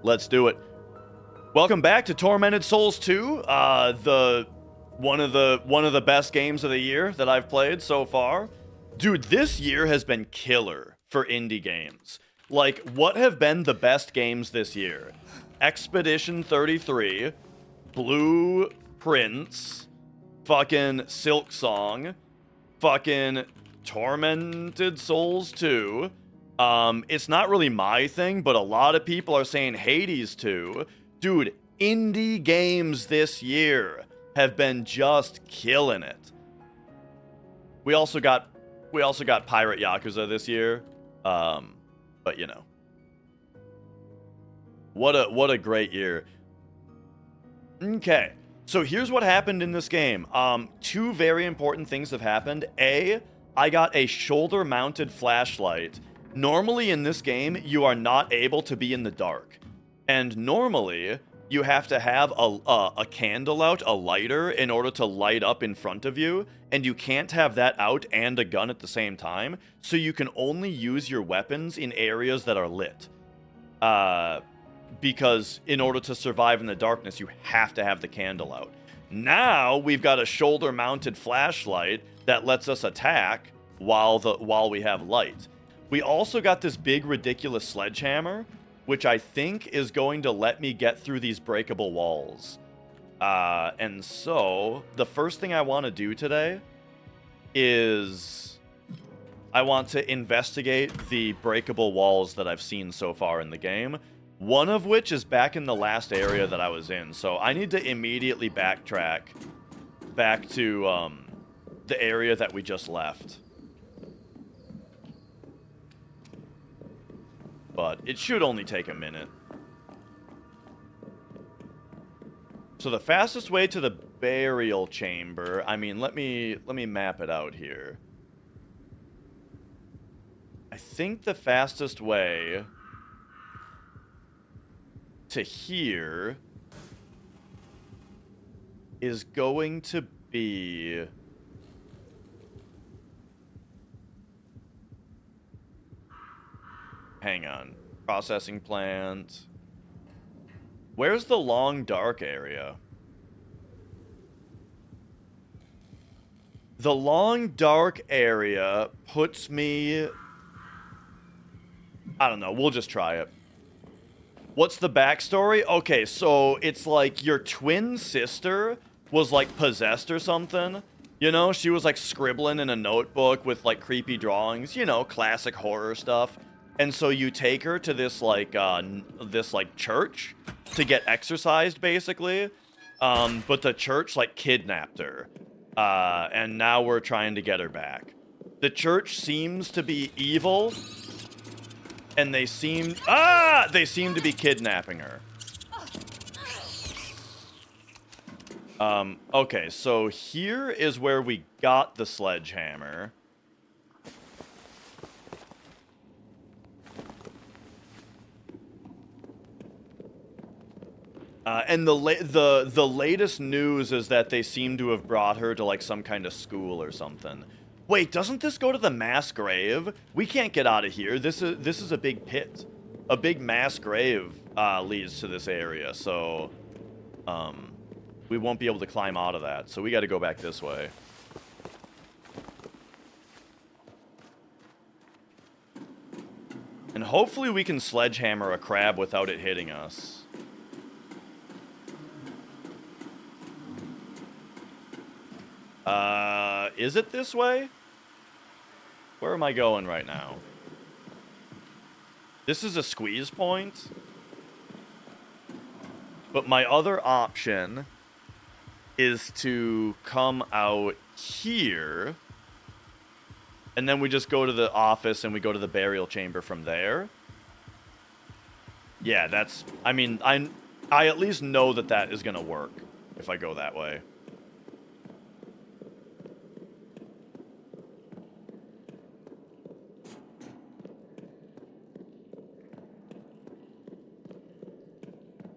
Let's do it. Welcome back to Tormented Souls 2, one of the best games of the year that I've played so far. Dude, this year has been killer for indie games. Like, what have been the best games this year? Expedition 33, Blue Prince, fucking Silk Song, fucking Tormented Souls 2. It's not really my thing, but a lot of people are saying Hades 2. Dude, indie games this year have been just killing it. We also got Pirate Yakuza this year. But you know. What a great year. Okay. So here's what happened in this game. Two very important things have happened. A, I got a shoulder-mounted flashlight. Normally in this game, you are not able to be in the dark. And normally, you have to have a candle out, a lighter, in order to light up in front of you. And you can't have that out and a gun at the same time. So you can only use your weapons in areas that are lit. Because in order to survive in the darkness, you have to have the candle out. Now, we've got a shoulder-mounted flashlight that lets us attack while we have light. We also got this big, ridiculous sledgehammer, which I think is going to let me get through these breakable walls. And so, the first thing I want to do today is I want to investigate the breakable walls that I've seen so far in the game, one of which is back in the last area that I was in. So I need to immediately backtrack back to the area that we just left. But it should only take a minute. So the fastest way to the burial chamber, I mean, let me map it out here. I think the fastest way to here is going to be hang on. Processing plant. Where's the long dark area? The long dark area puts me... I don't know. We'll just try it. What's the backstory? Okay, so it's like your twin sister was like possessed or something. You know, she was like scribbling in a notebook with like creepy drawings. You know, classic horror stuff. And so you take her to this like church to get exorcised, basically. But the church like kidnapped her, and now we're trying to get her back. The church seems to be evil, and they seem to be kidnapping her. Okay, so here is where we got the sledgehammer. And the latest news is that they seem to have brought her to like some kind of school or something. Wait, doesn't this go to the mass grave? We can't get out of here. This is a big pit. A big mass grave leads to this area, so we won't be able to climb out of that. So we got to go back this way. And hopefully we can sledgehammer a crab without it hitting us. Is it this way? Where am I going right now? This is a squeeze point. But my other option is to come out here. And then we just go to the office and we go to the burial chamber from there. Yeah, that's... I mean, I at least know that that is going to work if I go that way.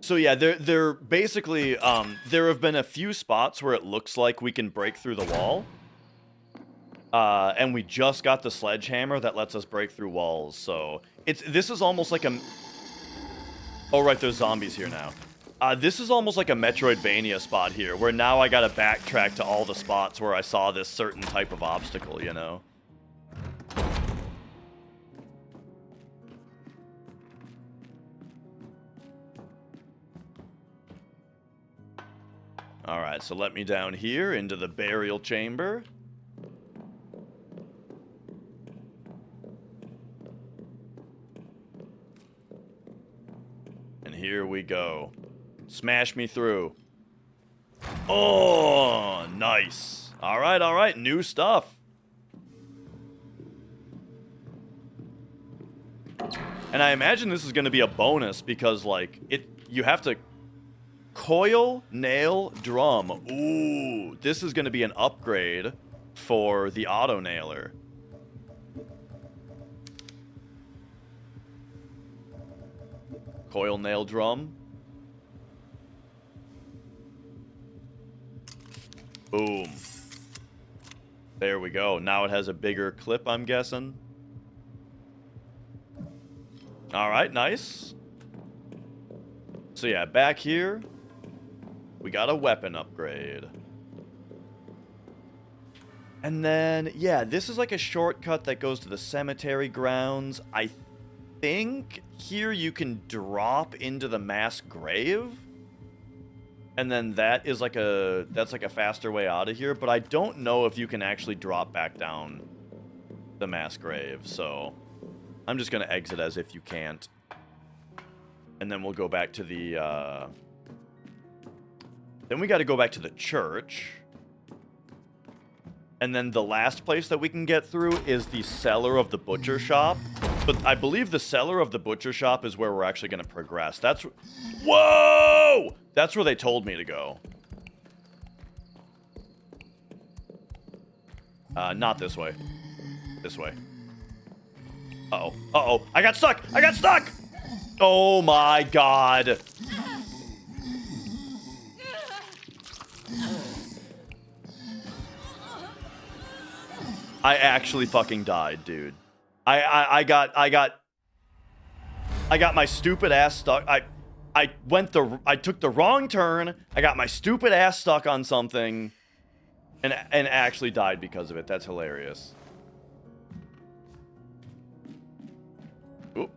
So yeah, there basically, there have been a few spots where it looks like we can break through the wall. And we just got the sledgehammer that lets us break through walls, so... This is almost like a... Oh, right, there's zombies here now. This is almost like a Metroidvania spot here, where now I gotta backtrack to all the spots where I saw this certain type of obstacle, you know? Alright, so let me down here into the burial chamber. And here we go. Smash me through. Oh, nice. Alright, alright, new stuff. And I imagine this is going to be a bonus because, like, you have to coil, nail, drum. Ooh, this is going to be an upgrade for the auto nailer. Coil, nail, drum. Boom. There we go. Now it has a bigger clip, I'm guessing. Alright, nice. So yeah, back here, we got a weapon upgrade. And then, yeah, this is like a shortcut that goes to the cemetery grounds. I think here you can drop into the mass grave. And then that is like that's like a faster way out of here. But I don't know if you can actually drop back down the mass grave. So I'm just going to exit as if you can't. And then we'll go back to the... Then we got to go back to the church. And then the last place that we can get through is the cellar of the butcher shop. But I believe the cellar of the butcher shop is where we're actually going to progress. That's... Whoa! That's where they told me to go. Not this way. This way. Uh-oh. Uh-oh. I got stuck! I got stuck! Oh my god. I actually fucking died, dude. I got my stupid ass stuck. I took the wrong turn. I got my stupid ass stuck on something and actually died because of it. That's hilarious. Oop.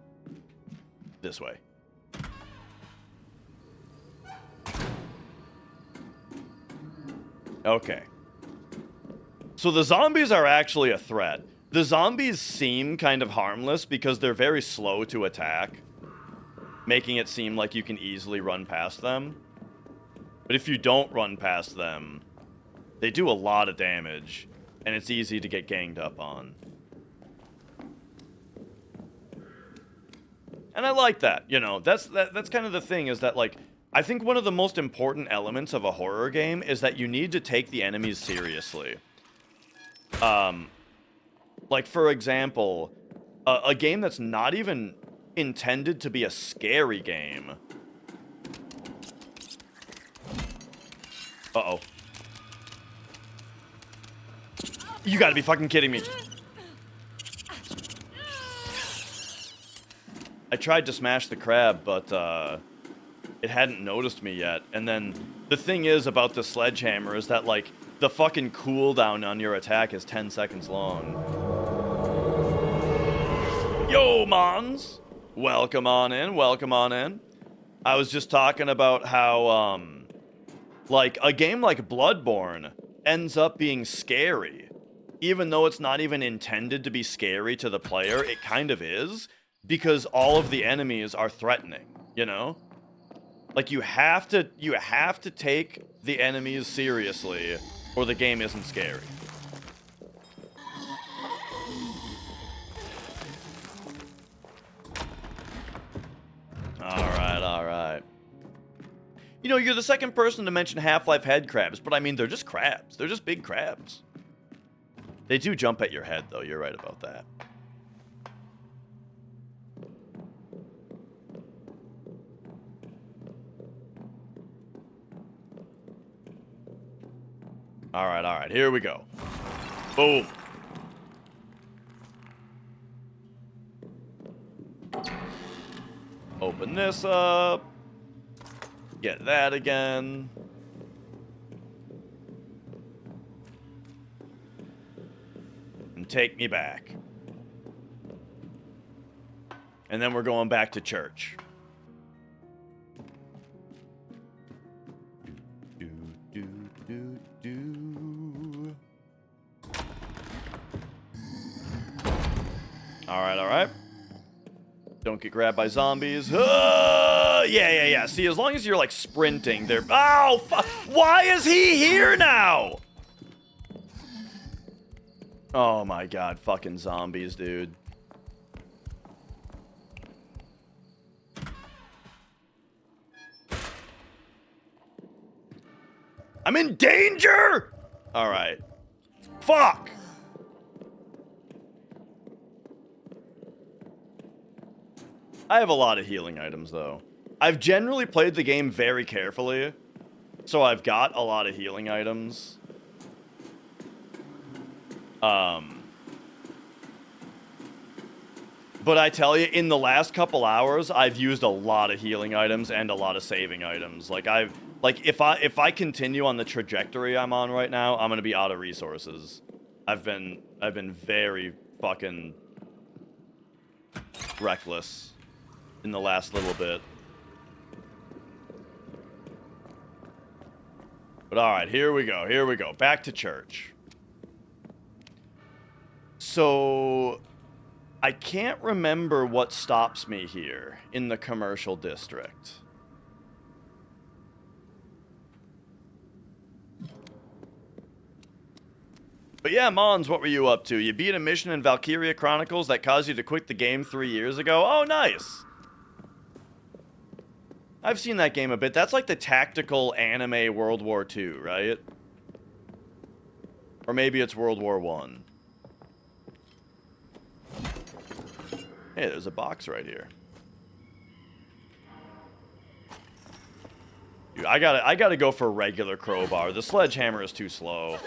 This way. Okay. So the zombies are actually a threat. The zombies seem kind of harmless because they're very slow to attack, making it seem like you can easily run past them. But if you don't run past them, they do a lot of damage, and it's easy to get ganged up on. And I like that, you know, that's kind of the thing, is that, like, I think one of the most important elements of a horror game is that you need to take the enemies seriously. Like, for example, a game that's not even intended to be a scary game. Uh-oh. You gotta be fucking kidding me. I tried to smash the crab, but, it hadn't noticed me yet. And then, the thing is about the sledgehammer is that, like, the fucking cooldown on your attack is 10 seconds long. Yo, mons! Welcome on in, welcome on in. I was just talking about how, like, a game like Bloodborne ends up being scary. Even though it's not even intended to be scary to the player, it kind of is. Because all of the enemies are threatening, you know? Like, you have to take the enemies seriously, or the game isn't scary. Alright, alright. You know, you're the second person to mention Half-Life head crabs, but I mean, they're just crabs. They're just big crabs. They do jump at your head, though. You're right about that. Alright, alright. Here we go. Boom. Open. Open this up. Get that again. And take me back. And then we're going back to church. Alright. Don't get grabbed by zombies. Yeah. See, as long as you're, like, sprinting, they're... Oh, why is he here now? Oh, my God. Fucking zombies, dude. I'm in danger! Alright. Fuck! I have a lot of healing items, though. I've generally played the game very carefully, so I've got a lot of healing items. But I tell you, in the last couple hours, I've used a lot of healing items and a lot of saving items. Like, if I continue on the trajectory I'm on right now, I'm gonna be out of resources. I've been very fucking reckless in the last little bit. But alright, here we go. Back to church. So, I can't remember what stops me here in the commercial district. But yeah, Mons, what were you up to? You beat a mission in Valkyria Chronicles that caused you to quit the game 3 years ago? Oh, nice! I've seen that game a bit. That's like the tactical anime World War II, right? Or maybe it's World War I. Hey, there's a box right here. Dude, I gotta go for a regular crowbar. The sledgehammer is too slow.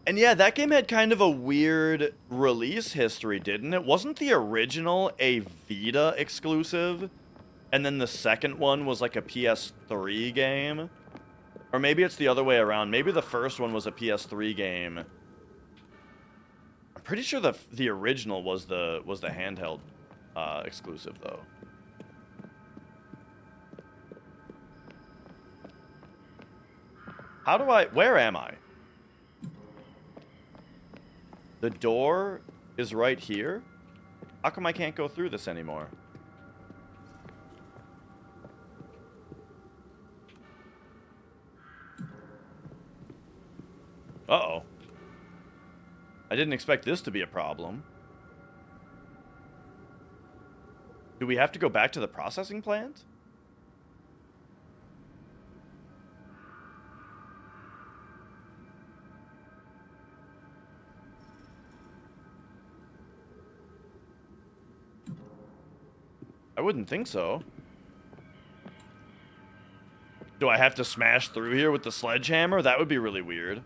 And yeah, that game had kind of a weird release history, didn't it? Wasn't the original a Vita exclusive? And then the second one was like a PS3 game? Or maybe it's the other way around. Maybe the first one was a PS3 game. I'm pretty sure the original was the handheld exclusive, though. Where am I? The door is right here? How come I can't go through this anymore? Uh-oh. I didn't expect this to be a problem. Do we have to go back to the processing plant? I wouldn't think so. Do I have to smash through here with the sledgehammer? That would be really weird.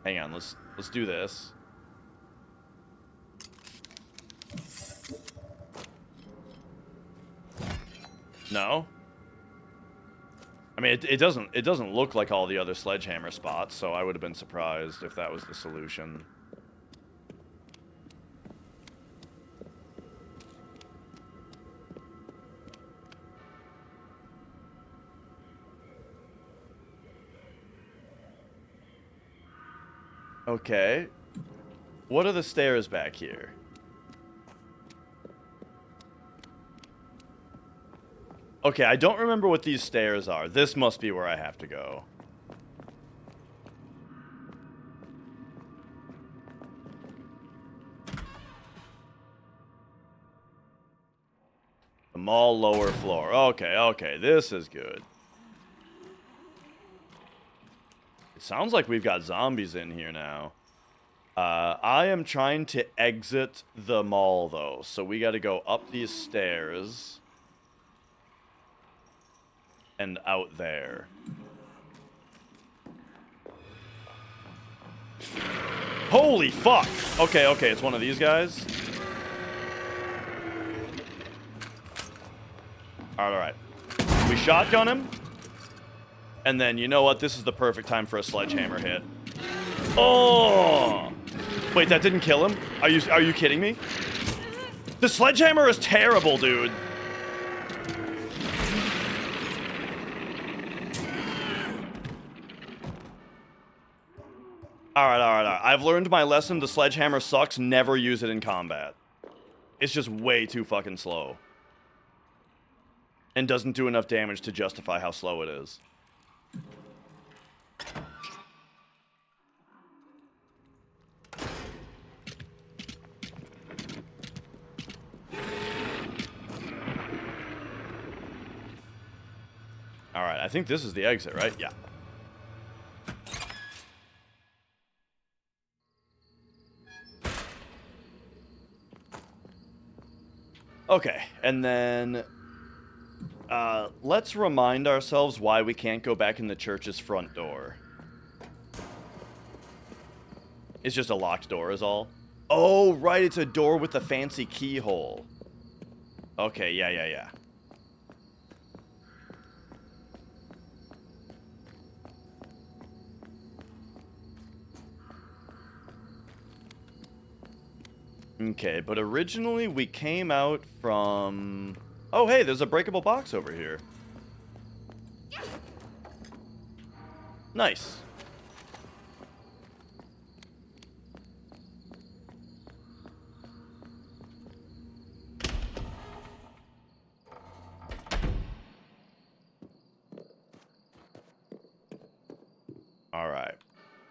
Hang on, let's do this. No? I mean, it doesn't look like all the other sledgehammer spots, so I would have been surprised if that was the solution. Okay. What are the stairs back here? Okay, I don't remember what these stairs are. This must be where I have to go. The mall lower floor. Okay, this is good. It sounds like we've got zombies in here now. I am trying to exit the mall, though, so we got to go up these stairs and out there. Holy fuck! Okay, it's one of these guys. Alright. We shotgun him. And then, you know what? This is the perfect time for a sledgehammer hit. Oh! Wait, that didn't kill him? Are you kidding me? The sledgehammer is terrible, dude. Alright. I've learned my lesson. The sledgehammer sucks. Never use it in combat. It's just way too fucking slow. And doesn't do enough damage to justify how slow it is. Alright, I think this is the exit, right? Yeah. Okay, and then let's remind ourselves why we can't go back in the church's front door. It's just a locked door is all. Oh, right, it's a door with the fancy keyhole. Okay, yeah. Okay, but originally we came out from... Oh, hey, there's a breakable box over here. Nice. Alright.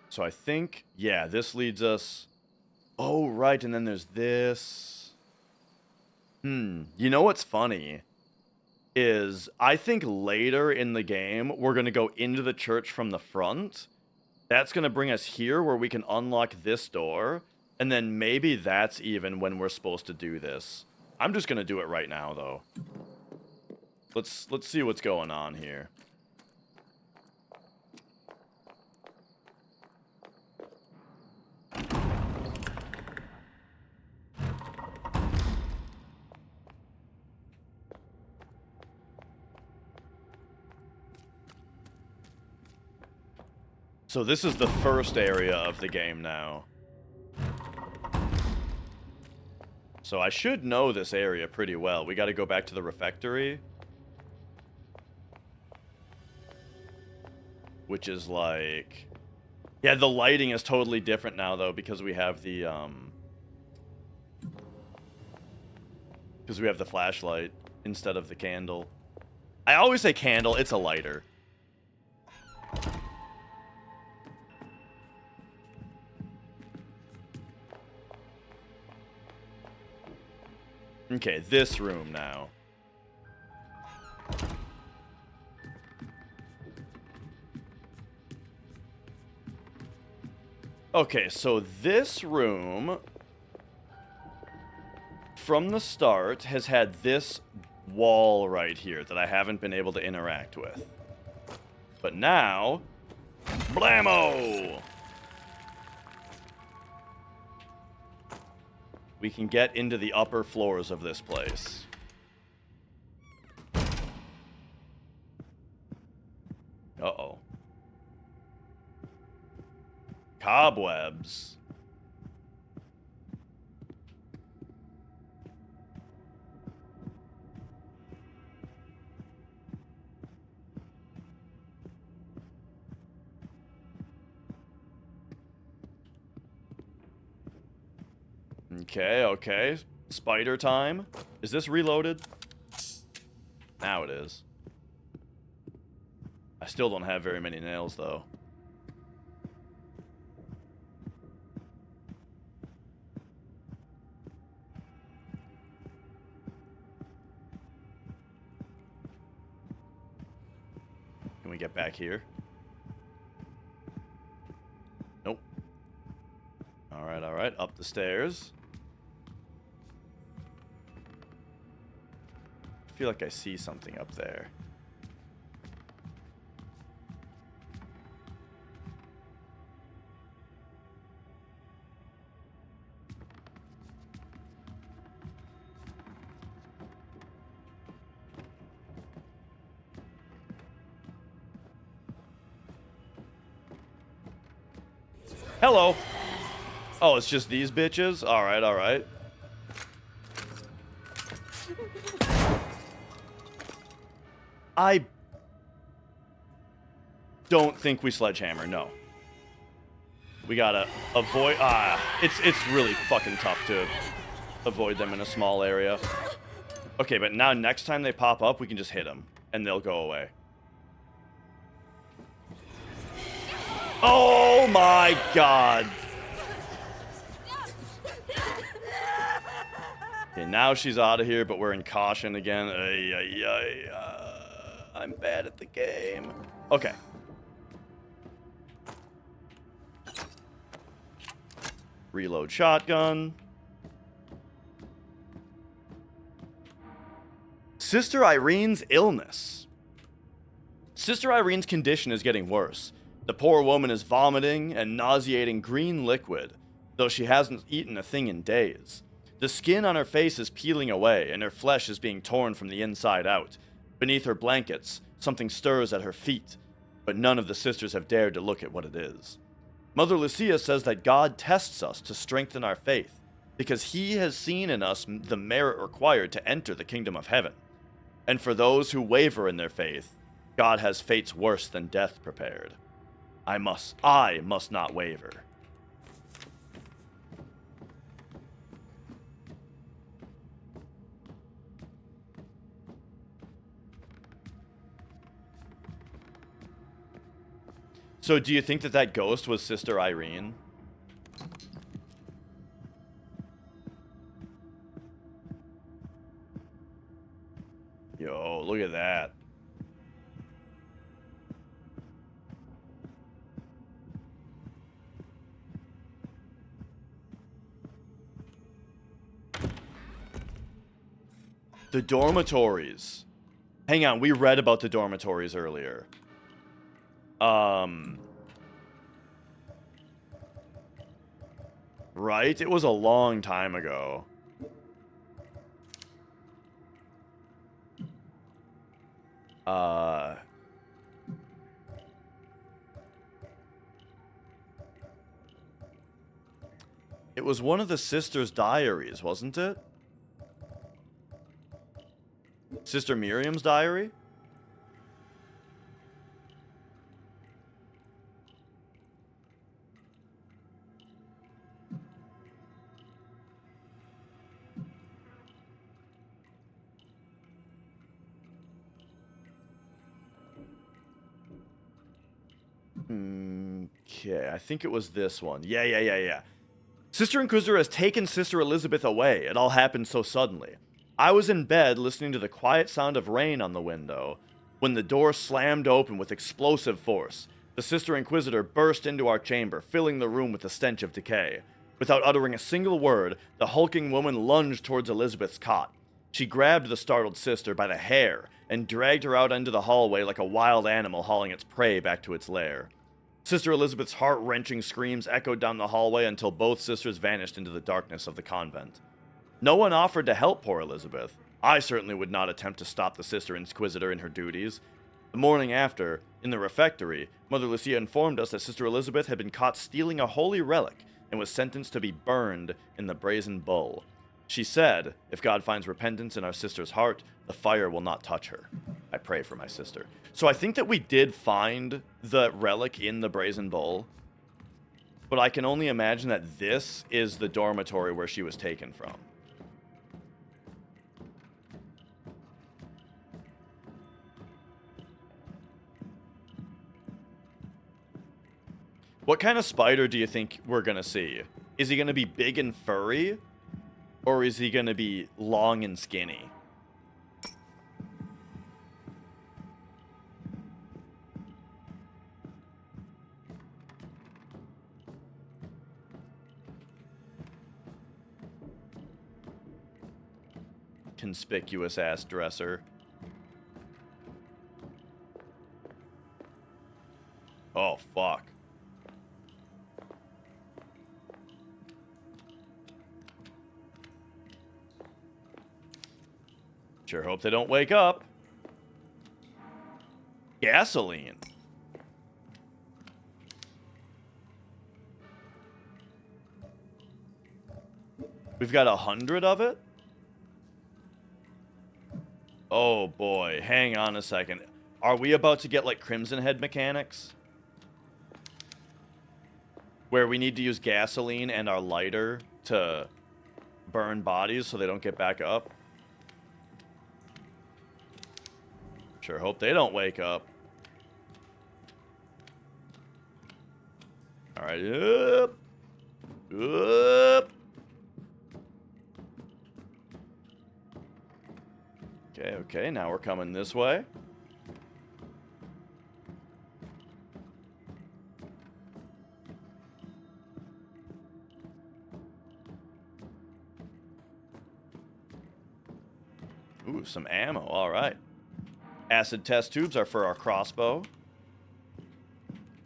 So I think, yeah, this leads us... Oh, right, and then there's this. You know what's funny? Is I think later in the game, we're going to go into the church from the front. That's going to bring us here where we can unlock this door. And then maybe that's even when we're supposed to do this. I'm just going to do it right now, though. Let's see what's going on here. So this is the first area of the game now. So I should know this area pretty well. We got to go back to the refectory. Which is like... Yeah, the lighting is totally different now, though, because we have the, Because we have the flashlight instead of the candle. I always say candle, it's a lighter. Okay, this room now. Okay, so this room, from the start, has had this wall right here that I haven't been able to interact with. But now, blammo! We can get into the upper floors of this place. Uh-oh. Cobwebs. Okay. Spider time. Is this reloaded? Now it is. I still don't have very many nails, though. Can we get back here? Nope. Alright. the stairs. I feel like I see something up there. Hello. Oh, it's just these bitches? Alright, alright. I don't think we sledgehammer, no. We gotta avoid... it's really fucking tough to avoid them in a small area. Okay, but now next time they pop up, we can just hit them, and they'll go away. Oh my god! Okay, now she's out of here, but we're in caution again. I'm bad at the game. Okay. Reload shotgun. Sister Irene's illness. Sister Irene's condition is getting worse. The poor woman is vomiting and nauseating green liquid, though she hasn't eaten a thing in days. The skin on her face is peeling away, and her flesh is being torn from the inside out. Beneath her blankets, something stirs at her feet, but none of the sisters have dared to look at what it is. Mother Lucia says that God tests us to strengthen our faith, because he has seen in us the merit required to enter the kingdom of heaven. And for those who waver in their faith, God has fates worse than death prepared. I must not waver. So do you think that that ghost was Sister Irene? Yo, look at that. The dormitories. Hang on, we read about the dormitories earlier. Right? It was a long time ago. It was one of the sisters' diaries, wasn't it? Sister Miriam's diary? Okay, I think it was this one. Yeah. Sister Inquisitor has taken Sister Elizabeth away. It all happened so suddenly. I was in bed listening to the quiet sound of rain on the window when the door slammed open with explosive force. The Sister Inquisitor burst into our chamber, filling the room with the stench of decay. Without uttering a single word, the hulking woman lunged towards Elizabeth's cot. She grabbed the startled sister by the hair and dragged her out into the hallway like a wild animal hauling its prey back to its lair. Sister Elizabeth's heart-wrenching screams echoed down the hallway until both sisters vanished into the darkness of the convent. No one offered to help poor Elizabeth. I certainly would not attempt to stop the Sister Inquisitor in her duties. The morning after, in the refectory, Mother Lucia informed us that Sister Elizabeth had been caught stealing a holy relic and was sentenced to be burned in the brazen bull. She said, if God finds repentance in our sister's heart, the fire will not touch her. I pray for my sister. So I think that we did find the relic in the brazen bull, but I can only imagine that this is the dormitory where she was taken from. What kind of spider do you think we're gonna see? Is he gonna be big and furry? Or is he gonna be long and skinny? conspicuous ass dresser. Oh, fuck. Sure hope they don't wake up. Gasoline. We've got 100 of it? Oh boy, hang on a second. Are we about to get like Crimson Head mechanics? Where we need to use gasoline and our lighter to burn bodies so they don't get back up? Sure hope they don't wake up. Alright, up. Up. Okay, now we're coming this way. Ooh, some ammo, alright. Acid test tubes are for our crossbow.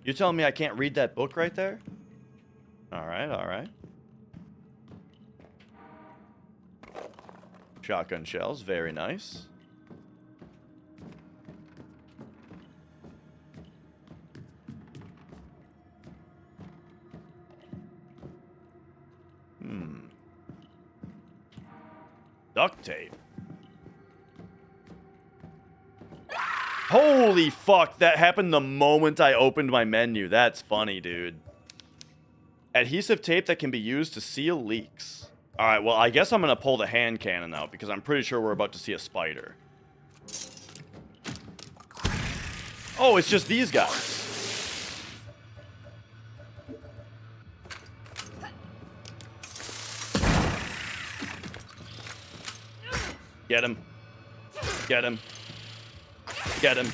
You telling me I can't read that book right there? Alright, alright. Shotgun shells, very nice. Duct tape. Holy fuck, that happened the moment I opened my menu. That's funny, dude. Adhesive tape that can be used to seal leaks. Alright, well, I guess I'm gonna pull the hand cannon out because I'm pretty sure we're about to see a spider. Oh, it's just these guys. Get him. Get him. Get him.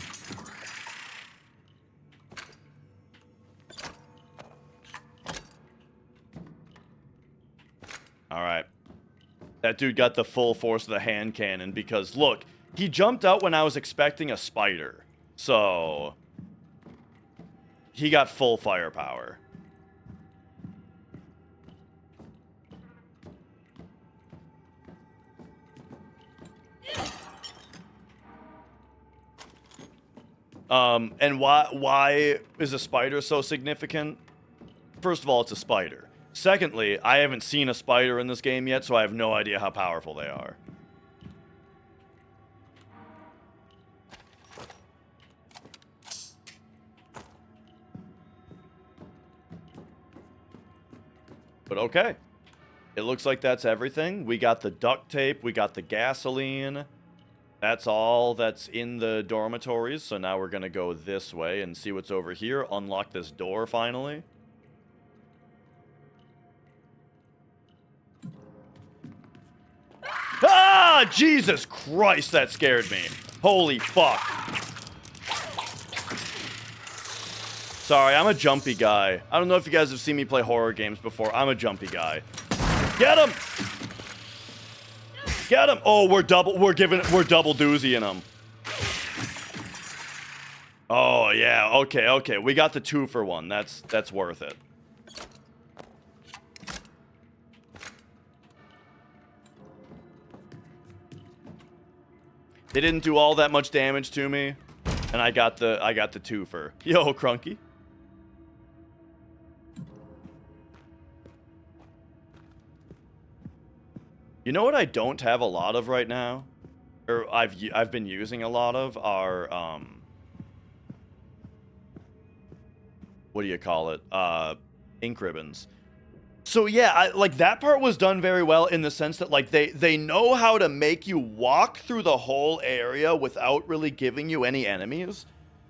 Alright. That dude got the full force of the hand cannon because, look, he jumped out when I was expecting a spider. So, he got full firepower. And why is a spider so significant? First of all, it's a spider. Secondly, I haven't seen a spider in this game yet, so I have no idea how powerful they are. But okay. It looks like that's everything. We got the duct tape, we got the gasoline. That's all that's in the dormitories, so now we're going to go this way and see what's over here. Unlock this door, finally. Ah! Jesus Christ, that scared me. Holy fuck. Sorry, I'm a jumpy guy. I don't know if you guys have seen me play horror games before. I'm a jumpy guy. Get him! Get him! Oh, we're double doozying him. Oh yeah, okay. We got the 2-for-1. That's worth it. They didn't do all that much damage to me, and I got the 2-for. Yo, Crunky. You know what I don't have a lot of right now? Or I've been using a lot of are, what do you call it? Ink ribbons. So yeah, like that part was done very well in the sense that like they know how to make you walk through the whole area without really giving you any enemies.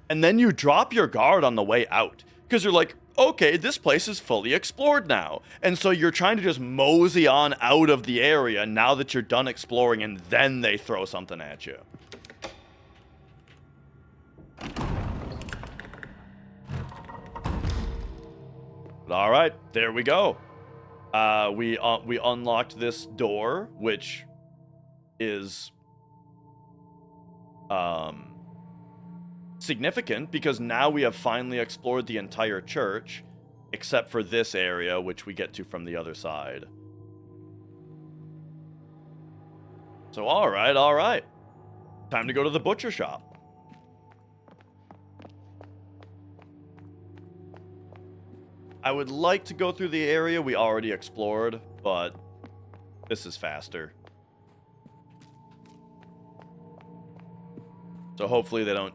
And then you drop your guard on the way out. Because you're like, okay, this place is fully explored now. And so you're trying to just mosey on out of the area now that you're done exploring, and then they throw something at you. But all right, there we go. We unlocked this door, which is significant because now we have finally explored the entire church, except for this area, which we get to from the other side. So, all right. Time to go to the butcher shop. I would like to go through the area we already explored, but this is faster. So hopefully they don't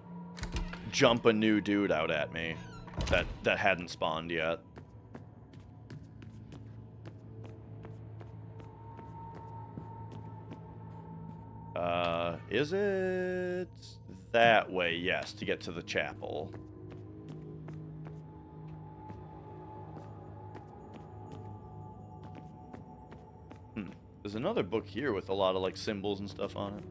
jump a new dude out at me that hadn't spawned yet. Is it that way? Yes, to get to the chapel. There's another book here with a lot of like symbols and stuff on it.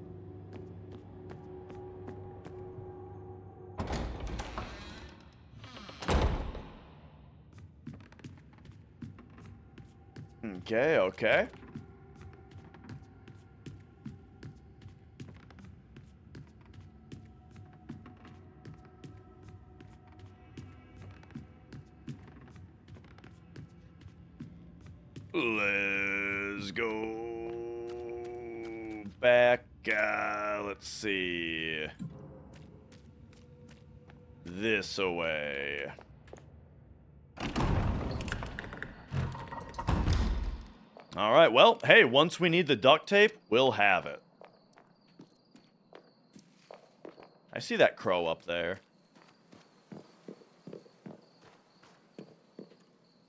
Okay. Let's go back, let's see. This way. Alright, well, hey, once we need the duct tape, we'll have it. I see that crow up there.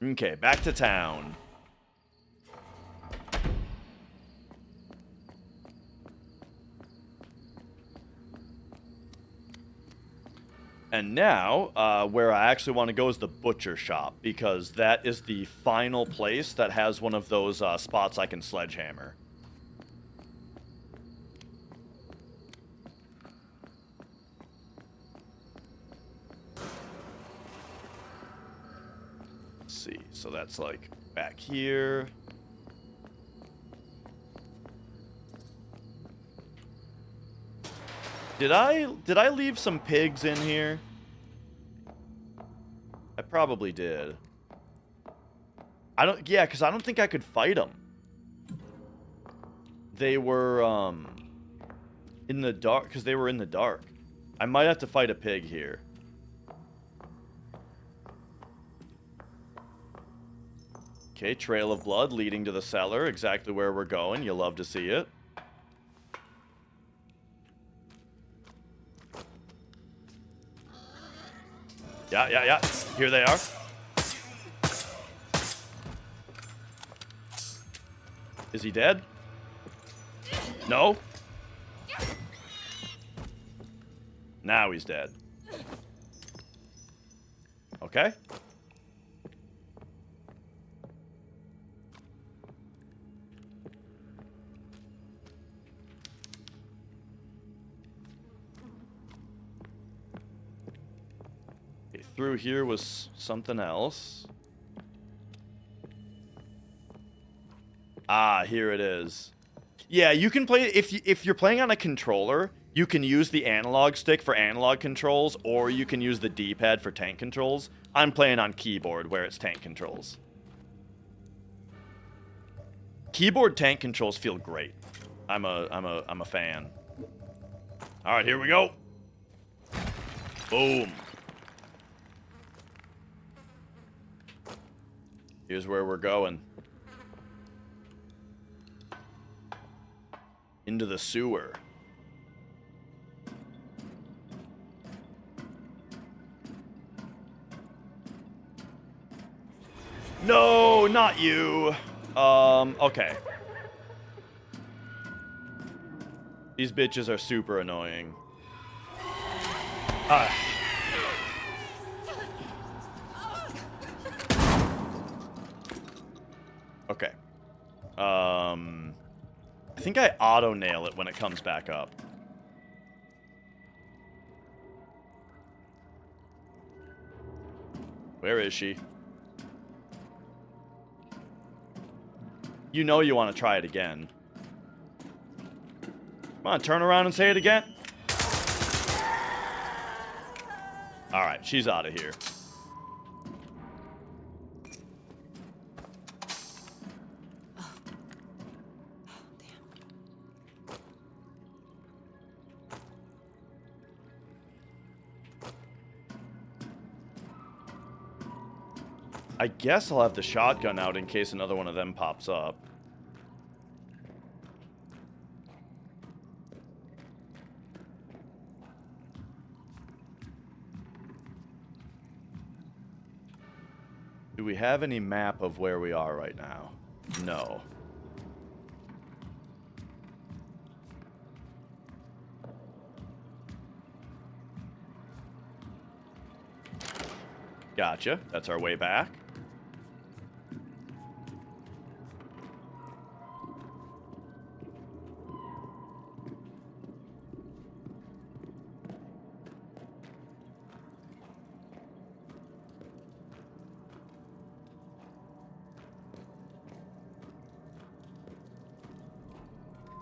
Okay, back to town. And now, where I actually want to go is the butcher shop, because that is the final place that has one of those spots I can sledgehammer. Let's see, so that's like back here. Did I leave some pigs in here? I probably did. Yeah, because I don't think I could fight them. They were, in the dark, because they were in the dark. I might have to fight a pig here. Okay, trail of blood leading to the cellar, exactly where we're going. You'll love to see it. Yeah. Here they are. Is he dead? No? Now he's dead. Okay. Through here was something else. Ah, here it is. Yeah, you can play if you're playing on a controller, you can use the analog stick for analog controls, or you can use the D-pad for tank controls. I'm playing on keyboard where it's tank controls. Keyboard tank controls feel great. I'm a fan. All right, here we go. Boom. Here's where we're going. Into the sewer. No, not you. Okay. These bitches are super annoying. Okay. I think I auto-nail it when it comes back up. Where is she? You know you want to try it again. Come on, turn around and say it again. Alright, she's out of here. I guess I'll have the shotgun out in case another one of them pops up. Do we have any map of where we are right now? No. Gotcha. That's our way back.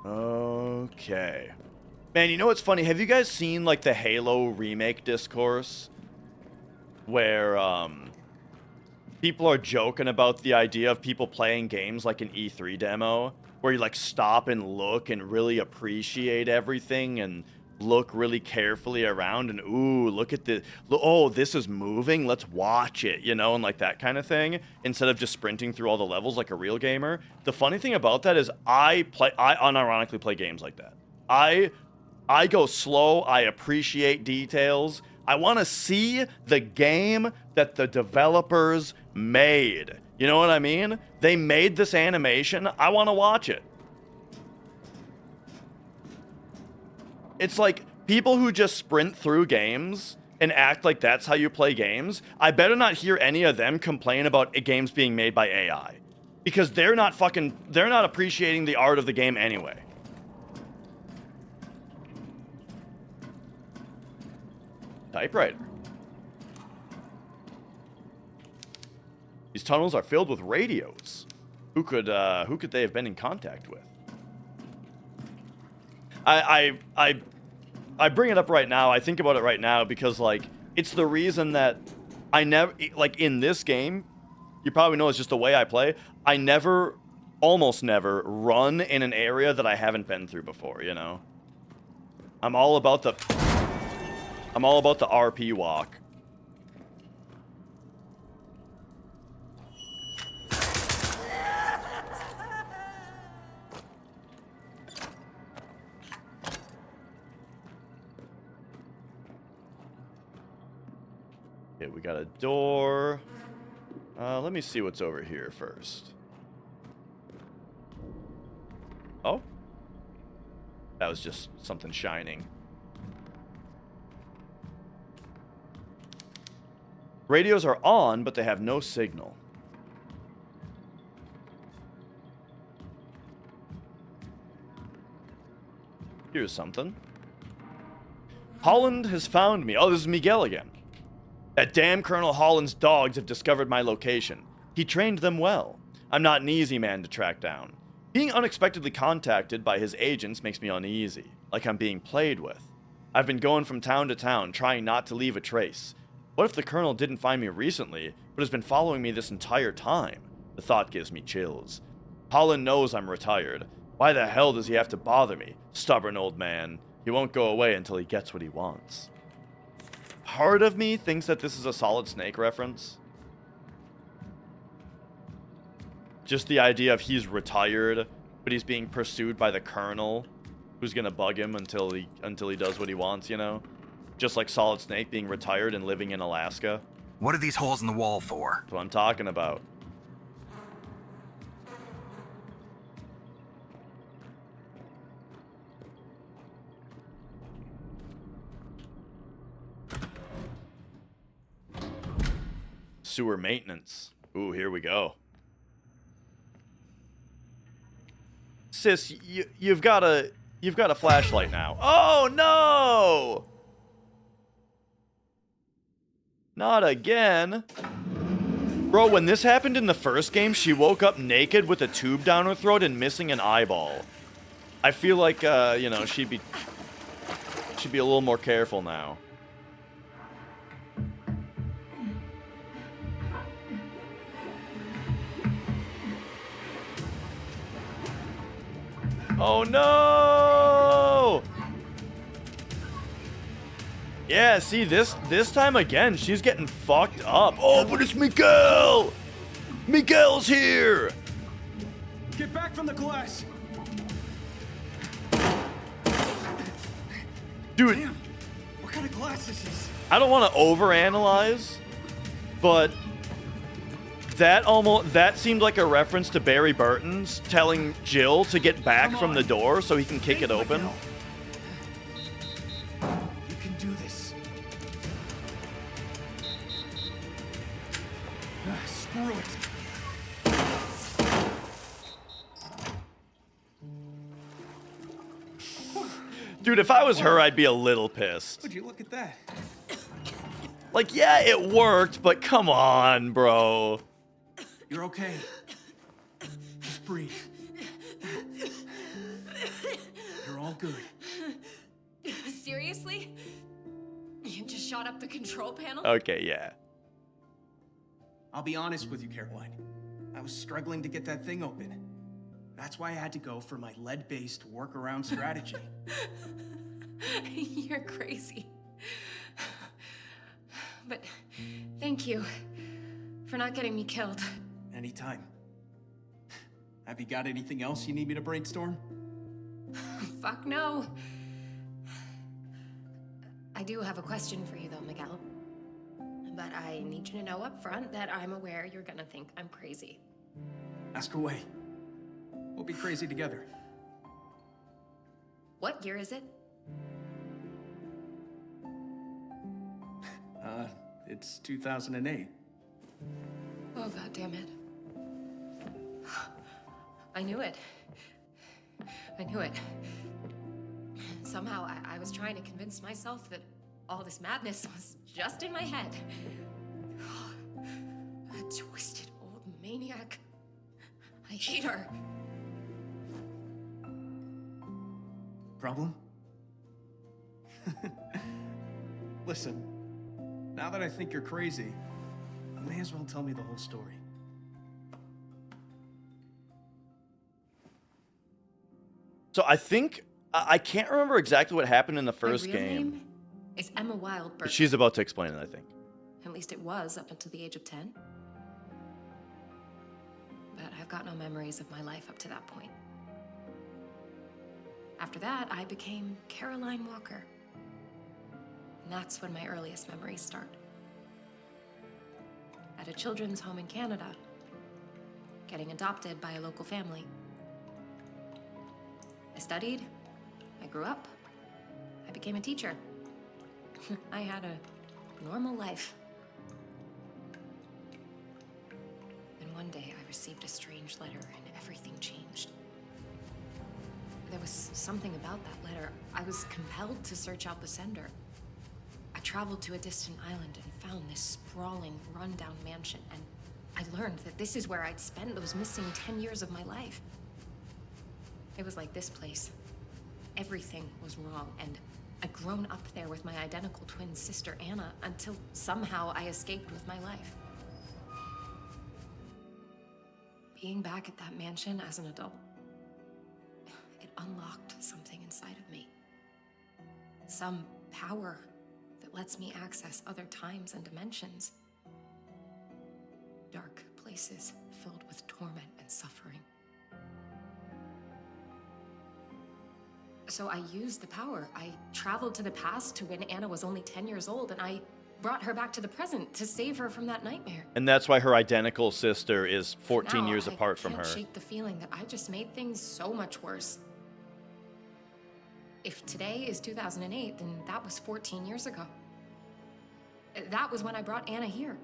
Okay. Man, you know what's funny? Have you guys seen, like, the Halo remake discourse? Where, people are joking about the idea of people playing games like an E3 demo, where you, like, stop and look and really appreciate everything and look really carefully around and, ooh, look at the, oh, this is moving, let's watch it, you know, and like that kind of thing, instead of just sprinting through all the levels like a real gamer. The funny thing about that is I unironically play games like that. I go slow, I appreciate details. I want to see the game that the developers made. You know what I mean? They made this animation, I want to watch it. It's like people who just sprint through games and act like that's how you play games. I better not hear any of them complain about games being made by AI, because they're not appreciating the art of the game anyway. Typewriter. These tunnels are filled with radios. Who could they have been in contact with? I bring it up right now. I think about it right now because, like, it's the reason that I never, like, in this game, you probably know it's just the way I play. I never, almost never, run in an area that I haven't been through before, you know? I'm all about the RP walk. Okay, we got a door. Let me see what's over here first. Oh? That was just something shining. Radios are on, but they have no signal. Here's something. Holland has found me. Oh, this is Miguel again. That damn Colonel Holland's dogs have discovered my location. He trained them well. I'm not an easy man to track down. Being unexpectedly contacted by his agents makes me uneasy, like I'm being played with. I've been going from town to town, trying not to leave a trace. What if the Colonel didn't find me recently, but has been following me this entire time? The thought gives me chills. Holland knows I'm retired. Why the hell does he have to bother me? Stubborn old man. He won't go away until he gets what he wants. Part of me thinks that this is a Solid Snake reference. Just the idea of he's retired, but he's being pursued by the Colonel, who's gonna bug him until he does what he wants, you know? Just like Solid Snake being retired and living in Alaska. What are these holes in the wall for? That's what I'm talking about. Sewer maintenance. Ooh, here we go. Sis, you've got a flashlight now. Oh no! Not again. Bro, when this happened in the first game, she woke up naked with a tube down her throat and missing an eyeball. I feel like, you know, she'd be a little more careful now. Oh no! Yeah, see, this time again, she's getting fucked up. Oh, but it's Miguel! Miguel's here! Get back from the glass! Dude, Damn, what kind of glass is this? I don't want to overanalyze, but that seemed like a reference to Barry Burton's telling Jill to get back from the door so he can kick it open. You can do this. Screw it. Dude, if I was her, I'd be a little pissed. Would you look at that? Like, yeah, it worked, but come on, bro. You're okay. Just breathe. You're all good. Seriously? You just shot up the control panel? Okay, yeah. I'll be honest with you, Caroline. I was struggling to get that thing open. That's why I had to go for my lead-based workaround strategy. You're crazy. But thank you for not getting me killed. Anytime. Have you got anything else you need me to brainstorm? Fuck no. I do have a question for you though, Miguel. But I need you to know up front that I'm aware you're gonna think I'm crazy. Ask away. We'll be crazy together. What year is it? It's 2008. Oh, God damn it. I knew it. I knew it. Somehow, I was trying to convince myself that all this madness was just in my head. That twisted old maniac. I hate her. Problem? Listen, now that I think you're crazy, you may as well tell me the whole story. So I think I can't remember exactly what happened in the first My real game. name is Emma Wildberg. She's about to explain it, I think. At least it was up until the age of 10. But I've got no memories of my life up to that point. After that, I became Caroline Walker. And that's when my earliest memories start. At a children's home in Canada, getting adopted by a local family. I studied, I grew up, I became a teacher. I had a normal life. Then one day I received a strange letter and everything changed. There was something about that letter. I was compelled to search out the sender. I traveled to a distant island and found this sprawling, rundown mansion, and I learned that this is where I'd spent those missing 10 years of my life. It was like this place. Everything was wrong, and I'd grown up there with my identical twin sister, Anna, until somehow I escaped with my life. Being back at that mansion as an adult, it unlocked something inside of me. Some power that lets me access other times and dimensions. Dark places filled with torment and suffering. So I used the power. I traveled to the past to when Anna was only 10 years old, and I brought her back to the present to save her from that nightmare. And that's why her identical sister is 14 Now, years apart from I her. can't shake the feeling that I just made things so much worse. If today is 2008, then that was 14 years ago. That was when I brought Anna here.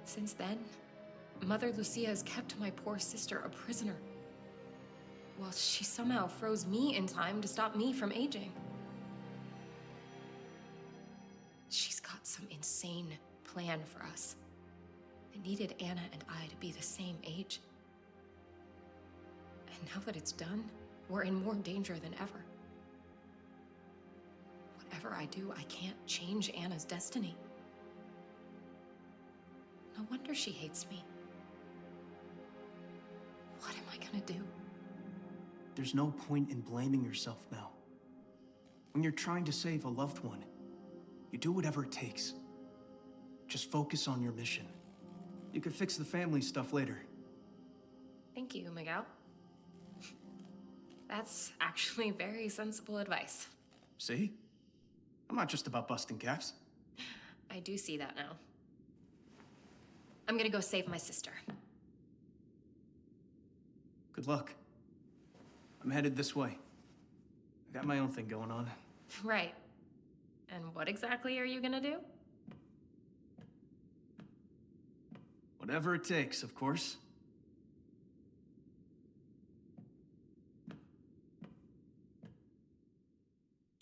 Since then, Mother Lucia has kept my poor sister a prisoner. Well, she somehow froze me in time to stop me from aging. She's got some insane plan for us. It needed Anna and I to be the same age. And now that it's done, we're in more danger than ever. Whatever I do, I can't change Anna's destiny. No wonder she hates me. What am I gonna do? There's no point in blaming yourself now. When you're trying to save a loved one, you do whatever it takes. Just focus on your mission. You can fix the family stuff later. Thank you, Miguel. That's actually very sensible advice. See? I'm not just about busting caps. I do see that now. I'm gonna go save my sister. Good luck. I'm headed this way. I got my own thing going on. Right. And what exactly are you gonna do? Whatever it takes, of course.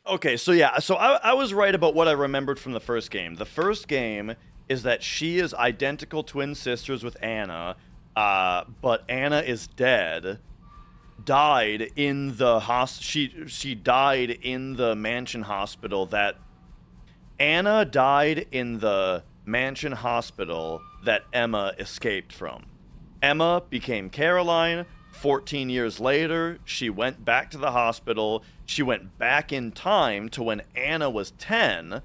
Okay, so yeah, so I was right about what I remembered from the first game. The first game is that she is identical twin sisters with Anna, but Anna is dead. Died in the she died in the mansion hospital that Anna died in the mansion hospital that Emma escaped from. Emma became Caroline. 14 years later, she went back to the hospital. She went back in time to when Anna was 10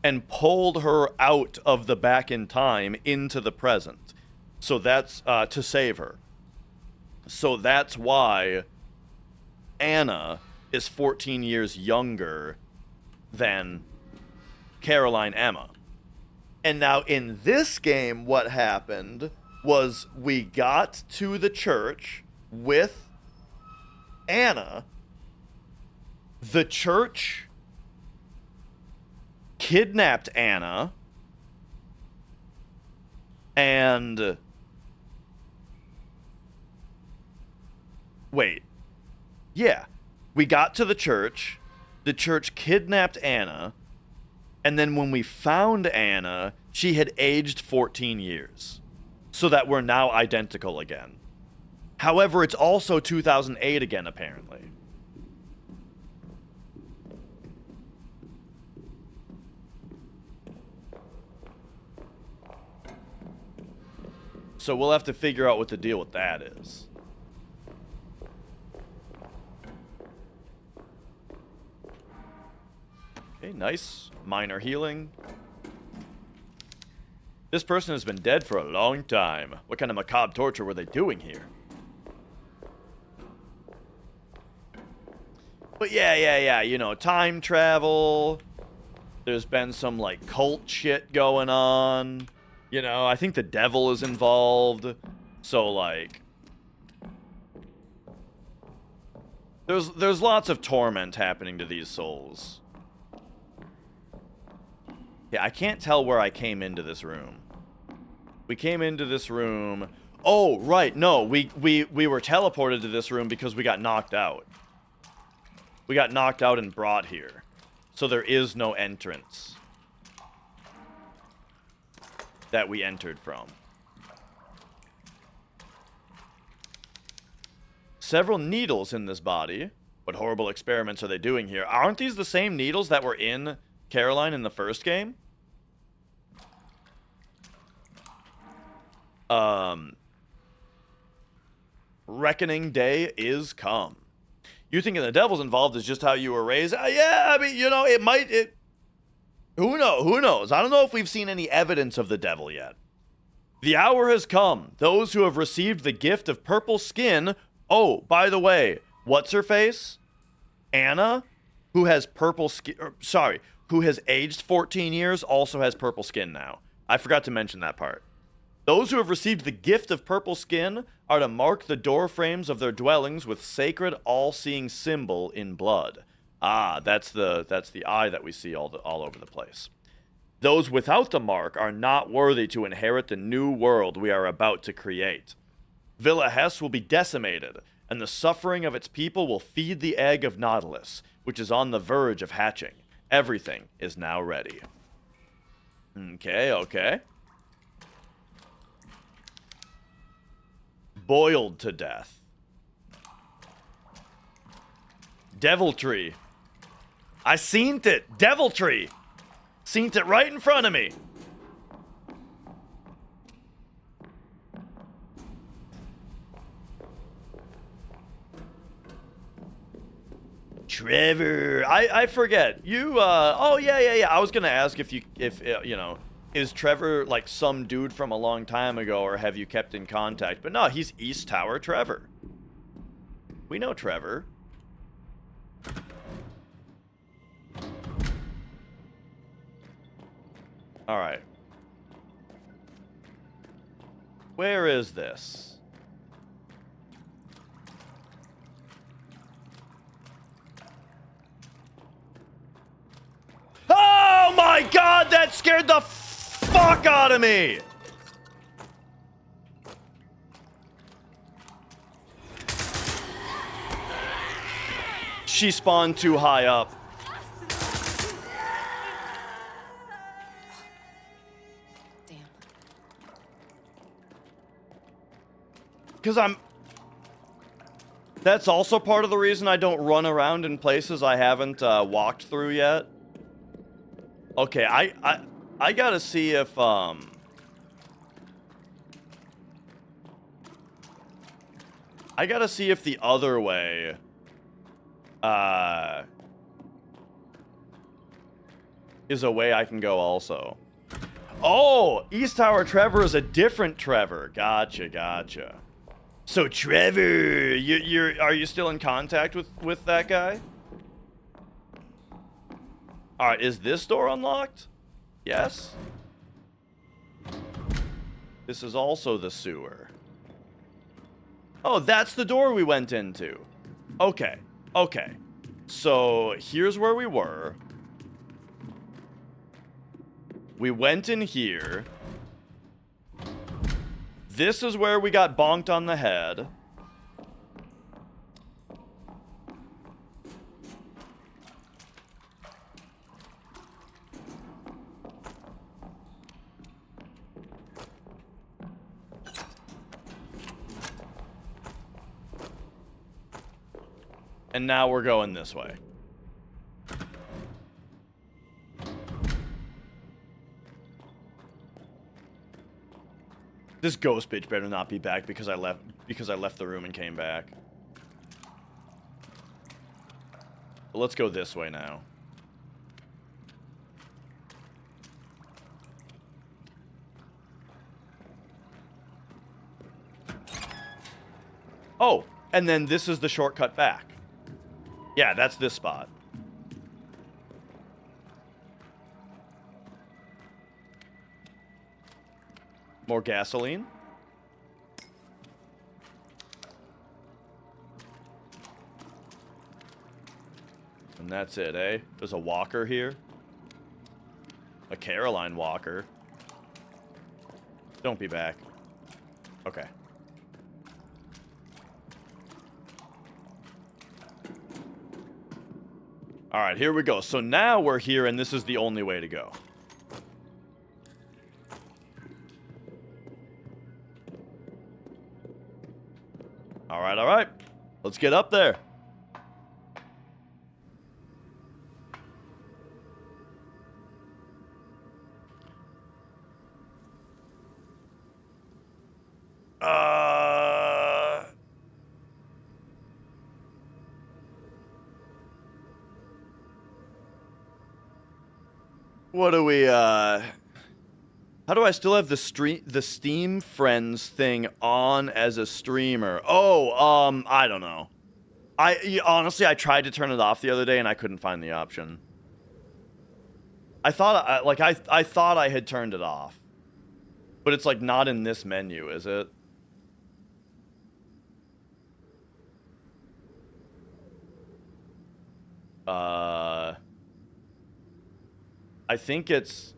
and pulled her out of the back in time into the present. So that's to save her. So that's why Anna is 14 years younger than Caroline Emma. And now in this game, what happened was we got to the church with Anna. The church kidnapped Anna and wait. Yeah. We got to the church kidnapped Anna, and then when we found Anna, she had aged 14 years. So that we're now identical again. However, it's also 2008 again, apparently. So we'll have to figure out what the deal with that is. Okay, nice. Minor healing. This person has been dead for a long time. What kind of macabre torture were they doing here? But yeah, you know, time travel. There's been some, like, cult shit going on. You know, I think the devil is involved. So, like... There's lots of torment happening to these souls. Yeah, I can't tell where I came into this room. We came into this room... Oh, right, no, we were teleported to this room because we got knocked out. We got knocked out and brought here. So there is no entrance that we entered from. Several needles in this body. What horrible experiments are they doing here? Aren't these the same needles that were in Caroline in the first game? Reckoning day is come. You thinking the devil's involved is just how you were raised? Yeah, I mean, you know, who knows? I don't know if we've seen any evidence of the devil yet. The hour has come. Those who have received the gift of purple skin... Oh, by the way, what's her face? Anna, who has purple skin... who has aged 14 years, also has purple skin now. I forgot to mention that part. Those who have received the gift of purple skin are to mark the door frames of their dwellings with sacred, all-seeing symbol in blood. Ah, that's the eye that we see all over the place. Those without the mark are not worthy to inherit the new world we are about to create. Villa Hess will be decimated, and the suffering of its people will feed the egg of Nautilus, which is on the verge of hatching. Everything is now ready. Okay. Boiled to death. Deviltry. I seen it. Deviltry. Seen it right in front of me. Trevor, I forget. You, oh, yeah. I was gonna ask if you know, is Trevor like some dude from a long time ago, or have you kept in contact? But no, he's East Tower Trevor. We know Trevor. All right. Where is this? Oh my god, that scared the fuck out of me! She spawned too high up. Damn. Because that's also part of the reason I don't run around in places I haven't walked through yet. Okay, I gotta see if I gotta see if the other way is a way I can go also. Oh, East Tower Trevor is a different Trevor. Gotcha. So Trevor, are you still in contact with that guy? All right, is this door unlocked? Yes. This is also the sewer. Oh, that's the door we went into. Okay. So here's where we were. We went in here. This is where we got bonked on the head. And now we're going this way. This ghost bitch better not be back because I left the room and came back. But let's go this way now. Oh, and then this is the shortcut back. Yeah, that's this spot. More gasoline. And that's it, eh? There's a walker here. A Caroline walker. Don't be back. Okay. All right, here we go. So now we're here, and this is the only way to go. All right. Let's get up there. What do we, how do I still have the Steam Friends thing on as a streamer? Oh, I don't know. Honestly, I tried to turn it off the other day and I couldn't find the option. I thought, I thought I had turned it off. But it's, like, not in this menu, is it? I think it's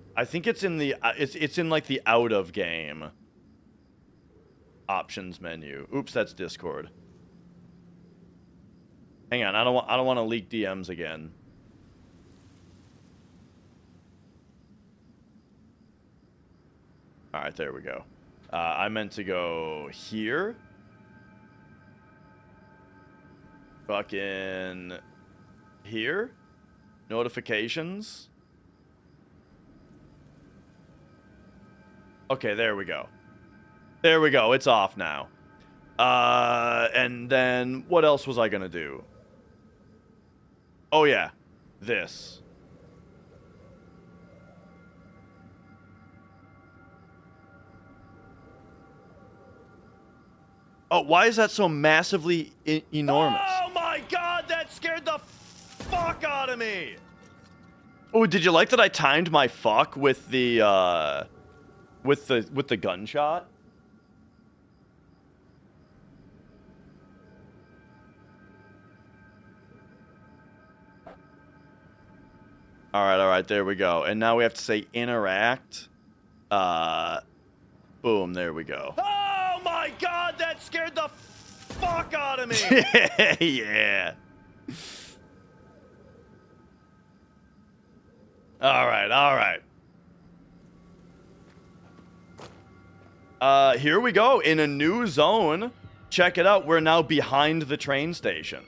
in the it's in like the out of game options menu. Oops, that's Discord. Hang on, I don't want to leak DMs again. All right, there we go. I meant to go here. Fucking here? Notifications. Okay, there we go. There we go. It's off now. And then what else was I gonna do? Oh yeah, this. Oh, why is that so massively enormous? Oh my god, that scared the fuck out of me! Oh, did you like that I timed my fuck with the gunshot? All right, there we go. And now we have to say interact. Boom, there we go. Oh my god, that scared the fuck out of me! Yeah. All right. Here we go, in a new zone. Check it out, we're now behind the train station.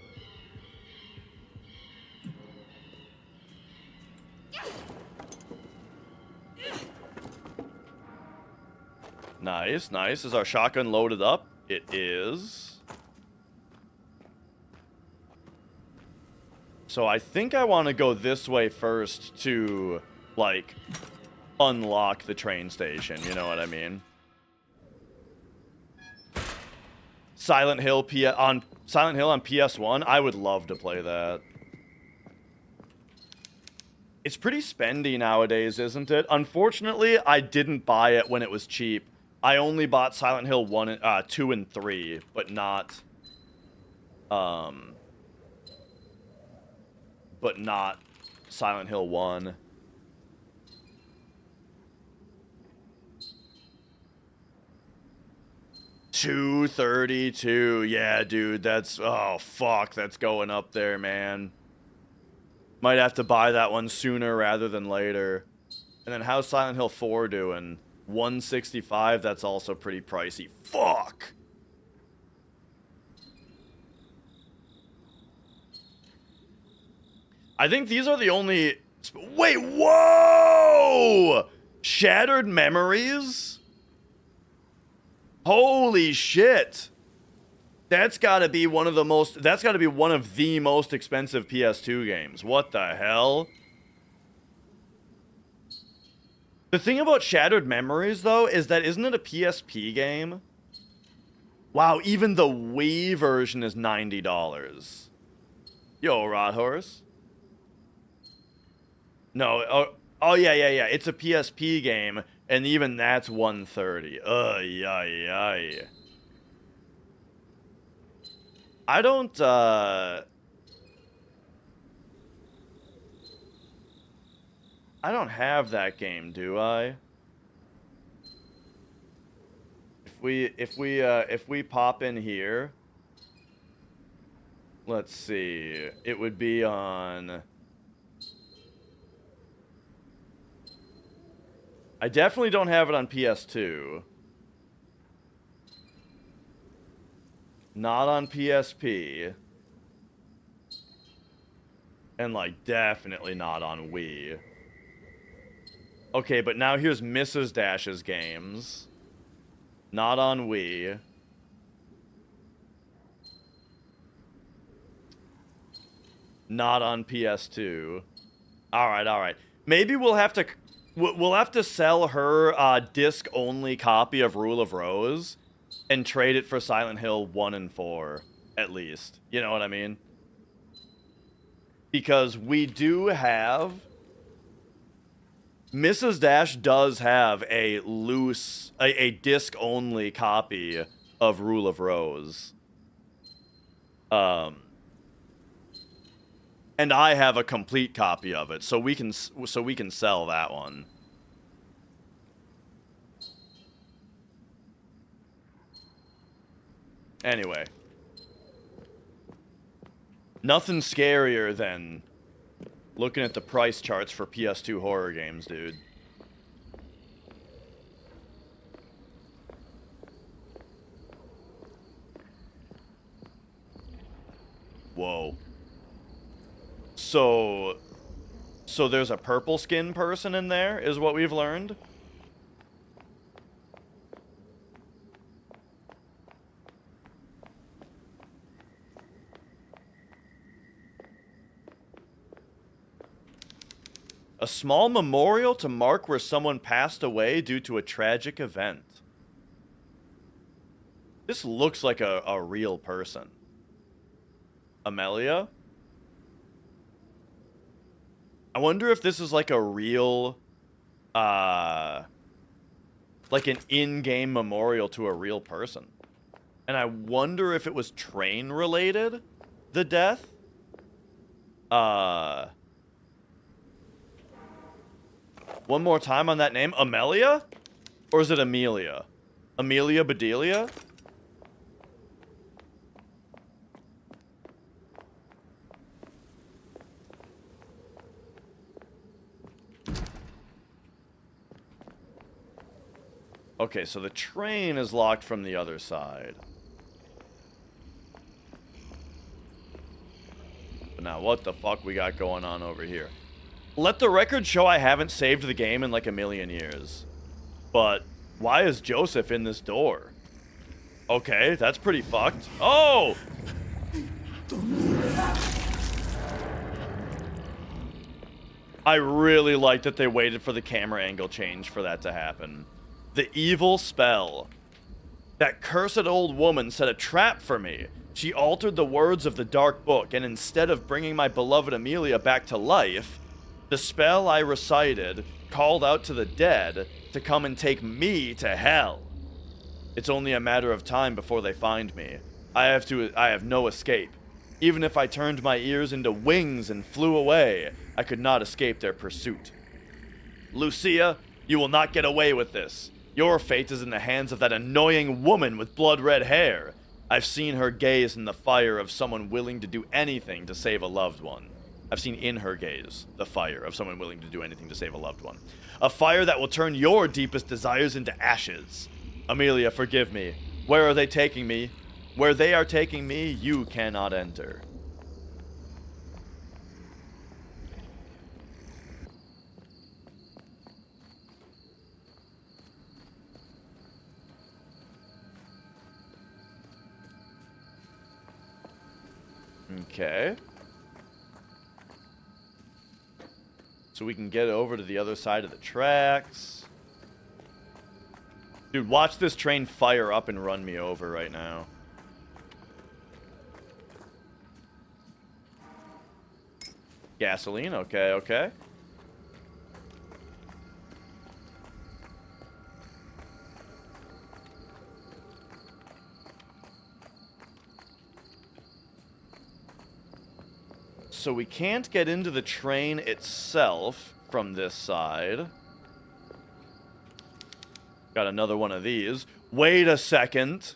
Nice, nice. Is our shotgun loaded up? It is. So I think I want to go this way first to, like, unlock the train station. You know what I mean? Silent Hill on PS1. I would love to play that. It's pretty spendy nowadays, isn't it? Unfortunately, I didn't buy it when it was cheap. I only bought Silent Hill 2 and 3, but not Silent Hill 1. $232. Yeah, dude, that's, oh fuck, that's going up there, man. Might have to buy that one sooner rather than later. And then how's Silent Hill 4 doing? $165. That's also pretty pricey. Fuck. I think these are the only... Wait, whoa! Shattered Memories? Holy shit. That's gotta be one of the most... That's gotta be one of the most expensive PS2 games. What the hell? The thing about Shattered Memories, though, is that isn't it a PSP game? Wow, even the Wii version is $90. Yo, Rot Horse. No, oh yeah. It's a PSP game, and even that's $130. Yeah. I don't have that game, do I? If we pop in here, let's see. It would be on... I definitely don't have it on PS2. Not on PSP. And, like, definitely not on Wii. Okay, but now here's Mrs. Dash's games. Not on Wii. Not on PS2. Alright. Maybe we'll have to sell her a disc-only copy of Rule of Rose and trade it for Silent Hill 1 and 4, at least. You know what I mean? Because we do have... Mrs. Dash does have a disc-only copy of Rule of Rose. And I have a complete copy of it, so we can sell that one. Anyway. Nothing scarier than looking at the price charts for PS2 horror games, dude. Whoa. So there's a purple skin person in there, is what we've learned. A small memorial to mark where someone passed away due to a tragic event. This looks like a real person. Amelia? I wonder if this is like a real, like an in-game memorial to a real person. And I wonder if it was train related, the death. One more time on that name. Amelia? Or is it Amelia? Amelia Bedelia? Okay, so the train is locked from the other side. But now, what the fuck we got going on over here? Let the record show I haven't saved the game in like a million years. But why is Joseph in this door? Okay, that's pretty fucked. Oh! I really like that they waited for the camera angle change for that to happen. The evil spell. That cursed old woman set a trap for me. She altered the words of the dark book, and instead of bringing my beloved Amelia back to life, the spell I recited called out to the dead to come and take me to hell. It's only a matter of time before they find me. I have no escape. Even if I turned my ears into wings and flew away, I could not escape their pursuit. Lucia, you will not get away with this. Your fate is in the hands of that annoying woman with blood-red hair. I've seen her gaze in the fire of someone willing to do anything to save a loved one. I've seen in her gaze the fire of someone willing to do anything to save a loved one. A fire that will turn your deepest desires into ashes. Amelia, forgive me. Where are they taking me? Where they are taking me, you cannot enter. Okay. So we can get over to the other side of the tracks. Dude, watch this train fire up and run me over right now. Gasoline, okay, okay. So we can't get into the train itself from this side. Got another one of these. Wait a second.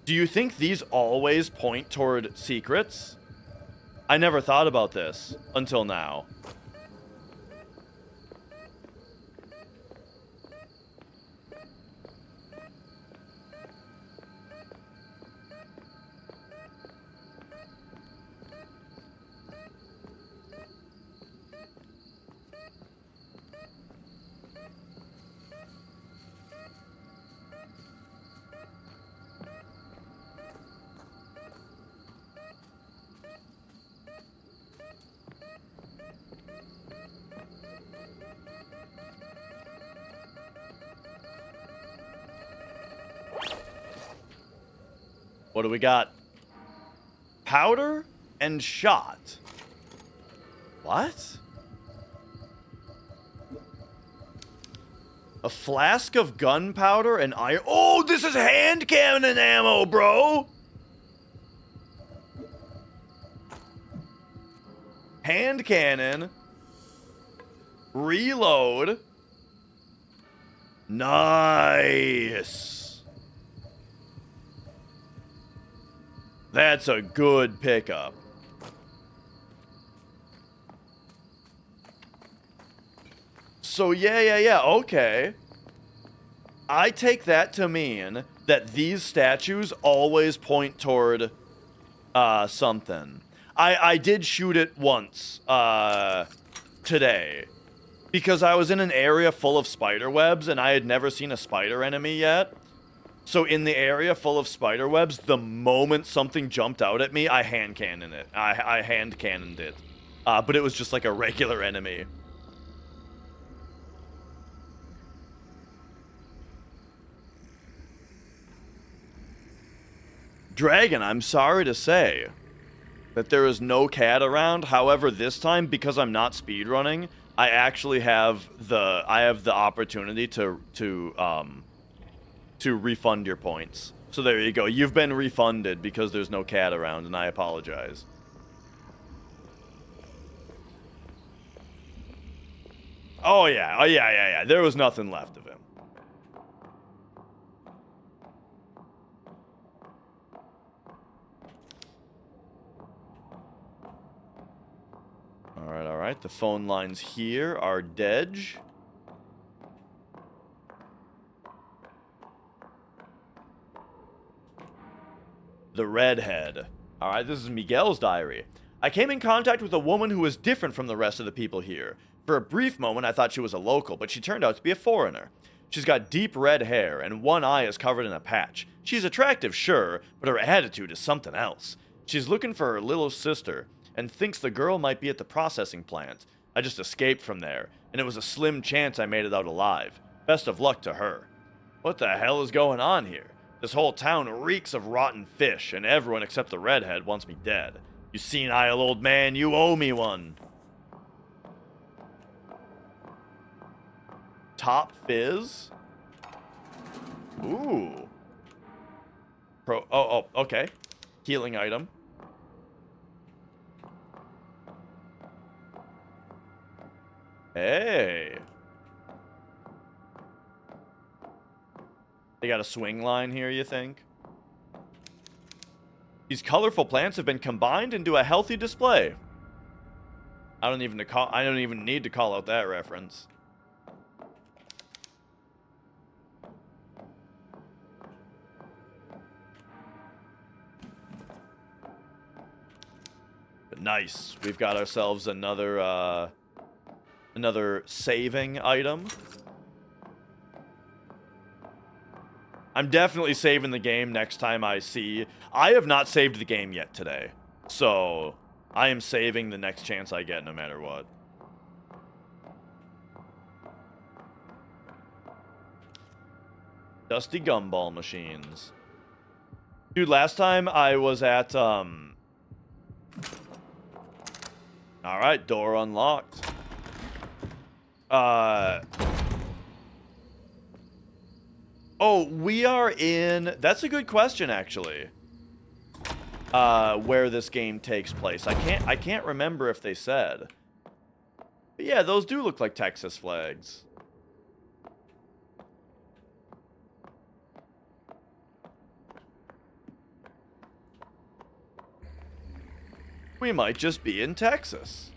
Do you think these always point toward secrets? I never thought about this until now. What do we got? Powder and shot. What? A flask of gunpowder and iron. Oh, this is hand cannon ammo, bro. Hand cannon. Reload. Nice. That's a good pickup. So yeah, okay. I take that to mean that these statues always point toward something. I did shoot it once today because I was in an area full of spider webs and I had never seen a spider enemy yet. So in the area full of spider webs, the moment something jumped out at me, I hand cannoned it. I hand cannoned it. But it was just like a regular enemy. Dragon, I'm sorry to say that there is no cat around. However, this time, because I'm not speedrunning, I actually have the opportunity to refund your points. So there you go. You've been refunded because there's no cat around, and I apologize. Oh yeah. There was nothing left of him. All right. The phone lines here are dead. The redhead. All right, this is Miguel's diary. I came in contact with a woman who was different from the rest of the people here. For a brief moment, I thought she was a local, but she turned out to be a foreigner. She's got deep red hair, and one eye is covered in a patch. She's attractive, sure, but her attitude is something else. She's looking for her little sister, and thinks the girl might be at the processing plant. I just escaped from there, and it was a slim chance I made it out alive. Best of luck to her. What the hell is going on here? This whole town reeks of rotten fish, and everyone except the redhead wants me dead. You senile old man, you owe me one. Top fizz? Ooh. Oh, okay. Healing item. Hey. They got a swing line here, you think? These colorful plants have been combined into a healthy display. I don't even need to call out that reference. But nice. We've got ourselves another saving item. I'm definitely saving the game next time I see. I have not saved the game yet today. So, I am saving the next chance I get no matter what. Dusty gumball machines. Dude, last time I was at, Alright, door unlocked. Oh, we are in... That's a good question, actually. Where this game takes place. I can't remember if they said. But yeah, those do look like Texas flags. We might just be in Texas.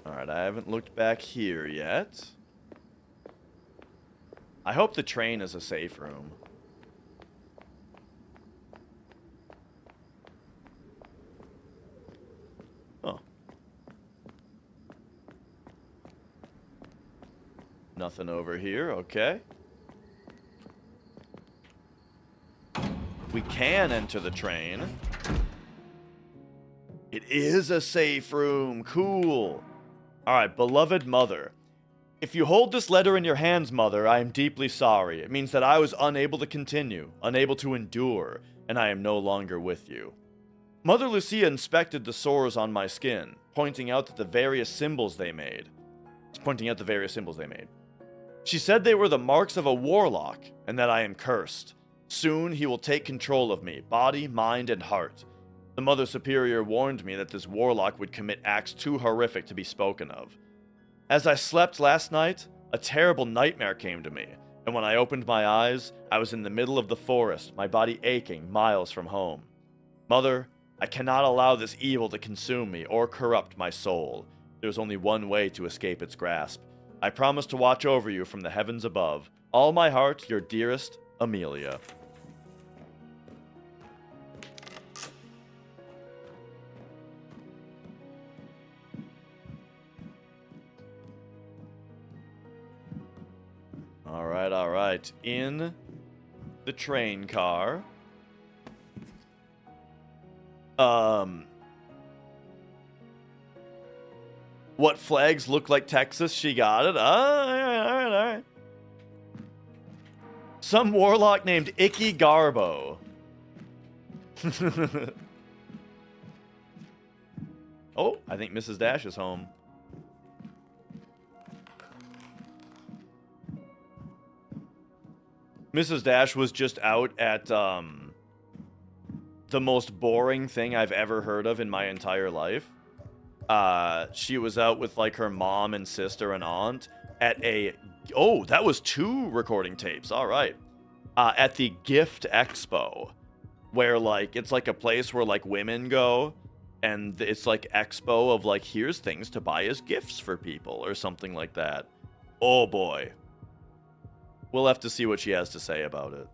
Alright, I haven't looked back here yet. I hope the train is a safe room. Oh. Nothing over here, okay. We can enter the train. It is a safe room, cool. Alright, beloved mother. If you hold this letter in your hands, mother, I am deeply sorry. It means that I was unable to continue, unable to endure, and I am no longer with you. Mother Lucia inspected the sores on my skin, pointing out the various symbols they made. She said they were the marks of a warlock, and that I am cursed. Soon he will take control of me, body, mind, and heart. The Mother Superior warned me that this warlock would commit acts too horrific to be spoken of. As I slept last night, a terrible nightmare came to me, and when I opened my eyes, I was in the middle of the forest, my body aching miles from home. Mother, I cannot allow this evil to consume me or corrupt my soul. There is only one way to escape its grasp. I promise to watch over you from the heavens above. All my heart, your dearest Amelia. All right. In the train car. What flags look like Texas? She got it. All right. Some warlock named Icky Garbo. Oh, I think Mrs. Dash is home. Mrs. Dash was just out at the most boring thing I've ever heard of in my entire life. She was out with like her mom and sister and aunt at a... Oh, that was 2 recording tapes. All right. At the Gift Expo, where like it's like a place where like women go, and it's like expo of like, here's things to buy as gifts for people or something like that. Oh boy. We'll have to see what she has to say about it.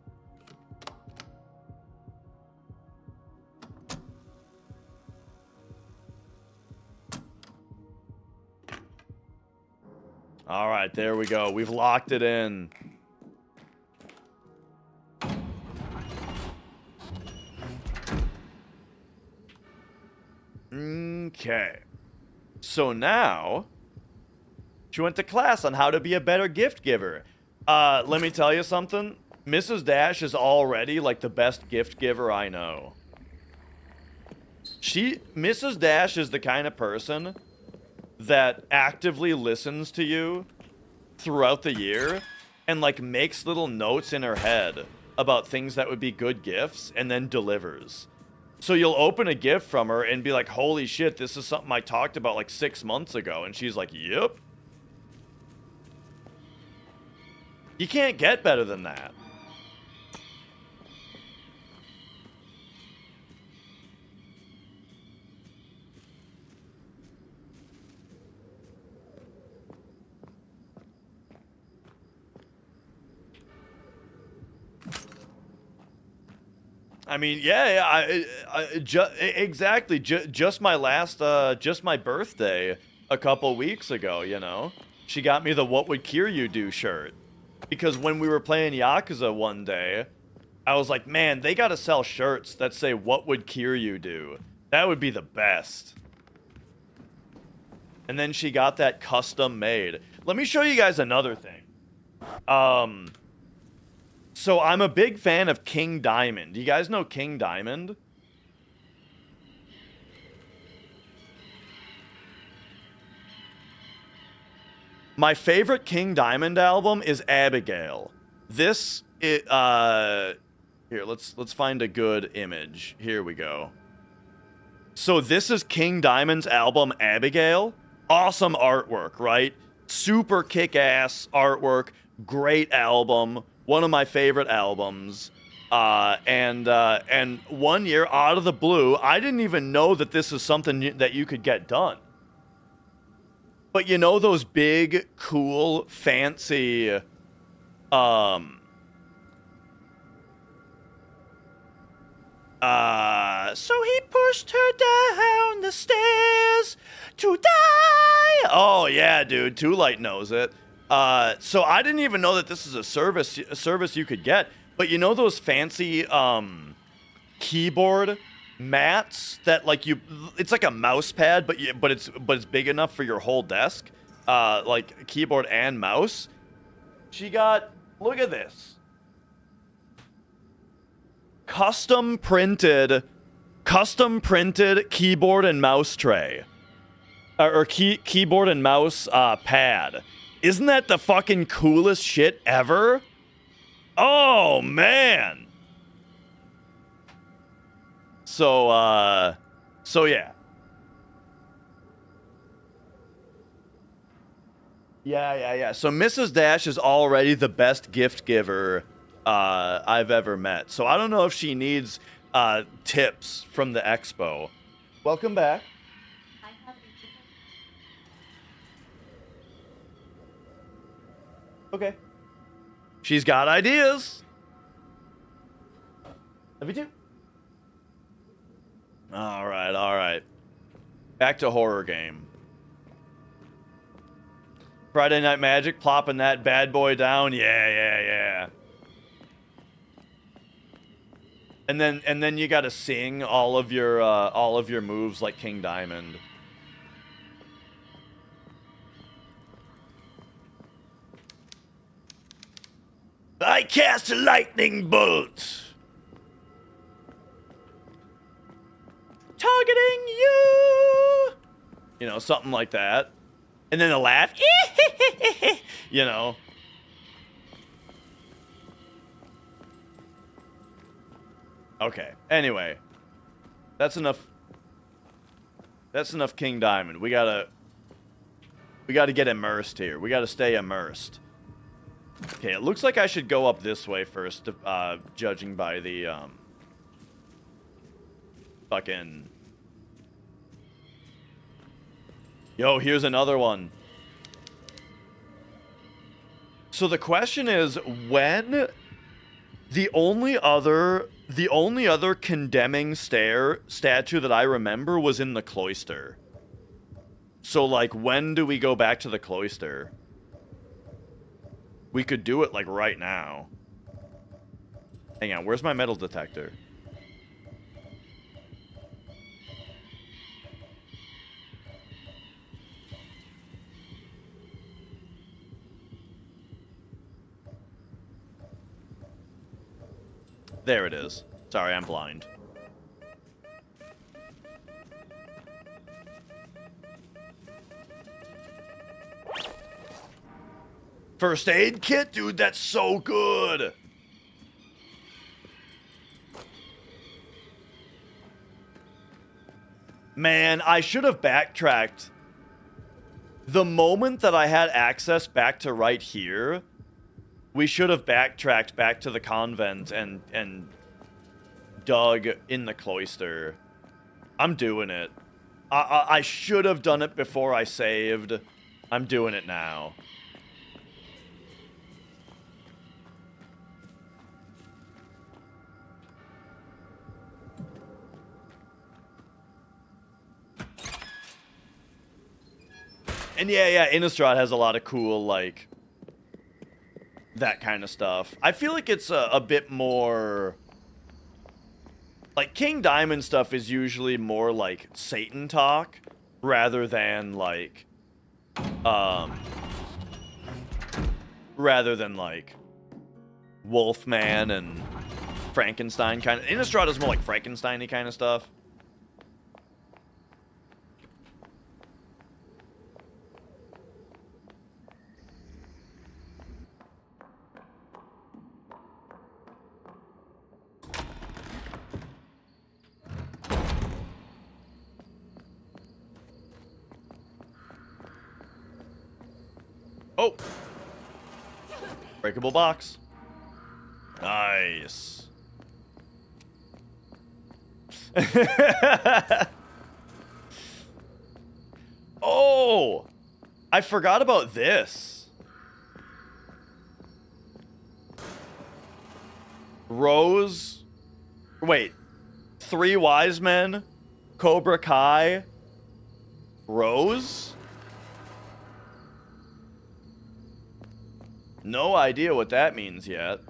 All right, there we go. We've locked it in. Okay. So now, she went to class on how to be a better gift giver. Let me tell you something. Mrs. is already like the best gift giver I know. Mrs. Dash is the kind of person that actively listens to you throughout the year and like makes little notes in her head about things that would be good gifts and then delivers. So you'll open a gift from her and be like, holy shit, this is something I talked about like 6 months ago. And she's like, yep. You can't get better than that. I mean, exactly. Just my last, just my birthday a couple weeks ago, you know? She got me the What Would Cure You Do shirt. Because when we were playing Yakuza one day, I was like, man, they gotta sell shirts that say, what would cure you do? That would be the best. And then she got that custom made. Let me show you guys another thing. So I'm a big fan of King Diamond. Do you guys know King Diamond? My favorite King Diamond album is Abigail. Here, let's find a good image. Here we go. So this is King Diamond's album, Abigail. Awesome artwork, right? Super kick-ass artwork. Great album. One of my favorite albums. And 1 year, out of the blue, I didn't even know that this is something that you could get done. But you know those big, cool, fancy, so he pushed her down the stairs to die. Oh yeah, dude, Too Light knows it. So I didn't even know that this is a service you could get. But you know those fancy keyboard mats that like it's like a mouse pad, but it's big enough for your whole desk, like keyboard and mouse. She got, look at this, custom printed keyboard and mouse tray, or keyboard and mouse pad. Isn't that the fucking coolest shit ever? Oh man. So yeah. Yeah. So Mrs. Dash is already the best gift giver I've ever met. So I don't know if she needs tips from the expo. Welcome back. Okay. She's got ideas. Love you too. All right, all right. Back to horror game. Friday Night Magic, plopping that bad boy down. Yeah. And then you gotta sing all of your moves like King Diamond. I cast a lightning bolt. Targeting you. You know, something like that. And then a laugh. You know. Okay. Anyway. That's enough. That's enough King Diamond. We gotta get immersed here. We gotta stay immersed. Okay, it looks like I should go up this way first, judging by the, fucking... Yo, here's another one. So the question is, when... The only other condemning statue that I remember was in the cloister. So, like, when do we go back to the cloister? We could do it, like, right now. Hang on, where's my metal detector? There it is. Sorry, I'm blind. First aid kit? Dude, that's so good! Man, I should have backtracked. The moment that I had access back to right here, we should have backtracked back to the convent and dug in the cloister. I'm doing it. I should have done it before I saved. I'm doing it now. And yeah, Innistrad has a lot of cool, like, that kind of stuff. I feel like it's a bit more... Like, King Diamond stuff is usually more, like, Satan talk, rather than, like, Wolfman and Frankenstein kind of... Innistrad is more like Frankenstein-y kind of stuff. Oh! Breakable box. Nice. Oh! I forgot about this. Rose. Wait. 3 wise men. Cobra Kai. Rose? No idea what that means yet.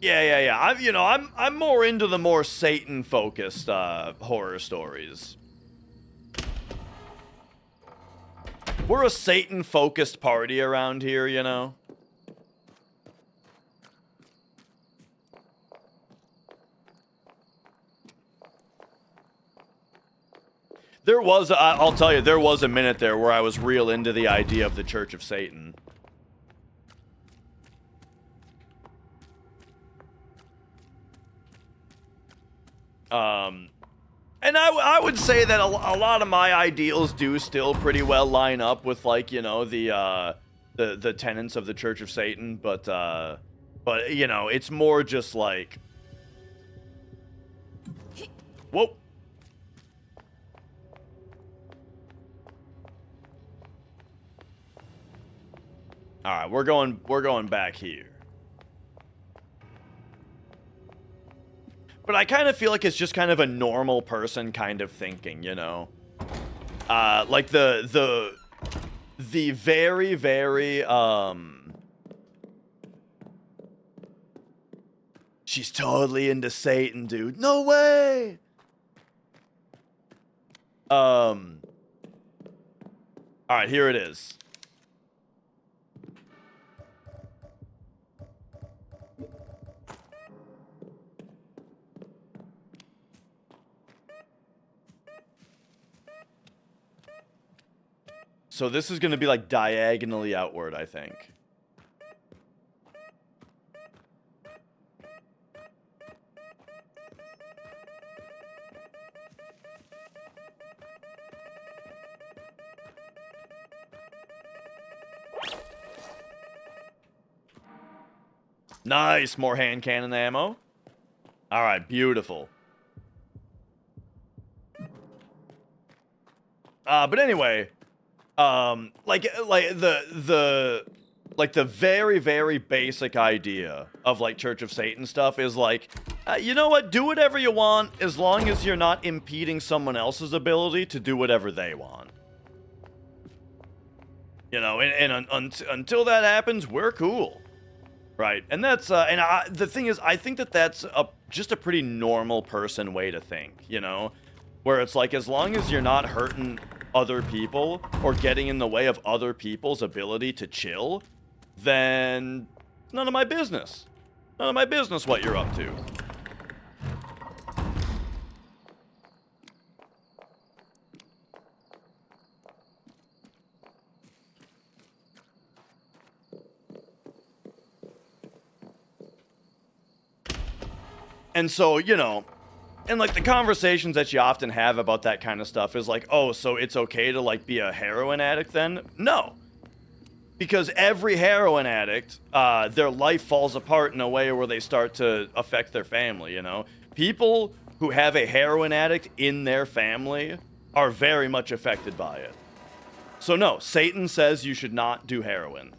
Yeah. I'm more into the more Satan-focused horror stories. We're a Satan-focused party around here, you know. There was, I'll tell you, there was a minute there where I was real into the idea of the Church of Satan. And I would say that a lot of my ideals do still pretty well line up with, like, you know, the tenets of the Church of Satan, but you know, it's more just like... Whoa. All right, we're going back here. But I kind of feel like it's just kind of a normal person kind of thinking, you know? Like the very, very, she's totally into Satan, dude. No way! Alright, here it is. So this is going to be like diagonally outward, I think. Nice, more hand cannon ammo. All right, beautiful. But anyway, like the very, very basic idea of like Church of Satan stuff is like, you know what? Do whatever you want as long as you're not impeding someone else's ability to do whatever they want. You know, and until that happens, we're cool. Right, and that's the thing is, I think that that's just a pretty normal person way to think, you know, where it's like as long as you're not hurting other people or getting in the way of other people's ability to chill, then it's none of my business. None of my business what you're up to. And so, you know, and like the conversations that you often have about that kind of stuff is like, oh, so it's okay to like be a heroin addict then? No. Because every heroin addict, their life falls apart in a way where they start to affect their family, you know? People who have a heroin addict in their family are very much affected by it. So no, Satan says you should not do heroin.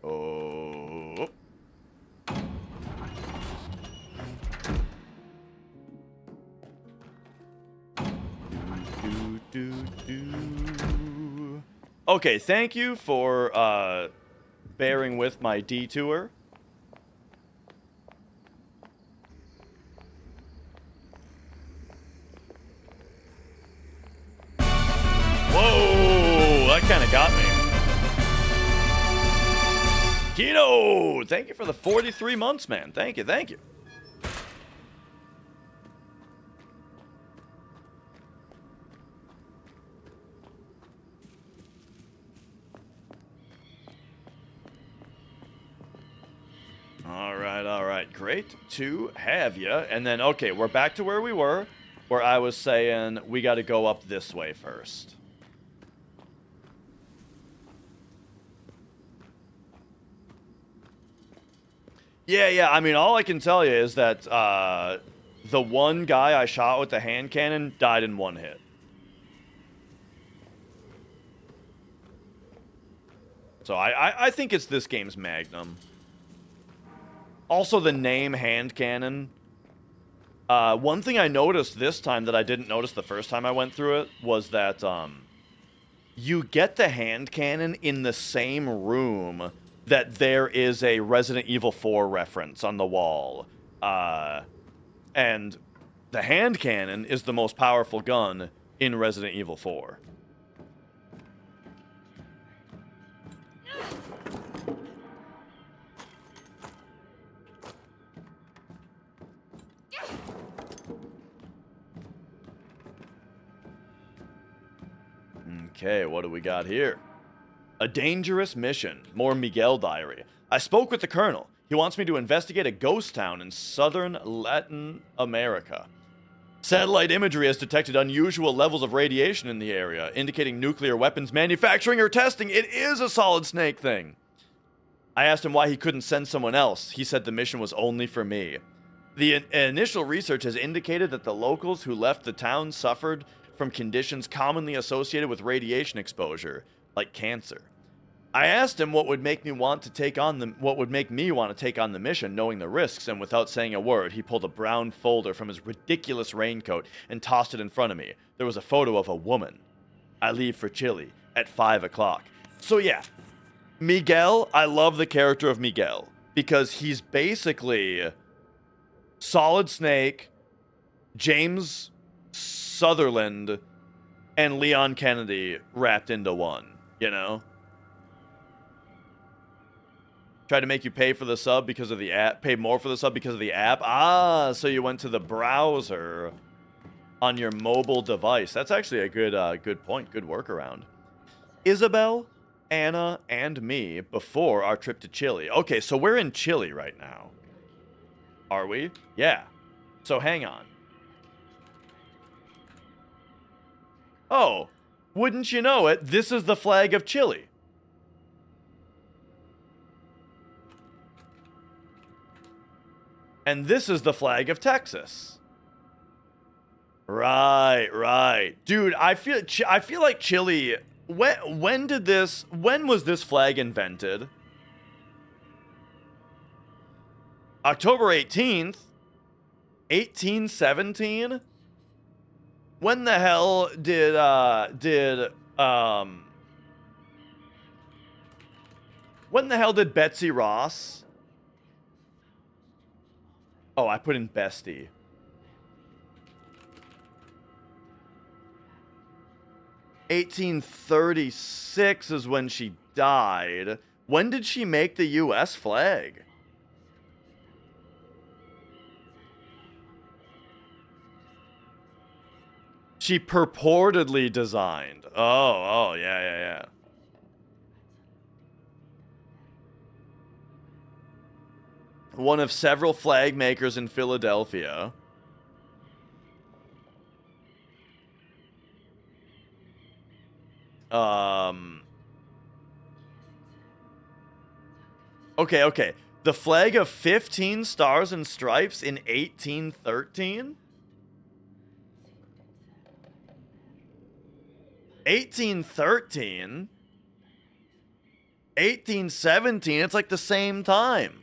Oh. Okay, thank you for bearing with my detour. Whoa, that kind of got me. Kino, thank you for the 43 months, man. Thank you, thank you. All right, great to have you. And then, okay, we're back to where we were, where I was saying we got to go up this way first. Yeah, I mean, all I can tell you is that the one guy I shot with the hand cannon died in one hit. So I think it's this game's Magnum. Also, the name hand cannon. One thing I noticed this time that I didn't notice the first time I went through it was that you get the hand cannon in the same room that there is a Resident Evil 4 reference on the wall. And the hand cannon is the most powerful gun in Resident Evil 4. Okay, what do we got here? A dangerous mission. More Miguel diary. I spoke with the colonel. He wants me to investigate a ghost town in southern Latin America. Satellite imagery has detected unusual levels of radiation in the area, indicating nuclear weapons manufacturing or testing. It is a Solid Snake thing. I asked him why he couldn't send someone else. He said the mission was only for me. The initial research has indicated that the locals who left the town suffered from conditions commonly associated with radiation exposure, like cancer. I asked him what would make me want to take on the mission, knowing the risks, and without saying a word, he pulled a brown folder from his ridiculous raincoat and tossed it in front of me. There was a photo of a woman. I leave for Chile at 5 o'clock. So yeah, Miguel, I love the character of Miguel, because he's basically Solid Snake, James Sutherland, and Leon Kennedy wrapped into one, you know? Tried to make you pay for the sub because of the app, pay more for the sub because of the app. Ah, so you went to the browser on your mobile device. That's actually a good point, good workaround. Isabel, Anna, and me before our trip to Chile. Okay, so we're in Chile right now. Are we? Yeah. So hang on. Oh, wouldn't you know it, this is the flag of Chile. And this is the flag of Texas. Right. Dude, I feel like Chile, when was this flag invented? October 18th, 1817? When the hell did Betsy Ross? Oh, I put in bestie. (1836) is when she died. When did she make the U.S. flag? She purportedly designed. Oh, yeah. One of several flag makers in Philadelphia. Okay. The flag of 15 stars and stripes in 1813? 1813? 1817? It's like the same time.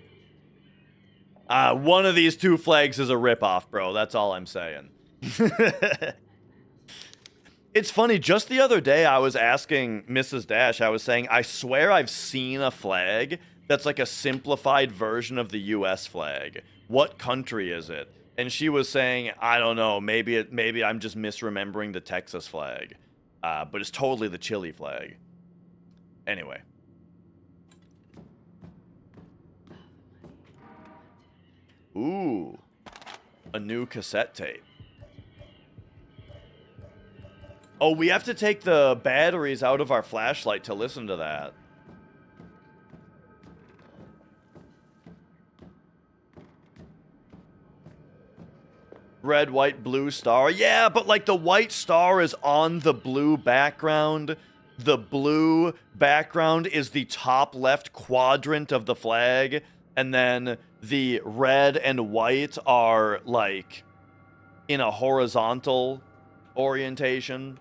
One of these two flags is a ripoff, bro. That's all I'm saying. It's funny, just the other day I was asking Mrs. Dash, I was saying, I swear I've seen a flag that's like a simplified version of the US flag. What country is it? And she was saying, I don't know, maybe I'm just misremembering the Texas flag. But it's totally the Chile flag. Anyway. Ooh. A new cassette tape. Oh, we have to take the batteries out of our flashlight to listen to that. Red, white, blue star. Yeah, but like the white star is on the blue background. The blue background is the top left quadrant of the flag. And then the red and white are like in a horizontal orientation.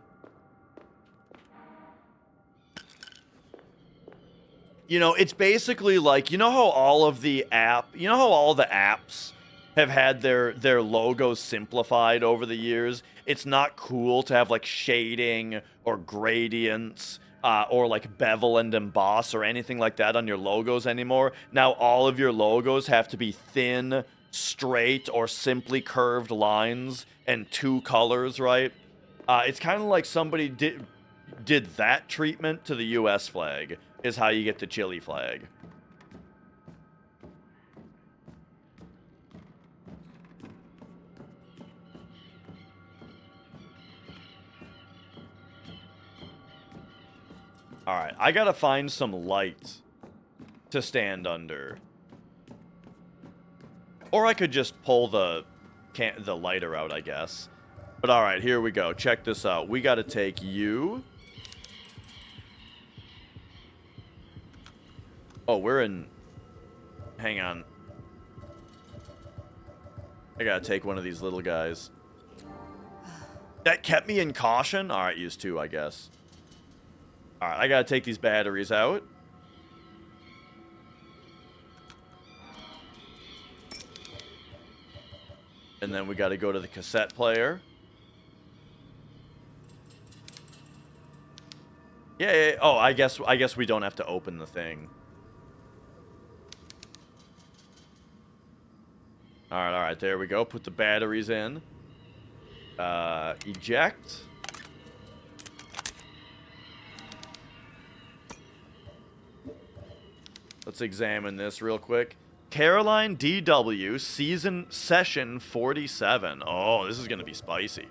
You know, it's basically like, you know how all the apps have had their logos simplified over the years? It's not cool to have like shading or gradients or like bevel and emboss or anything like that on your logos anymore. Now all of your logos have to be thin, straight, or simply curved lines and two colors, right? It's kind of like somebody did that treatment to the US flag, is how you get the Chile flag. Alright, I gotta find some light to stand under. Or I could just pull the lighter out, I guess. But all right, here we go. Check this out. We got to take you. Oh, we're in... Hang on. I got to take one of these little guys. That kept me in caution? All right, use 2, I guess. All right, I got to take these batteries out. And then we got to go to the cassette player. Yeah. Oh, I guess we don't have to open the thing. All right. There we go. Put the batteries in. Eject. Let's examine this real quick. Caroline DW, session 47. Oh, this is going to be spicy.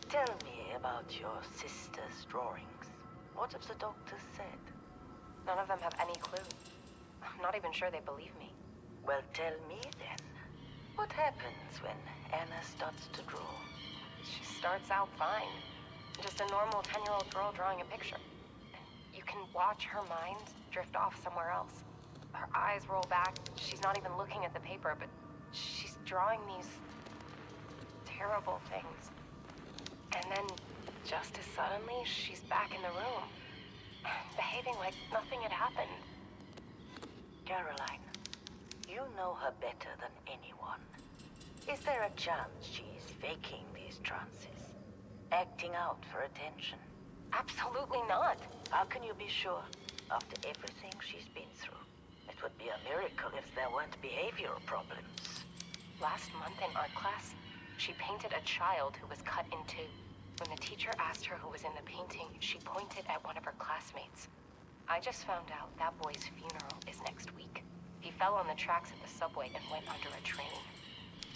Tell me about your sister's drawings. What have the doctors said? None of them have any clue. I'm not even sure they believe me. Well, tell me then. What happens when Anna starts to draw? She starts out fine. Just a normal 10-year-old girl drawing a picture. You can watch her mind drift off somewhere else. Her eyes roll back. She's not even looking at the paper, but she's drawing these terrible things. And then, just as suddenly, she's back in the room, behaving like nothing had happened. Caroline, you know her better than anyone. Is there a chance she's faking these trances? Acting out for attention? Absolutely not. How can you be sure? After everything she's been through, it would be a miracle if there weren't behavioral problems. Last month in art class, she painted a child who was cut in 2. When the teacher asked her who was in the painting, she pointed at one of her classmates. I just found out that boy's funeral is next week. He fell on the tracks at the subway and went under a train.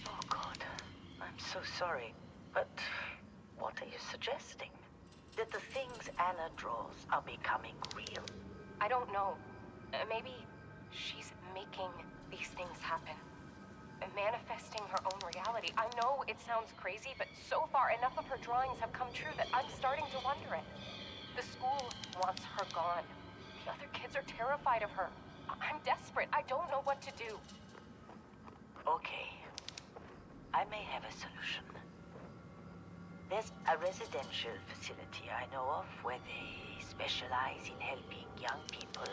Oh, God. I'm so sorry. But what are you suggesting? That the things Anna draws are becoming real? I don't know. Maybe she's making these things happen. Manifesting her own reality. I know it sounds crazy, but so far enough of her drawings have come true that I'm starting to wonder it. The school wants her gone. The other kids are terrified of her. I'm desperate. I don't know what to do. Okay. I may have a solution. There's a residential facility I know of where they specialize in helping young people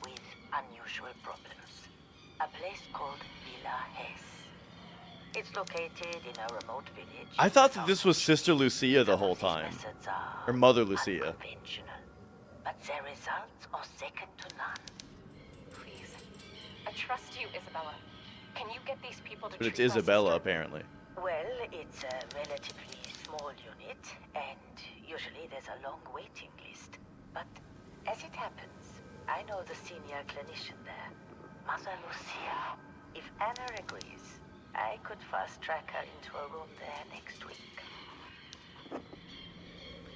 with unusual problems. A place called Villa Hess. It's located in a remote village. I thought that this was Sister Lucia the whole time. Or Mother Lucia. Unconventional, but their results are second to none. Please. I trust you, Isabella. Can you get these people to But it's treat my Isabella, sister? apparently. Well, it's a relatively small unit, and usually there's a long waiting list. But as it happens, I know the senior clinician there, Mother Lucia. If Anna agrees, I could fast-track her into a room there next week.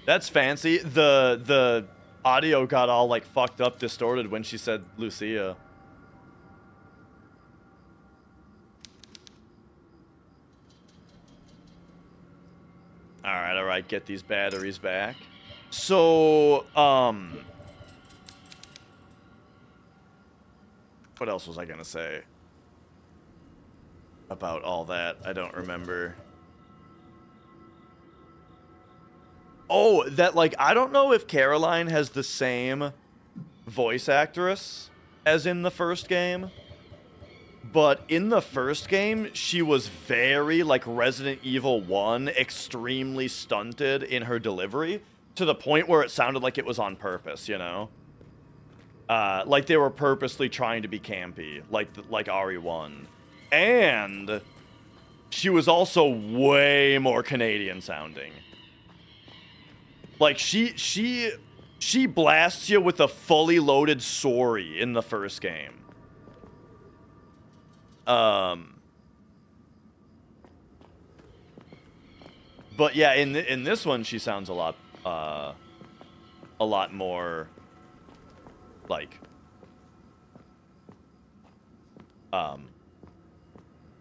That's fancy. The audio got all like fucked up, distorted when she said Lucia. All right, get these batteries back. So, what else was I gonna say about all that? I don't remember. Oh, that, like, I don't know if Caroline has the same voice actress as in the first game. But in the first game, she was very, like, Resident Evil 1, extremely stunted in her delivery, to the point where it sounded like it was on purpose, you know? Like they were purposely trying to be campy, like RE1. And she was also way more Canadian sounding. Like, she blasts you with a fully loaded sorry in the first game. But yeah, in this one, she sounds a lot more like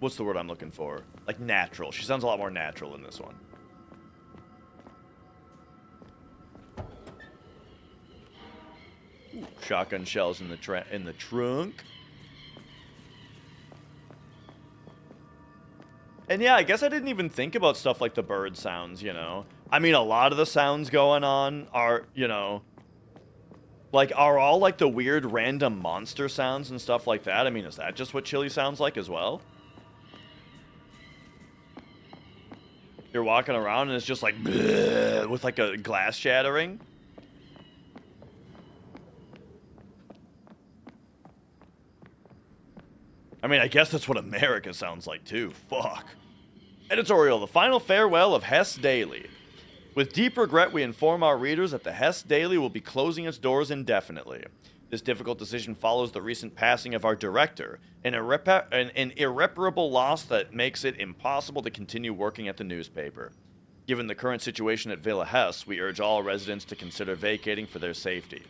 what's the word I'm looking for? Like natural. She sounds a lot more natural in this one. Ooh, shotgun shells in the trunk. And yeah, I guess I didn't even think about stuff like the bird sounds, you know. I mean, a lot of the sounds going on are, you know, like, are all like the weird random monster sounds and stuff like that. I mean, is that just what Chili sounds like as well? You're walking around and it's just like, bleh, with like a glass shattering. I mean, I guess that's what America sounds like too. Fuck. Editorial, the final farewell of Hess Daily. With deep regret, we inform our readers that the Hess Daily will be closing its doors indefinitely. This difficult decision follows the recent passing of our director, an irreparable loss that makes it impossible to continue working at the newspaper. Given the current situation at Villa Hess, we urge all residents to consider vacating for their safety.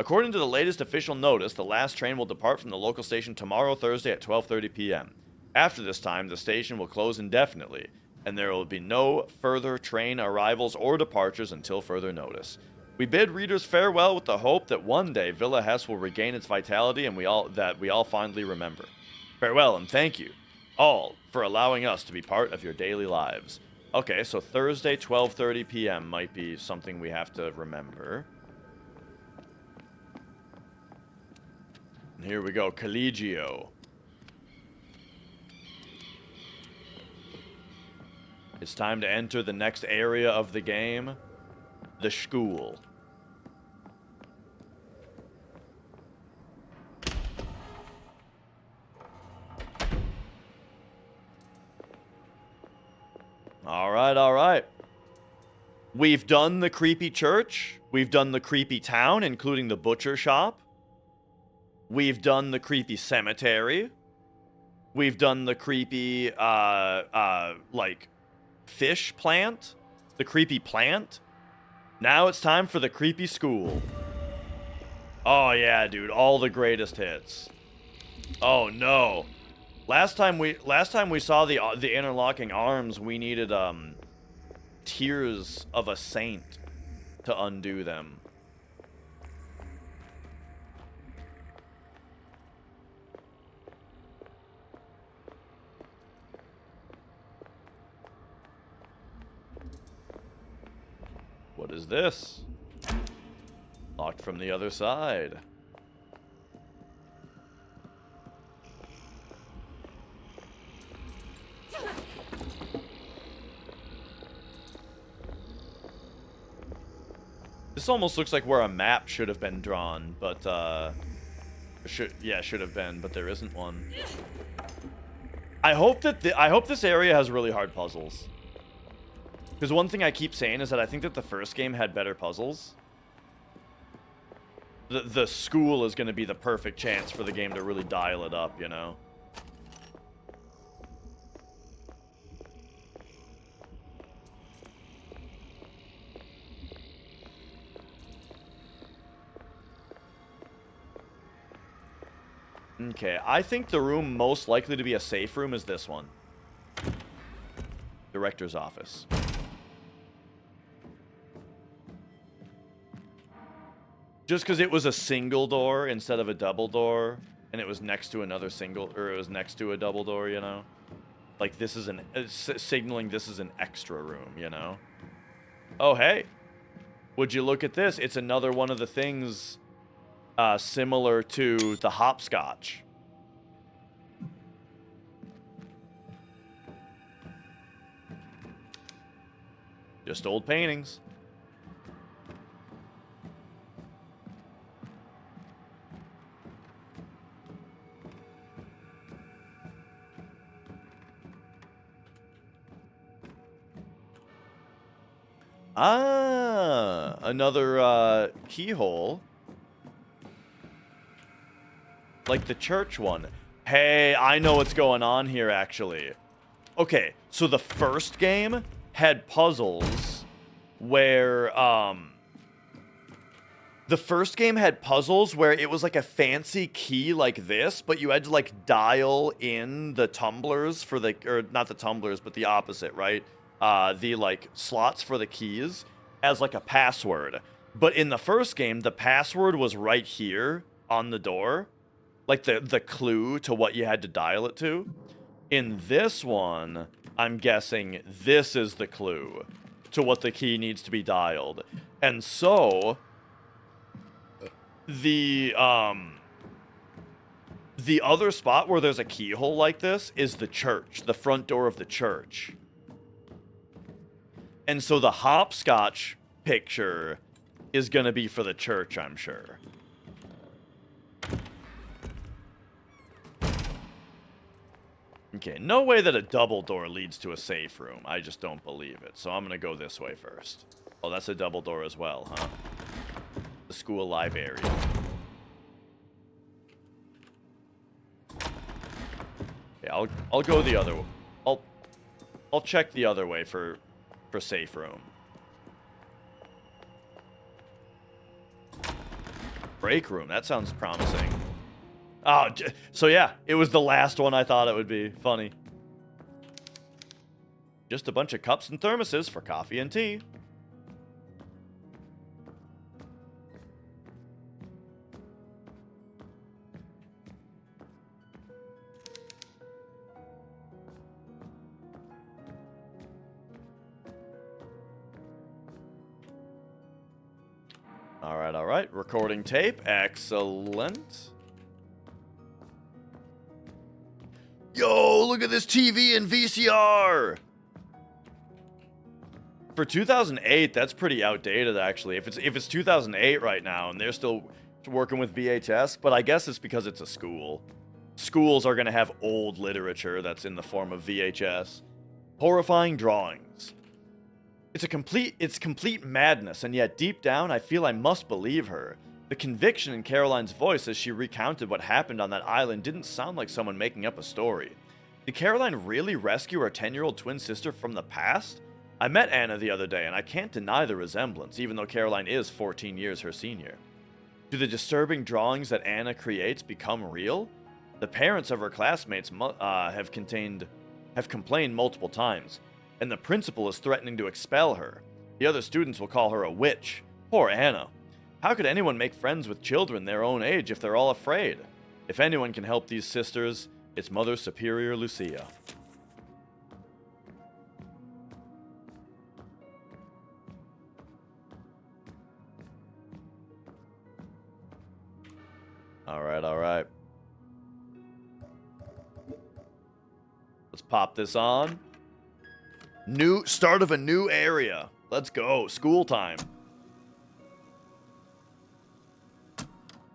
According to the latest official notice, the last train will depart from the local station tomorrow, Thursday at 12:30 p.m. After this time, the station will close indefinitely, and there will be no further train arrivals or departures until further notice. We bid readers farewell with the hope that one day Villa Hess will regain its vitality and we all fondly remember. Farewell and thank you all for allowing us to be part of your daily lives. Okay, so Thursday, 12:30 p.m. might be something we have to remember. And here we go, Collegio. It's time to enter the next area of the game, the school. All right. We've done the creepy church. We've done the creepy town, including the butcher shop. We've done the creepy cemetery. We've done the creepy, like, fish plant. The creepy plant. Now it's time for the creepy school. Oh, yeah, dude. All the greatest hits. Oh, no. Last time we saw the interlocking arms, we needed, Tears of a Saint to undo them. What is this? Locked from the other side. This almost looks like where a map should have been drawn, but should have been, but there isn't one. I hope this area has really hard puzzles. Because one thing I keep saying is that I think that the first game had better puzzles. The school is going to be the perfect chance for the game to really dial it up, you know? Okay, I think the room most likely to be a safe room is this one. Director's office. Just because it was a single door instead of a double door, and it was next to another single, or it was next to a double door, you know? Like, this is signaling this is an extra room, you know? Oh, hey. Would you look at this? It's another one of the things similar to the hopscotch. Just old paintings. Ah, another keyhole. Like the church one. Hey, I know what's going on here, actually. Okay, so the first game had puzzles where, The first game had puzzles where it was like a fancy key like this, but you had to like dial in the tumblers for the, or not the tumblers, but the opposite, right? The like slots for the keys as like a password. But in the first game, the password was right here on the door, like the clue to what you had to dial it to. In this one, I'm guessing this is the clue to what the key needs to be dialed. And so the other spot where there's a keyhole like this is the church, the front door of the church. And so the hopscotch picture is going to be for the church, I'm sure. Okay, no way that a double door leads to a safe room. I just don't believe it. So I'm going to go this way first. Oh, that's a double door as well, huh? The school library. Okay, I'll go the other way. I'll check the other way for safe room. Break room. That sounds promising. Oh, so yeah, it was the last one I thought it would be. Funny. Just a bunch of cups and thermoses for coffee and tea. All right. Recording tape. Excellent. Yo, look at this TV and VCR. For 2008, that's pretty outdated, actually. If it's 2008 right now, and they're still working with VHS, but I guess it's because it's a school. Schools are going to have old literature that's in the form of VHS. Horrifying drawings. It's complete madness, and yet deep down, I feel I must believe her. The conviction in Caroline's voice as she recounted what happened on that island didn't sound like someone making up a story. Did Caroline really rescue her 10-year-old twin sister from the past? I met Anna the other day, and I can't deny the resemblance, even though Caroline is 14 years her senior. Do the disturbing drawings that Anna creates become real? The parents of her classmates have complained multiple times, and the principal is threatening to expel her. The other students will call her a witch. Poor Anna. How could anyone make friends with children their own age if they're all afraid? If anyone can help these sisters, it's Mother Superior Lucia. All right. Let's pop this on. New start of a new area. Let's go. School time.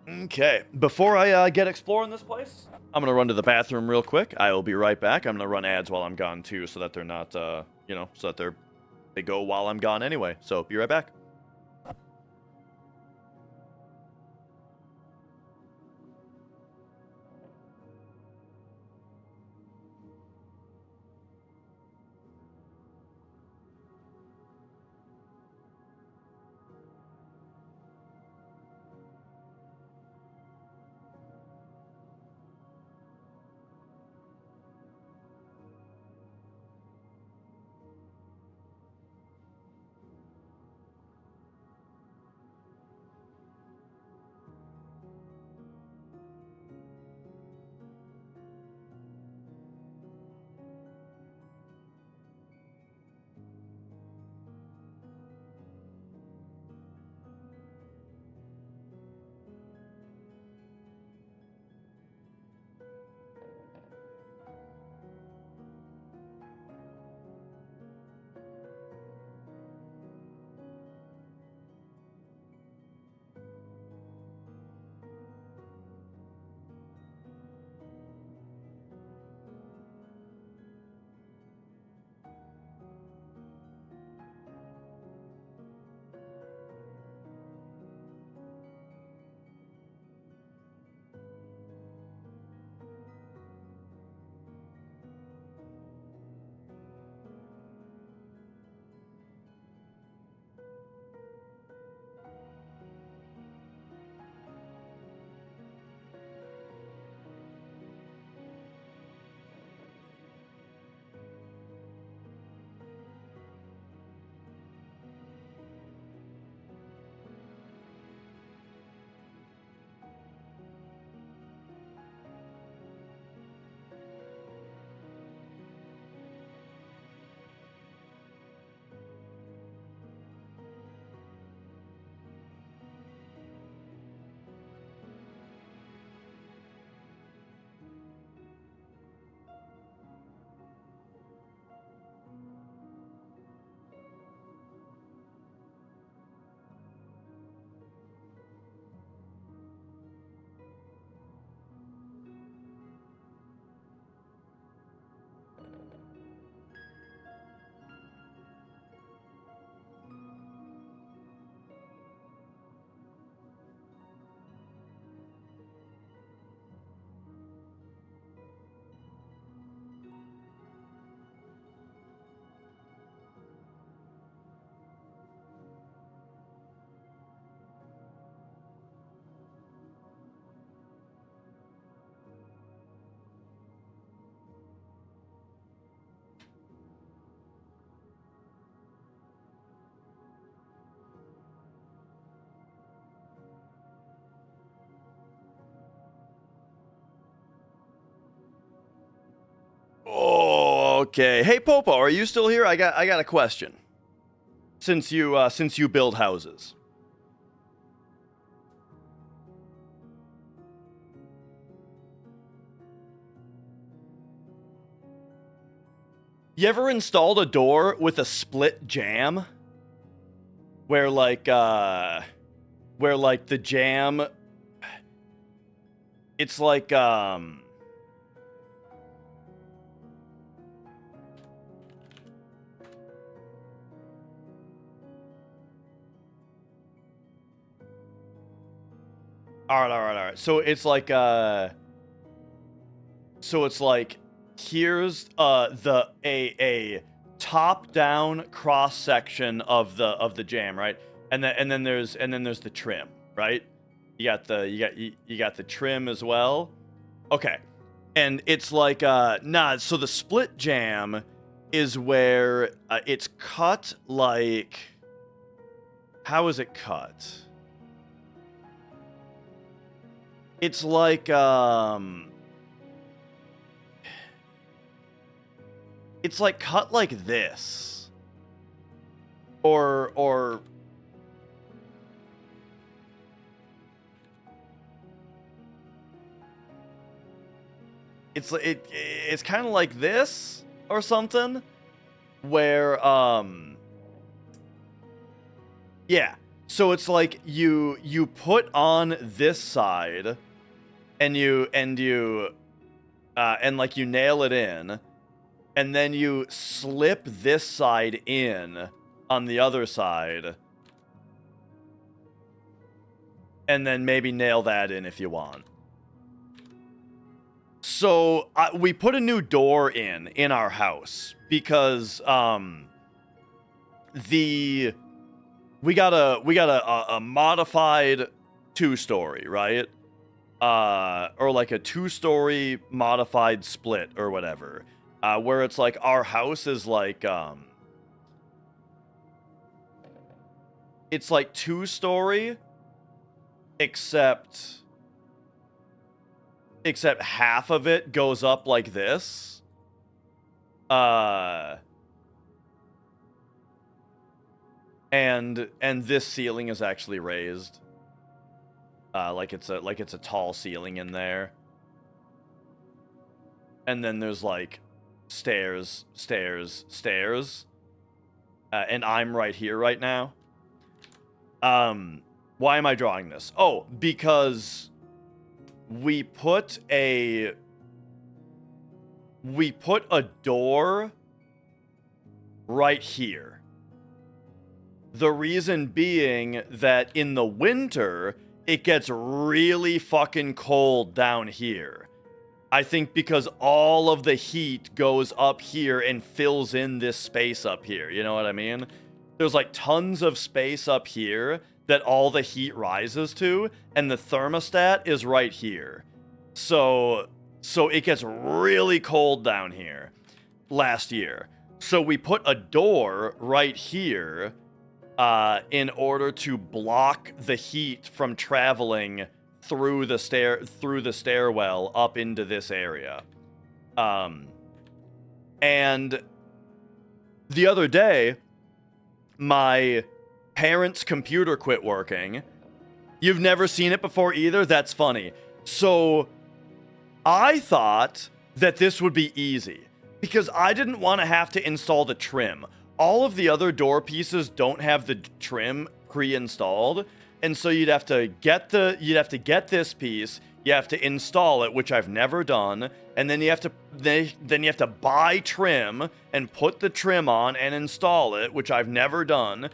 Okay. Before I get exploring this place, I'm gonna run to the bathroom real quick. I will be right back. I'm gonna run ads while I'm gone too, so that they're not, so that they go while I'm gone anyway. So be right back. Okay. Hey Popo, are you still here? I got a question. Since you build houses. You ever installed a door with a split jamb? Where like the jamb, it's like all right. So it's like here's a top down cross section of the jam, right? And then there's the trim, right? You got the trim as well. Okay. And it's like so the split jam is where it's cut like, how is it cut? It's like it's like cut like this. Or it's kind of like this or something, where yeah. So it's like you put on this side, and you like you nail it in, and then you slip this side in on the other side, and then maybe nail that in if you want. So we put a new door in our house because we got a modified 2-story, right? Or like a 2-story modified split or whatever, where it's like our house is like it's like 2-story, except half of it goes up like this. And this ceiling is actually raised. Like it's a tall ceiling in there. And then there's like stairs. And I'm right here right now. Why am I drawing this? Oh, because we put a door right here. The reason being that in the winter, it gets really fucking cold down here. I think because all of the heat goes up here and fills in this space up here. You know what I mean? There's like tons of space up here that all the heat rises to, and the thermostat is right here. So it gets really cold down here last year. So we put a door right here in order to block the heat from traveling through the stairwell up into this area. And the other day, my parents' computer quit working. You've never seen it before either? That's funny. So I thought that this would be easy because I didn't want to have to install the trim. All of the other door pieces don't have the trim pre-installed, and so you'd have to get this piece, you have to install it, which I've never done, and then you have to buy trim and put the trim on and install it, which I've never done.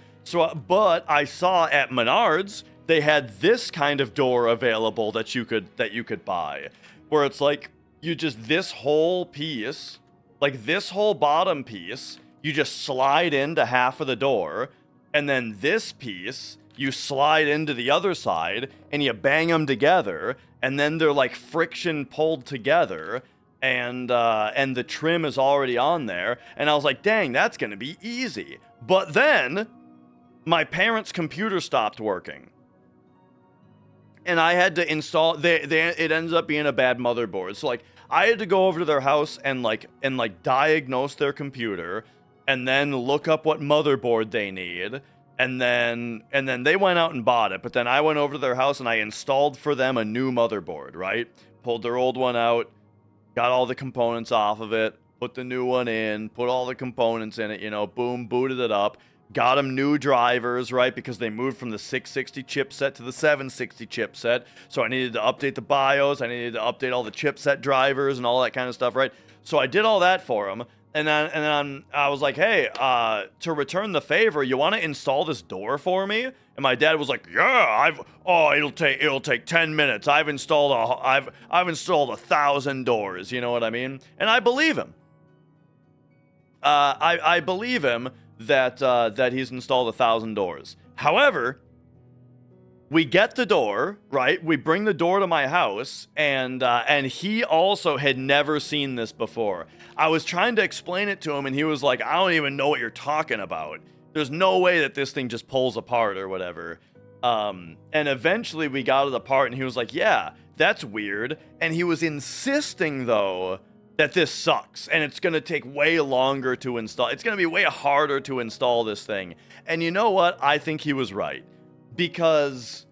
But I saw at Menards they had this kind of door available that you could buy, where it's like this whole piece, like this whole bottom piece, you just slide into half of the door, and then this piece you slide into the other side, and you bang them together, and then they're like friction pulled together, and the trim is already on there. And I was like, dang, that's gonna be easy. But then my parents' computer stopped working, and I had to install. It ends up being a bad motherboard. So like, I had to go over to their house and diagnose their computer, and then look up what motherboard they need, and then they went out and bought it. But then I went over to their house and I installed for them a new motherboard, right? Pulled their old one out, got all the components off of it, put the new one in, put all the components in it, you know, boom, booted it up, got them new drivers, right? Because they moved from the 660 chipset to the 760 chipset. So I needed to update the BIOS, I needed to update all the chipset drivers and all that kind of stuff, right? So I did all that for them. And then I was like, hey, to return the favor, you want to install this door for me? And my dad was like, yeah, it'll take 10 minutes. I've installed 1,000 doors. You know what I mean? And I believe him. I believe him that he's installed 1,000 doors. However, we get the door, right? We bring the door to my house, and he also had never seen this before. I was trying to explain it to him, and he was like, I don't even know what you're talking about. There's no way that this thing just pulls apart or whatever. And eventually we got it apart, and he was like, yeah, that's weird. And he was insisting, though, that this sucks, and it's going to take way longer to install. It's going to be way harder to install this thing. And you know what? I think he was right. Because,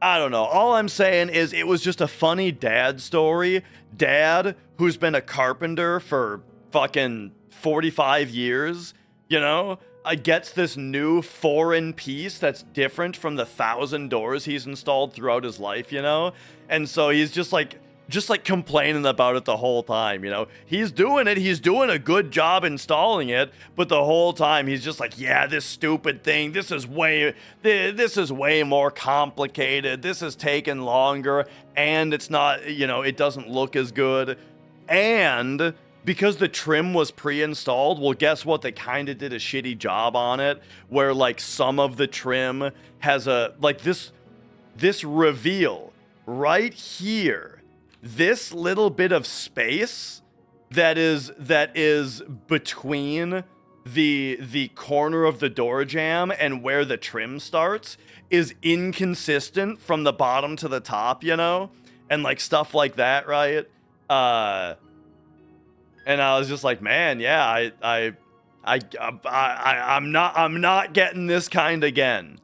I don't know, all I'm saying is it was just a funny dad story. Dad, who's been a carpenter for fucking 45 years, you know, gets this new foreign piece that's different from the 1,000 doors he's installed throughout his life, you know? And so he's just like complaining about it the whole time, you know? He's doing a good job installing it, but the whole time he's just like, yeah, this stupid thing, this is way more complicated, this is taking longer, and it's not, you know, it doesn't look as good. And because the trim was pre-installed, well, guess what? They kind of did a shitty job on it, where like some of the trim has this reveal right here. This little bit of space that is between the corner of the door jamb and where the trim starts is inconsistent from the bottom to the top, you know, and like stuff like that, right? And I was just like, man, yeah, I'm not getting this kind again,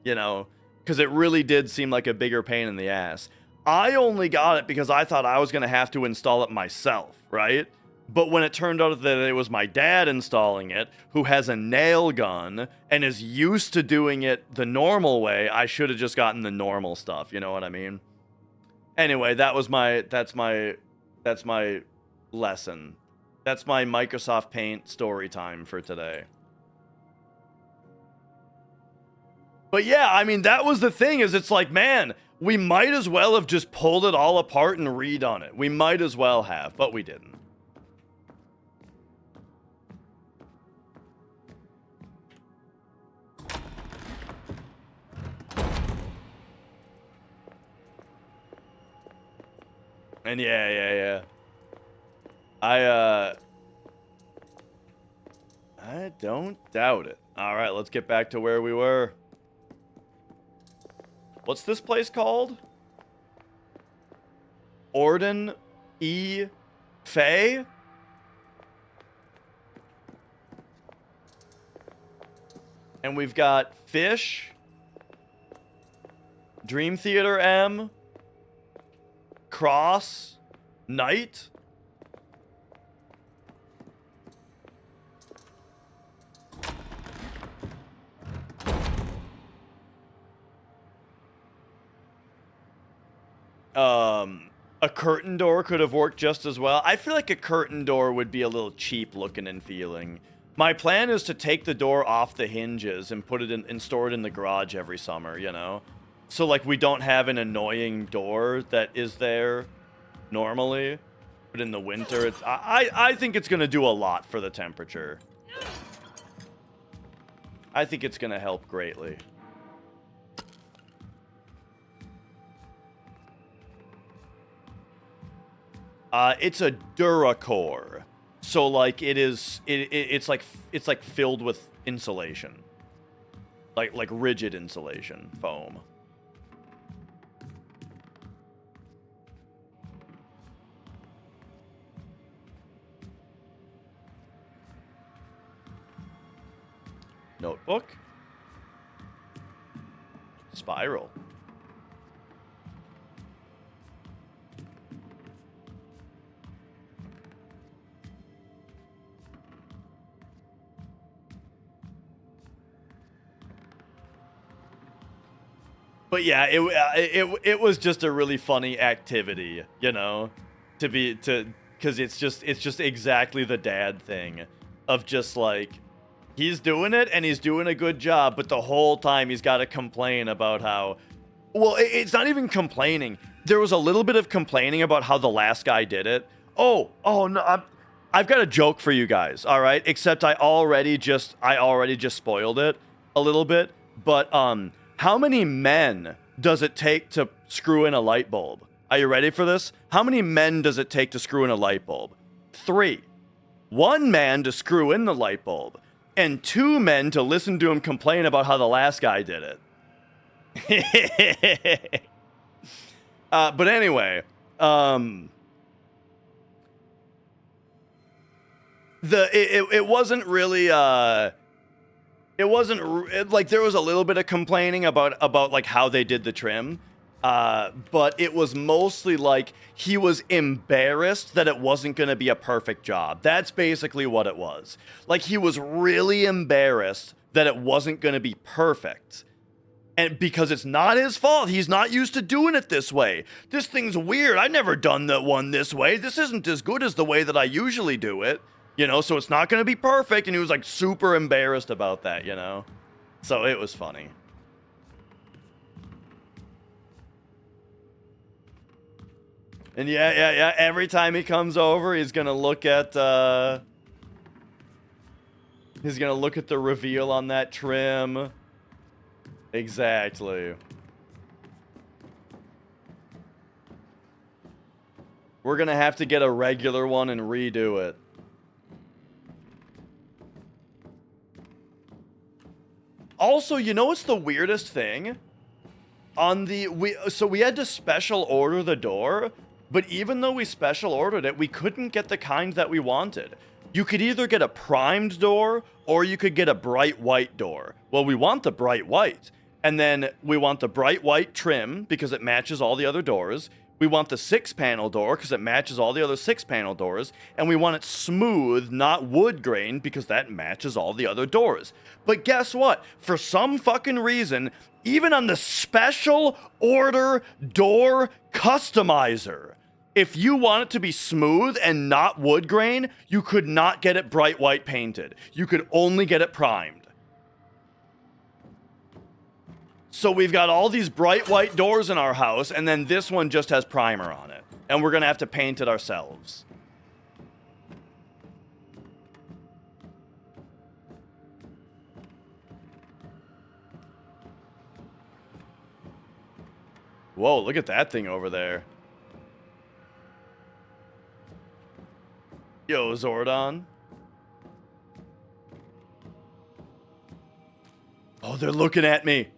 you know. Because it really did seem like a bigger pain in the ass. I only got it because I thought I was going to have to install it myself, right? But when it turned out that it was my dad installing it, who has a nail gun and is used to doing it the normal way, I should have just gotten the normal stuff, you know what I mean? Anyway, that's my lesson. That's my Microsoft Paint story time for today. But yeah, I mean, that was the thing, is it's like, man, we might as well have just pulled it all apart and redone it. We might as well have, but we didn't. And yeah. I don't doubt it. All right, let's get back to where we were. What's this place called? Orden E. Fay? And we've got Fish, Dream Theater M, Cross, Knight. A curtain door could have worked just as well. I feel like a curtain door would be a little cheap looking and feeling. My plan is to take the door off the hinges and put it in and store it in the garage every summer, you know? So like we don't have an annoying door that is there normally, but in the winter it's I think it's gonna do a lot for the temperature. I think it's gonna help greatly. It's a Duracore, so like it's like filled with insulation, like rigid insulation foam. Notebook. Spiral. But yeah, it was just a really funny activity, you know, because it's just exactly the dad thing of just like he's doing it and he's doing a good job, but the whole time he's got to complain about how, well, it's not even complaining. There was a little bit of complaining about how the last guy did it. Oh no, I've got a joke for you guys. All right, except I already just spoiled it a little bit, but how many men does it take to screw in a light bulb? Are you ready for this? How many men does it take to screw in a light bulb? 3. 1 man to screw in the light bulb, and 2 men to listen to him complain about how the last guy did it. But anyway, it wasn't really like there was a little bit of complaining about like how they did the trim, but it was mostly like he was embarrassed that it wasn't going to be a perfect job. That's basically what it was. Like he was really embarrassed that it wasn't going to be perfect. And because it's not his fault. He's not used to doing it this way. This thing's weird. I've never done that one this way. This isn't as good as the way that I usually do it. You know, so it's not going to be perfect. And he was like super embarrassed about that, you know? So it was funny. And yeah. Every time he comes over, he's going to look at, he's going to look at the reveal on that trim. Exactly. We're going to have to get a regular one and redo it. Also, you know what's the weirdest thing? So we had to special order the door, but even though we special ordered it, we couldn't get the kind that we wanted. You could either get a primed door or you could get a bright white door. Well, we want the bright white. And then we want the bright white trim because it matches all the other doors. We want the 6-panel door because it matches all the other 6-panel doors. And we want it smooth, not wood grain, because that matches all the other doors. But guess what? For some fucking reason, even on the special order door customizer, if you want it to be smooth and not wood grain, you could not get it bright white painted. You could only get it primed. So we've got all these bright white doors in our house, and then this one just has primer on it. And we're going to have to paint it ourselves. Whoa, look at that thing over there. Yo, Zordon. Oh, they're looking at me.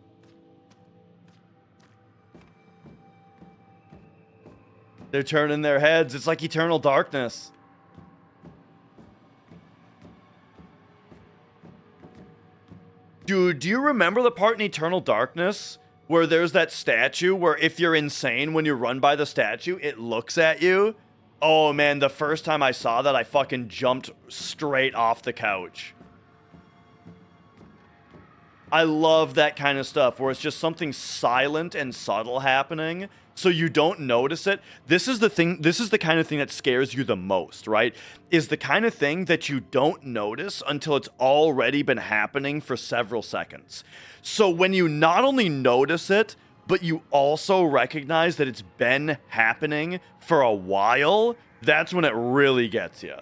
They're turning their heads. It's like eternal darkness. Dude, do you remember the part in Eternal Darkness where there's that statue where if you're insane when you run by the statue, it looks at you? Oh man, the first time I saw that, I fucking jumped straight off the couch. I love that kind of stuff where it's just something silent and subtle happening so you don't notice it. This is the kind of thing that scares you the most, right? Is the kind of thing that you don't notice until it's already been happening for several seconds. So when you not only notice it, but you also recognize that it's been happening for a while, that's when it really gets you.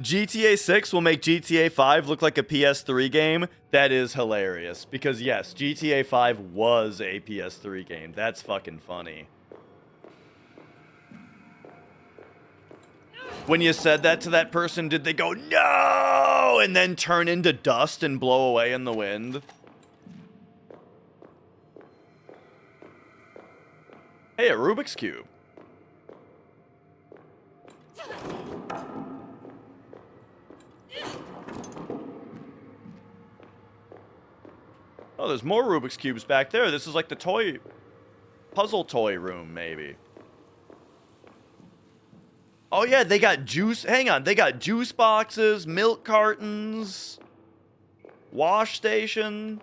GTA 6 will make GTA 5 look like a PS3 game. That is hilarious. Because yes, GTA 5 was a PS3 game. That's fucking funny. When you said that to that person, did they go, no, and then turn into dust and blow away in the wind? Hey, a Rubik's Cube. Oh, there's more Rubik's Cubes back there. This is like the puzzle toy room, maybe. Oh yeah, they got juice, hang on, they got juice boxes, milk cartons, wash station.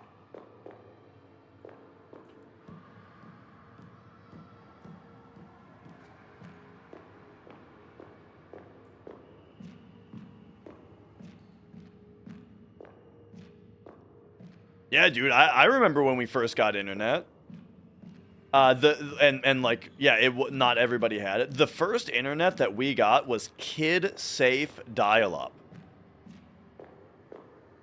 Yeah, dude, I remember when we first got internet. Like, yeah, not everybody had it. The first internet that we got was kid-safe dial-up.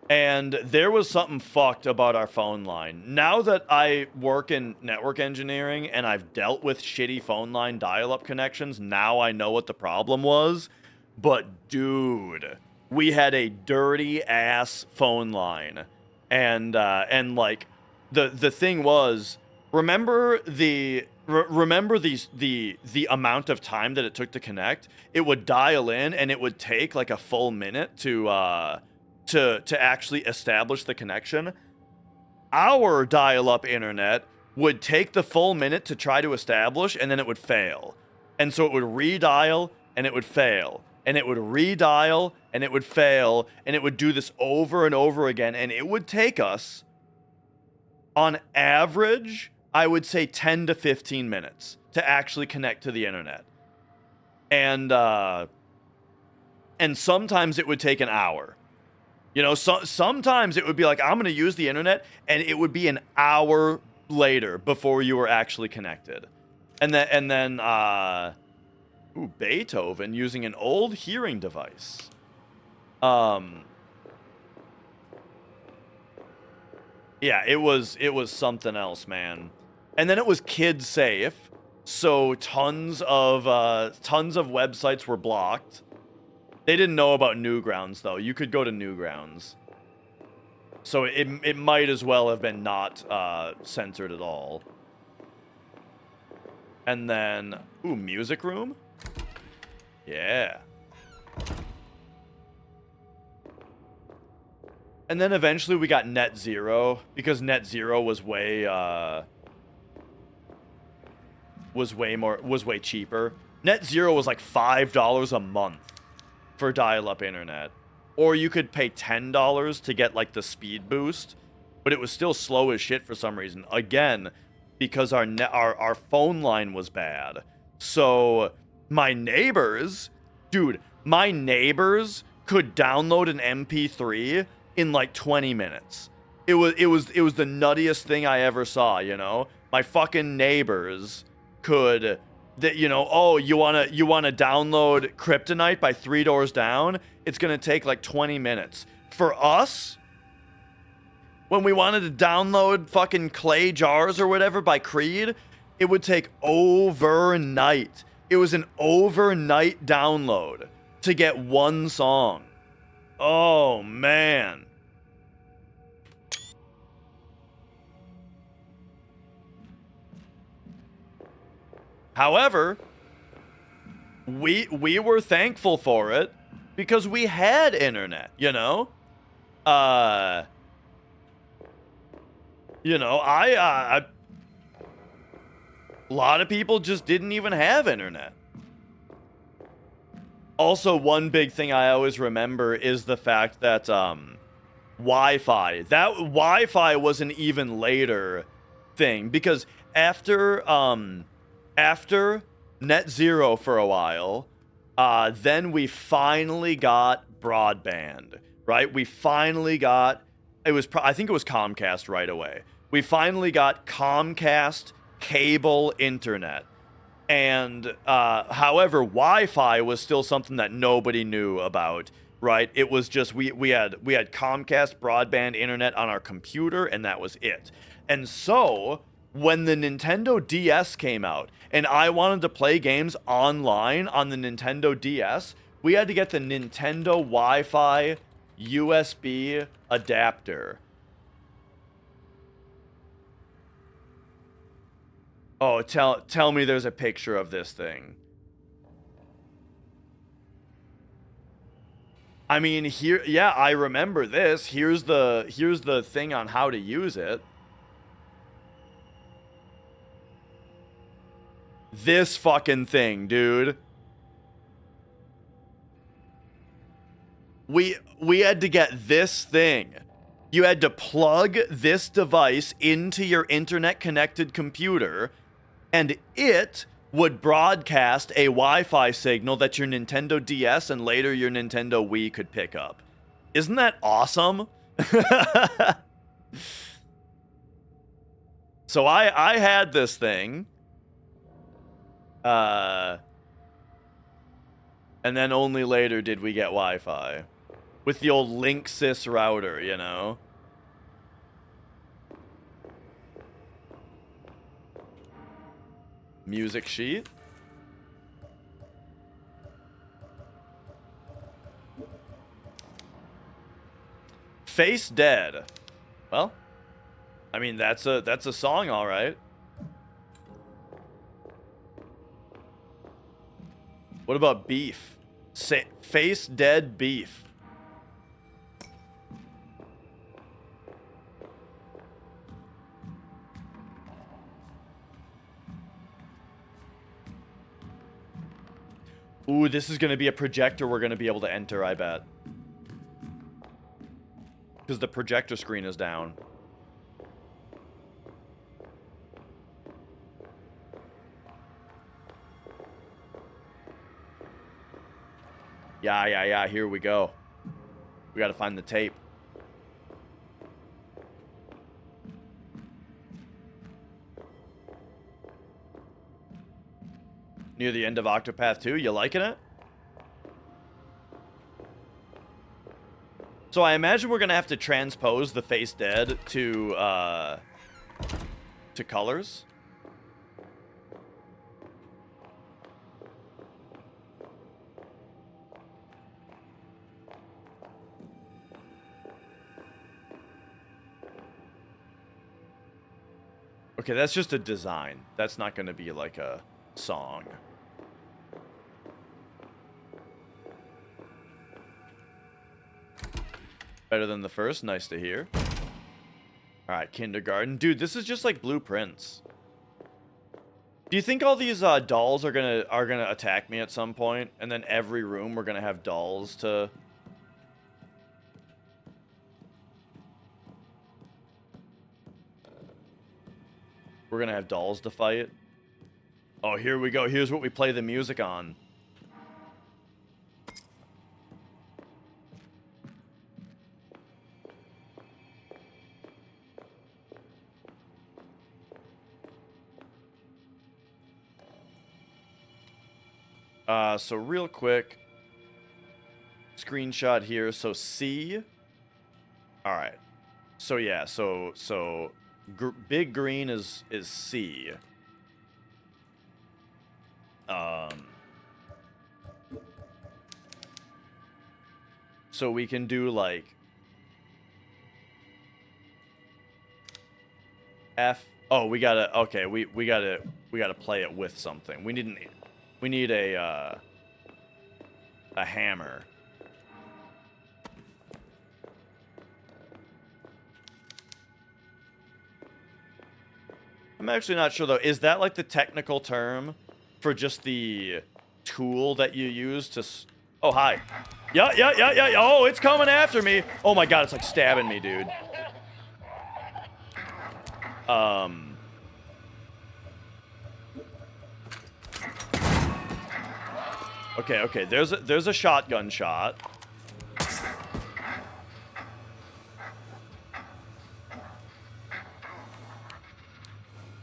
And there was something fucked about our phone line. Now that I work in network engineering and I've dealt with shitty phone line dial-up connections, now I know what the problem was. But dude, we had a dirty-ass phone line. And like, the thing was, remember the amount of time that it took to connect? It would dial in and it would take like a full minute to actually establish the connection. Our dial-up internet would take the full minute to try to establish, and then it would fail. And so it would redial and it would fail. And it would redial, and it would fail, and it would do this over and over again, and it would take us, on average, I would say 10 to 15 minutes to actually connect to the internet. And sometimes it would take an hour. You know, sometimes it would be like, I'm going to use the internet, and it would be an hour later before you were actually connected. And then ooh, Beethoven using an old hearing device. Yeah, it was something else, man. And then it was kid safe, so tons of websites were blocked. They didn't know about Newgrounds though. You could go to Newgrounds, so it might as well have been not censored at all. And then, ooh, music room. Yeah. And then eventually we got Net Zero, because Net Zero was way cheaper. Net Zero was like $5 a month for dial-up internet. Or you could pay $10 to get like the speed boost, but it was still slow as shit for some reason. Again, because our phone line was bad. So my neighbors could download an MP3 in like 20 minutes. It was the nuttiest thing I ever saw, you know? My fucking neighbors could, you know, oh, you wanna download Kryptonite by 3 Doors Down? It's gonna take like 20 minutes. For us, when we wanted to download fucking Clay Jars or whatever by Creed, it would take overnight. It was an overnight download to get one song. Oh, man. However, we were thankful for it because we had internet, you know? You know, a lot of people just didn't even have internet. Also, one big thing I always remember is the fact that Wi-Fi. That Wi-Fi was an even later thing, because after Net Zero for a while, then we finally got broadband, right? We finally got, I think it was Comcast right away. We finally got Comcast cable internet. And however, Wi-Fi was still something that nobody knew about, right? It was just we had Comcast broadband internet on our computer, and that was it. And so when the Nintendo DS came out and I wanted to play games online on the Nintendo DS, We had to get the Nintendo Wi-Fi USB adapter. Oh, tell me there's a picture of this thing. I mean, here, yeah, I remember this. Here's the thing on how to use it. This fucking thing, dude. We had to get this thing. You had to plug this device into your internet-connected computer, and it would broadcast a Wi-Fi signal that your Nintendo DS and later your Nintendo Wii could pick up. Isn't that awesome? So I had this thing. And then only later did we get Wi-Fi. With the old Linksys router, you know? Music sheet. Face Dead. Well, I mean, that's a song, all right. What about Beef? Face Dead Beef. Ooh, this is going to be a projector we're going to be able to enter, I bet. Because the projector screen is down. Yeah, here we go. We got to find the tape. Near the end of Octopath 2, you liking it? So I imagine we're gonna have to transpose the Face Dead to colors. Okay, that's just a design. That's not gonna be like a song. Better than the first. Nice to hear. All right, kindergarten. Dude, this is just like blueprints. Do you think all these dolls are gonna attack me at some point? And then every room we're gonna have dolls to... We're gonna have dolls to fight. Oh, here we go. Here's what we play the music on. So real quick, screenshot here. So C. All right. So yeah. So big green is C. So we can do like F. Oh, we gotta. Okay, we gotta play it with something. We need a hammer. I'm actually not sure though. Is that like the technical term for just the tool that you use to... Oh, hi. Yeah. Oh, it's coming after me. Oh my god, it's like stabbing me, dude. Okay. There's a shotgun shot.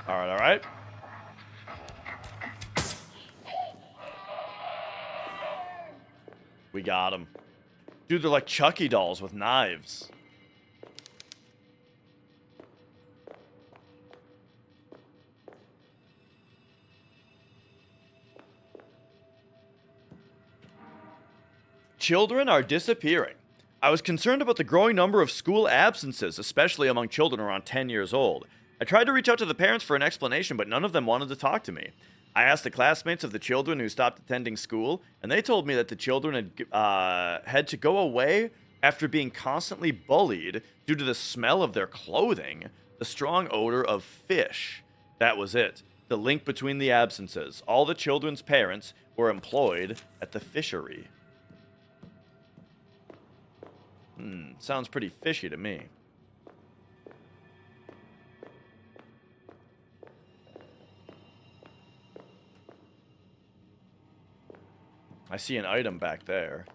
All right. We got him. Dude, they're like Chucky dolls with knives. children are disappearing. I was concerned about the growing number of school absences, especially among children around 10 years old. I tried to reach out to the parents for an explanation, but none of them wanted to talk to me. I asked the classmates of the children who stopped attending school, and they told me that the children had to go away after being constantly bullied due to the smell of their clothing, the strong odor of fish. That was it. The link between the absences. All the children's parents were employed at the fishery. Sounds pretty fishy to me. I see an item back there.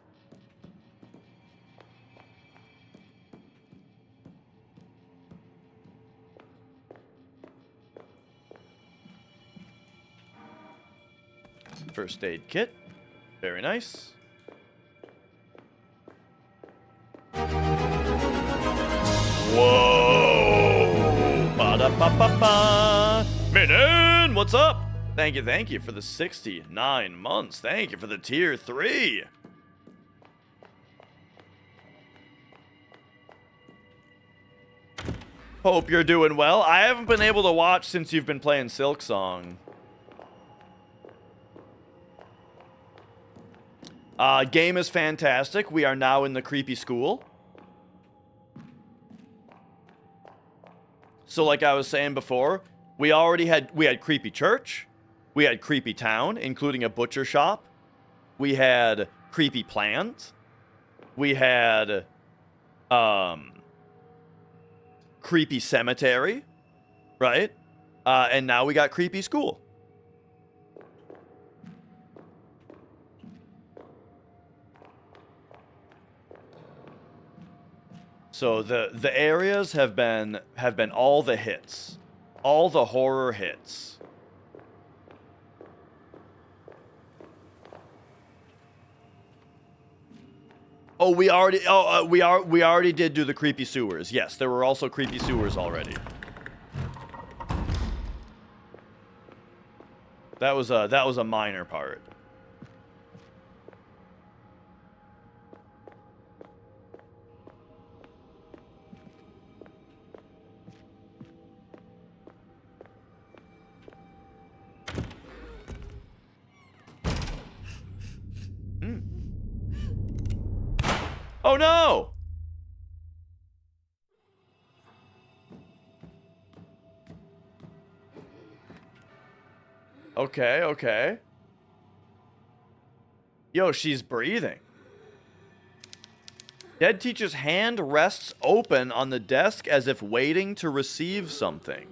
First aid kit. Very nice. Whoa! Ba-da-ba-ba-ba! Minin, what's up? Thank you for the 69 months. Thank you for the tier 3. Hope you're doing well. I haven't been able to watch since you've been playing Silksong. Game is fantastic. We are now in the creepy school. So like I was saying before, we had creepy church. We had creepy town, including a butcher shop. We had creepy plant. We had creepy cemetery, right? And now we got creepy school. So the areas have been all the hits. All the horror hits. Oh, we already did do the creepy sewers. Yes, there were also creepy sewers already. That was a minor part. Oh no! Okay. Yo, she's breathing. Dead teacher's hand rests open on the desk as if waiting to receive something.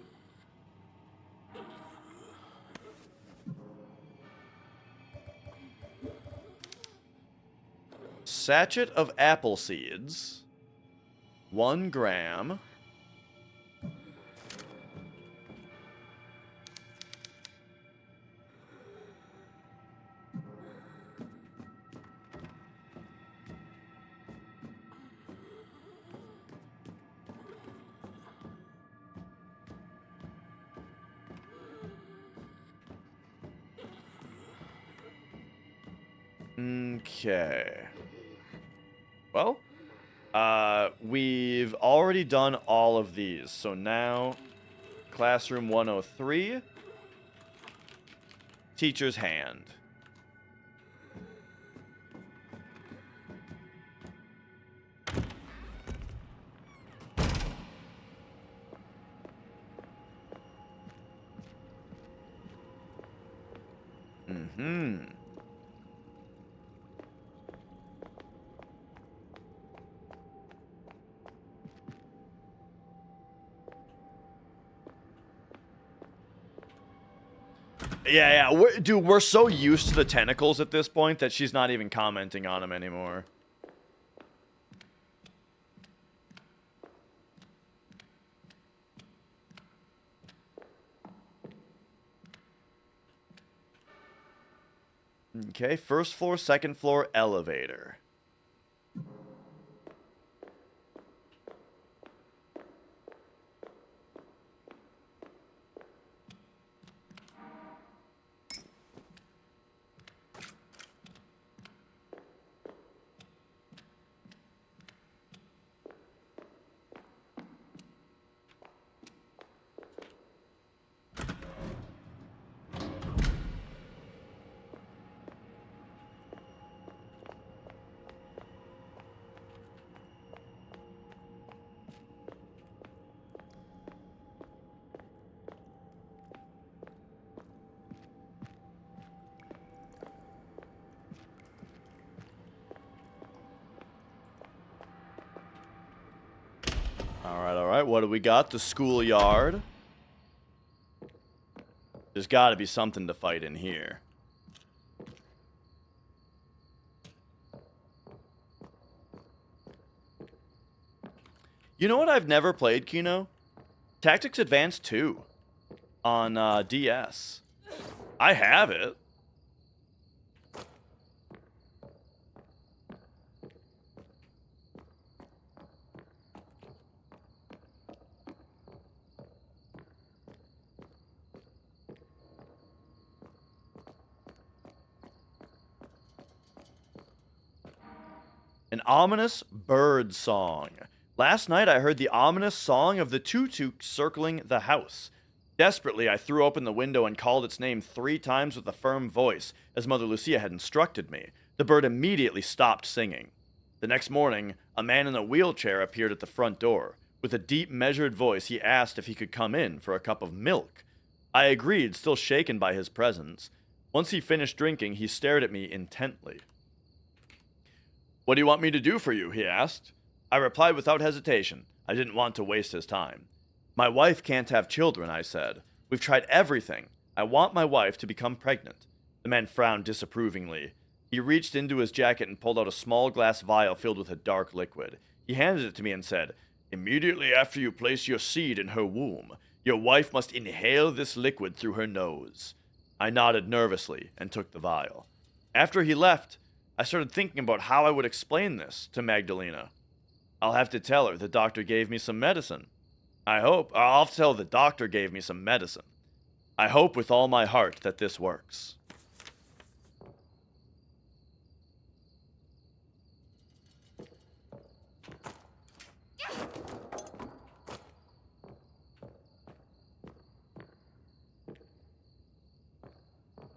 Sachet of apple seeds. 1 gram. Okay. Well, we've already done all of these. So now, classroom 103, teacher's hand. Yeah. Dude, we're so used to the tentacles at this point that she's not even commenting on them anymore. Okay, first floor, second floor, elevator. Alright, what do we got? The schoolyard. There's gotta be something to fight in here. You know what I've never played, Kino? Tactics Advance 2 on DS. I have it. An ominous bird song. Last night I heard the ominous song of the tutu circling the house. Desperately, I threw open the window and called its name 3 times with a firm voice, as Mother Lucia had instructed me. The bird immediately stopped singing. The next morning, a man in a wheelchair appeared at the front door. With a deep, measured voice, he asked if he could come in for a cup of milk. I agreed, still shaken by his presence. Once he finished drinking, he stared at me intently. "What do you want me to do for you?" he asked. I replied without hesitation. I didn't want to waste his time. "My wife can't have children," I said. "We've tried everything. I want my wife to become pregnant." The man frowned disapprovingly. He reached into his jacket and pulled out a small glass vial filled with a dark liquid. He handed it to me and said, "Immediately after you place your seed in her womb, your wife must inhale this liquid through her nose." I nodded nervously and took the vial. After he left, I started thinking about how I would explain this to Magdalena. I'll have to tell her the doctor gave me some medicine. I'll have to tell her the doctor gave me some medicine. I hope with all my heart that this works.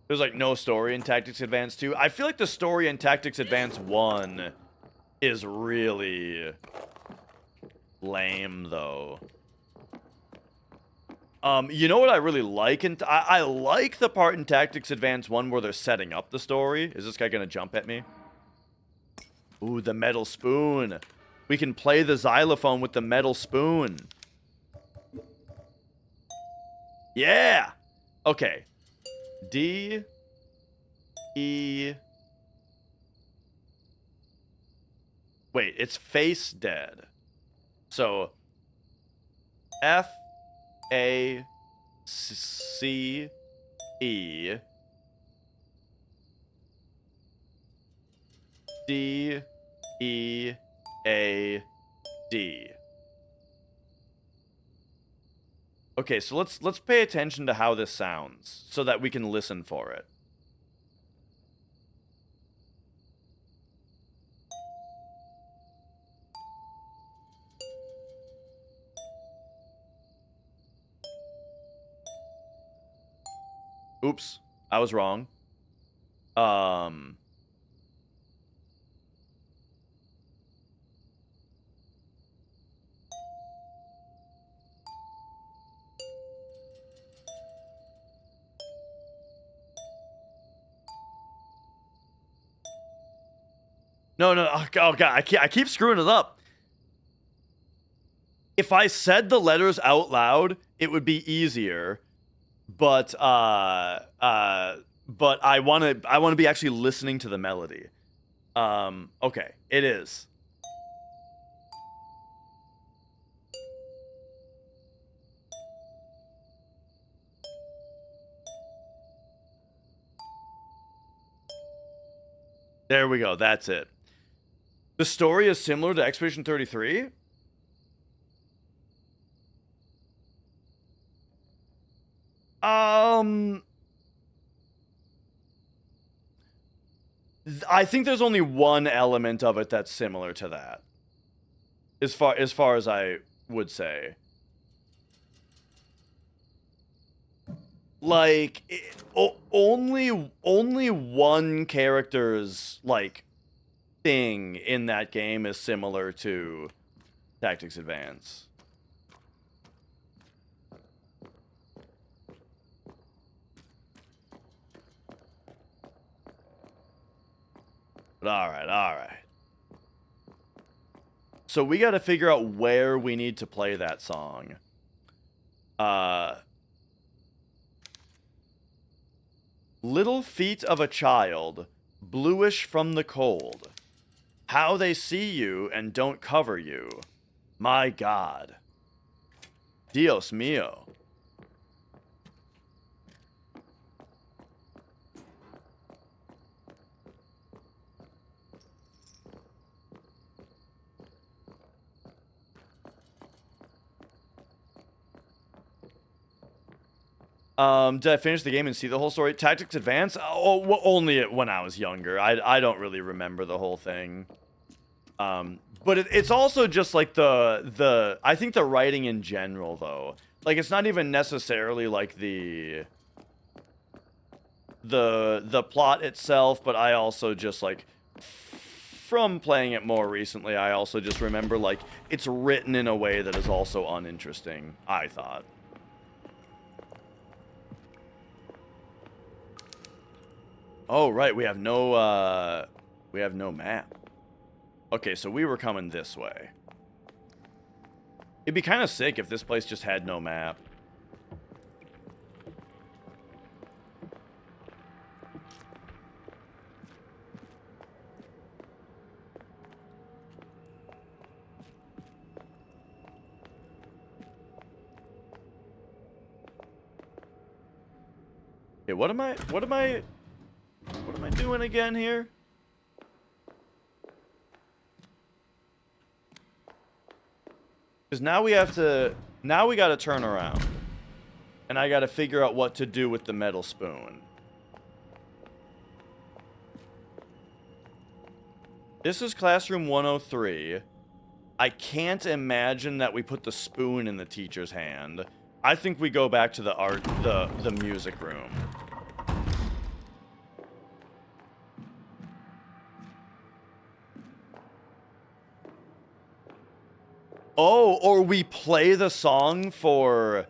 There's like no story in Tactics Advance 2. I feel like the story in Tactics Advance 1 is really lame, though. You know what I really like? I like the part in Tactics Advance 1 where they're setting up the story. Is this guy gonna jump at me? Ooh, the metal spoon. We can play the xylophone with the metal spoon. Yeah! Okay. D, E... Wait, it's face dead. So, F, A, C, E, D, E, A, D. Okay, so let's pay attention to how this sounds so that we can listen for it. Oops, I was wrong. No, oh God, I keep screwing it up. If I said the letters out loud, it would be easier. But I want to be actually listening to the melody. Okay, it is. There we go, that's it. The story is similar to Expedition 33. I think there's only one element of it that's similar to that. As far as I would say. Like only one character's like thing in that game is similar to Tactics Advance. But all right. So we got to figure out where we need to play that song. Little feet of a child, bluish from the cold. How they see you and don't cover you. My God. Dios mío. Did I finish the game and see the whole story? Tactics Advance? Oh, only when I was younger. I don't really remember the whole thing. But it's also just like I think the writing in general, though. Like, it's not even necessarily like the plot itself, but I also just like, from playing it more recently, I also just remember like it's written in a way that is also uninteresting, I thought. Oh, right, we have no map. Okay, so we were coming this way. It'd be kind of sick if this place just had no map. Okay, what am I doing again here? Because now we gotta turn around. And I gotta figure out what to do with the metal spoon. This is classroom 103. I can't imagine that we put the spoon in the teacher's hand. I think we go back to the music room. Oh, or we play the song for...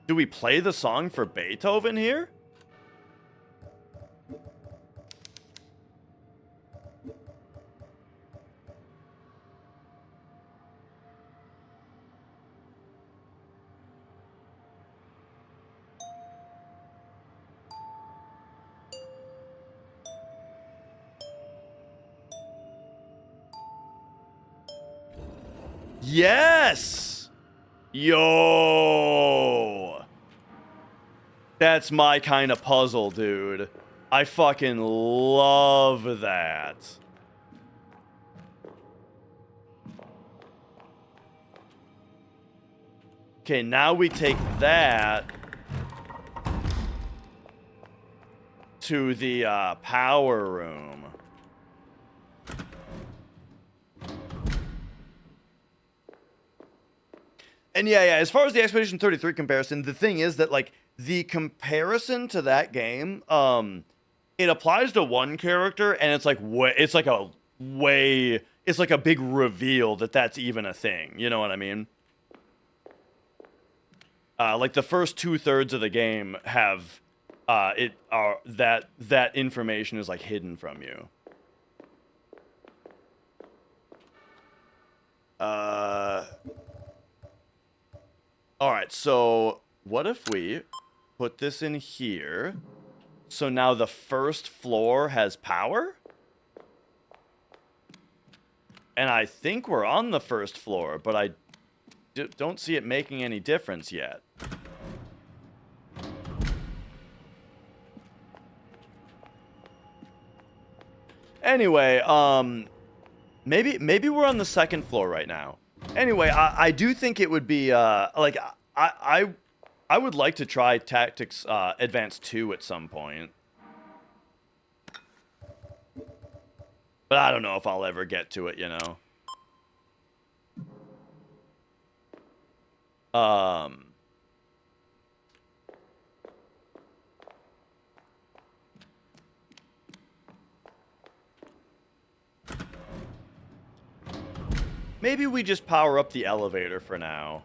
Do we play the song for Beethoven here? Yes! Yo! That's my kind of puzzle, dude. I fucking love that. Okay, now we take that to the power room. And yeah, as far as the Expedition 33 comparison, the thing is that, like, the comparison to that game, it applies to one character, and it's like, it's like a big reveal that that's even a thing. You know what I mean? Like, the first 2/3 of the game have, that information is, like, hidden from you. Alright, so what if we put this in here? So now the first floor has power? And I think we're on the first floor, but I don't see it making any difference yet. Anyway, maybe we're on the second floor right now. Anyway, I do think it would be, like, I would like to try Tactics Advance 2 at some point. But I don't know if I'll ever get to it, you know? Maybe we just power up the elevator for now.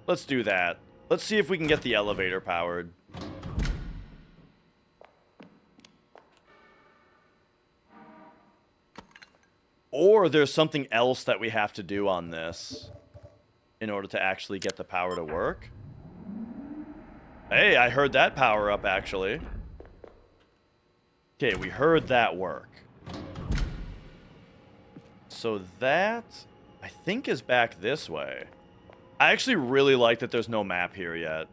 Let's do that. Let's see if we can get the elevator powered. Or there's something else that we have to do on this in order to actually get the power to work. Hey, I heard that power up, actually. Okay, we heard that work. So that, I think, is back this way. I actually really like that there's no map here yet.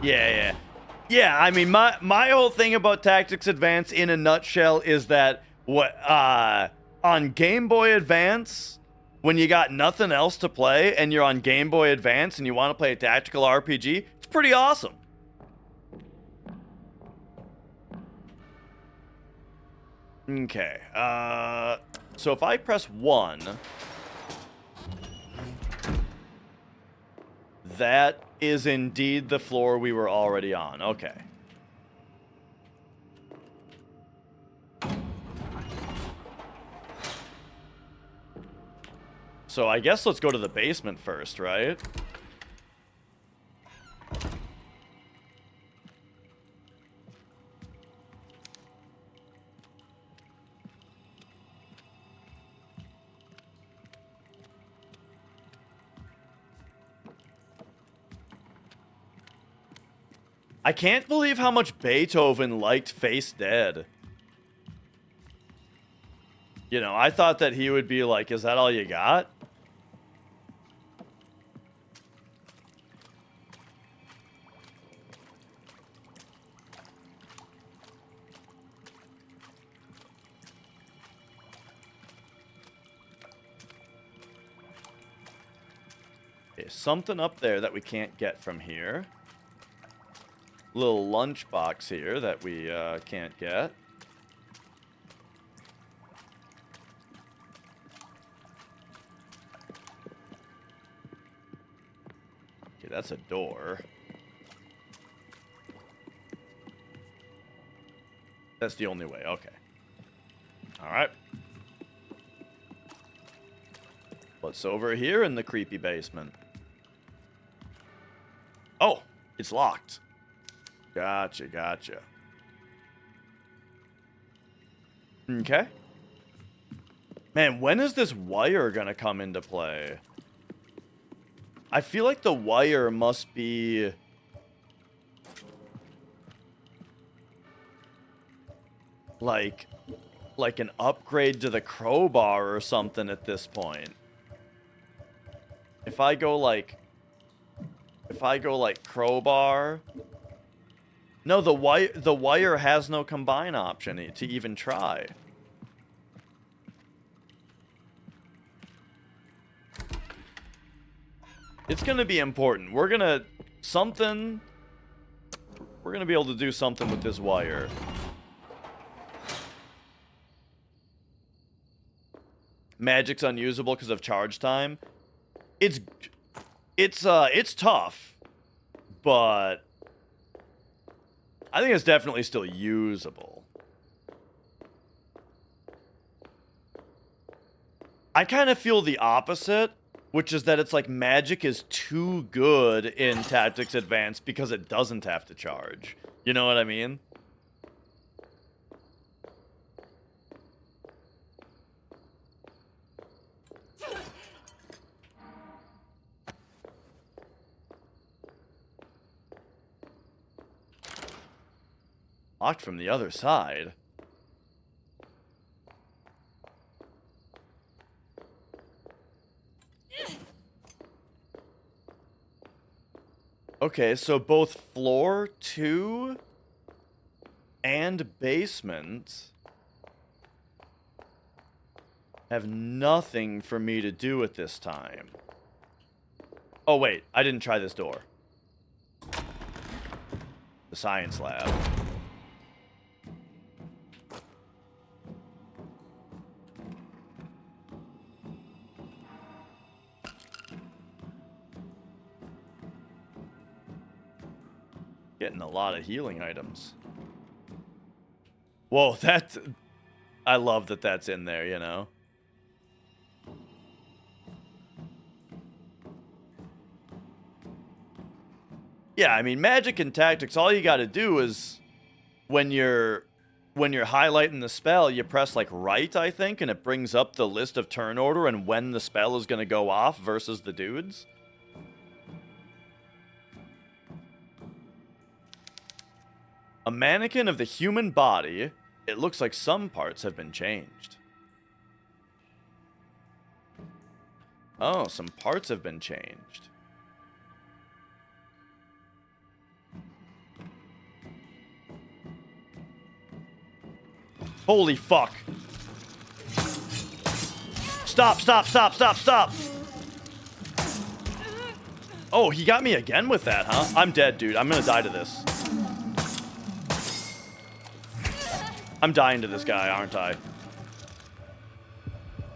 Yeah. Yeah, I mean, my whole thing about Tactics Advance in a nutshell is that on Game Boy Advance, when you got nothing else to play and you're on Game Boy Advance and you want to play a tactical RPG, it's pretty awesome. Okay, so if I press 1, that is indeed the floor we were already on. Okay. So I guess let's go to the basement first, right? I can't believe how much Beethoven liked Face Dead. You know, I thought that he would be like, is that all you got? Okay, something up there that we can't get from here. Little lunchbox here that we can't get. Okay, that's a door. That's the only way. Okay. All right. What's over here in the creepy basement? Oh, it's locked. Gotcha. Okay. Man, when is this wire gonna come into play? I feel like the wire must be... like an upgrade to the crowbar or something at this point. If I go like crowbar... No, the wire has no combine option to even try. It's gonna be important. We're gonna be able to do something with this wire. Magic's unusable because of charge time. It's tough, but I think it's definitely still usable. I kind of feel the opposite, which is that it's like magic is too good in Tactics Advanced because it doesn't have to charge. You know what I mean? Locked from the other side. Okay, so both floor 2 and basement have nothing for me to do at this time. Oh wait, I didn't try this door. The science lab. Getting a lot of healing items. Whoa, I love that that's in there, you know? Yeah, I mean, magic and tactics, all you got to do is when you're highlighting the spell, you press like right, I think, and it brings up the list of turn order and when the spell is going to go off versus the dudes. A mannequin of the human body. It looks like some parts have been changed. Oh, some parts have been changed. Holy fuck. Stop, stop, stop, stop, stop. Oh, he got me again with that, huh? I'm dead, dude. I'm gonna die to this. I'm dying to this guy, aren't I?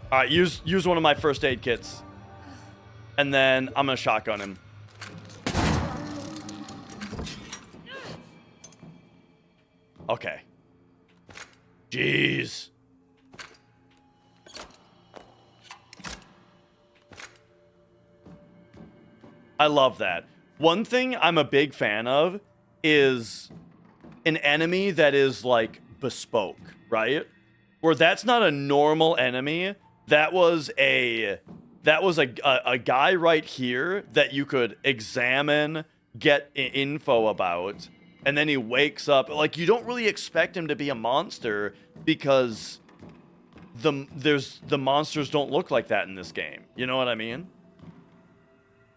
Alright, use one of my first aid kits. And then I'm gonna shotgun him. Okay. Jeez. I love that. One thing I'm a big fan of is an enemy that is like bespoke, right? Where that's not a normal enemy. That was a guy right here that you could examine, get info about, and then he wakes up. Like, you don't really expect him to be a monster because the monsters don't look like that in this game. You know what I mean?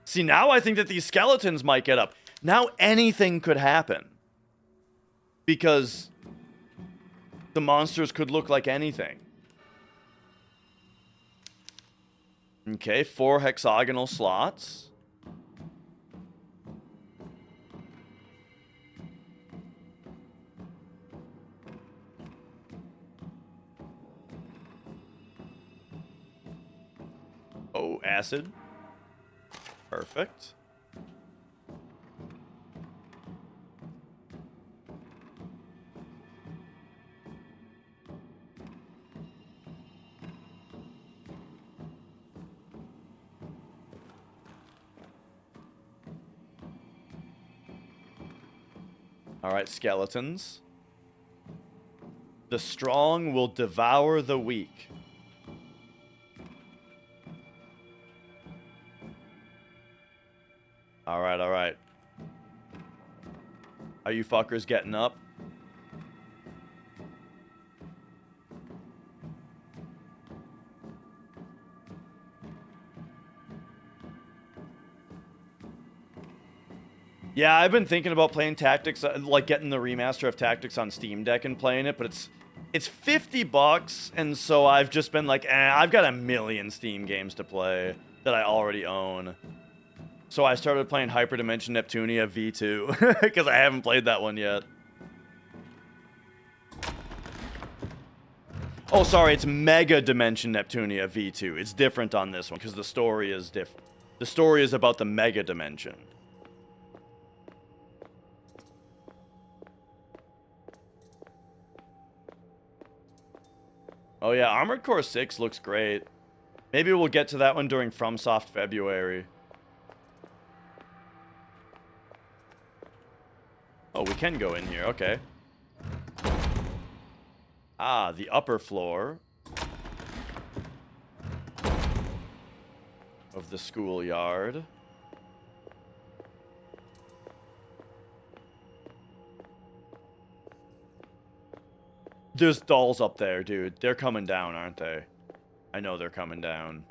See, now I think that these skeletons might get up. Now anything could happen. Because the monsters could look like anything. Okay, 4 hexagonal slots. Oh, acid. Perfect. All right, skeletons. The strong will devour the weak. All right, all right. Are you fuckers getting up? Yeah, I've been thinking about playing Tactics, like getting the remaster of Tactics on Steam Deck and playing it, but it's $50, and so I've just been like, I've got a million Steam games to play that I already own. So I started playing Hyperdimension Neptunia V2, because I haven't played that one yet. Oh, sorry, it's Mega Dimension Neptunia V2. It's different on this one, because the story is different. The story is about the Mega Dimension. Oh yeah, Armored Core 6 looks great. Maybe we'll get to that one during FromSoft February. Oh, we can go in here, okay. Ah, the upper floor of the schoolyard. There's dolls up there, dude. They're coming down, aren't they? I know they're coming down.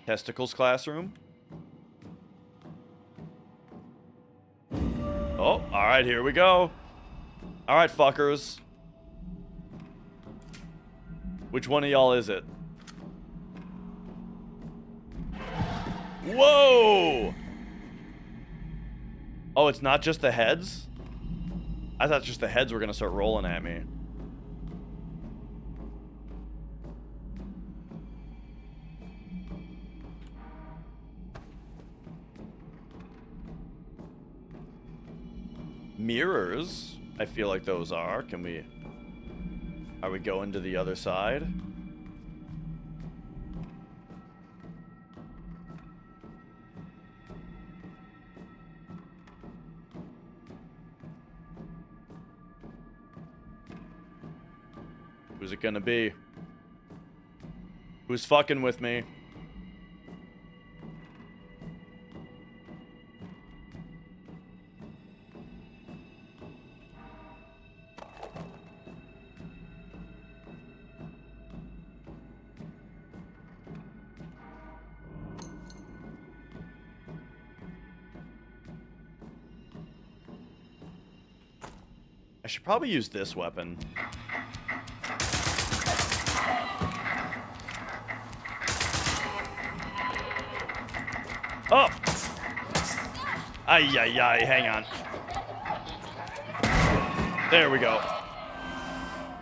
Testicles classroom. Oh, alright, here we go. Alright, fuckers. Which one of y'all is it? Whoa! Oh, it's not just the heads? I thought just the heads were gonna start rolling at me. Mirrors, I feel like those are. Can we... Are we going to the other side? Who's it gonna be? Who's fucking with me? I should probably use this weapon. Oh! Ay, ay, ay, hang on. There we go.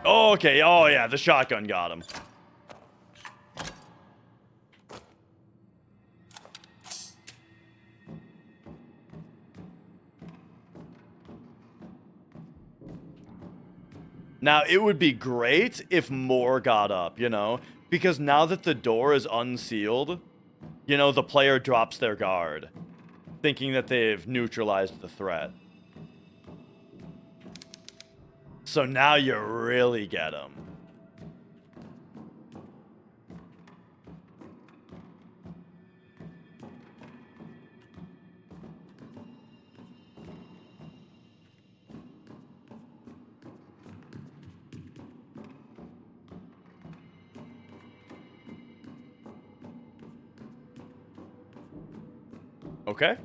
Okay, oh yeah, the shotgun got him. Now, it would be great if more got up, you know? Because now that the door is unsealed, you know, the player drops their guard, thinking that they've neutralized the threat. So now you really get them. Okay.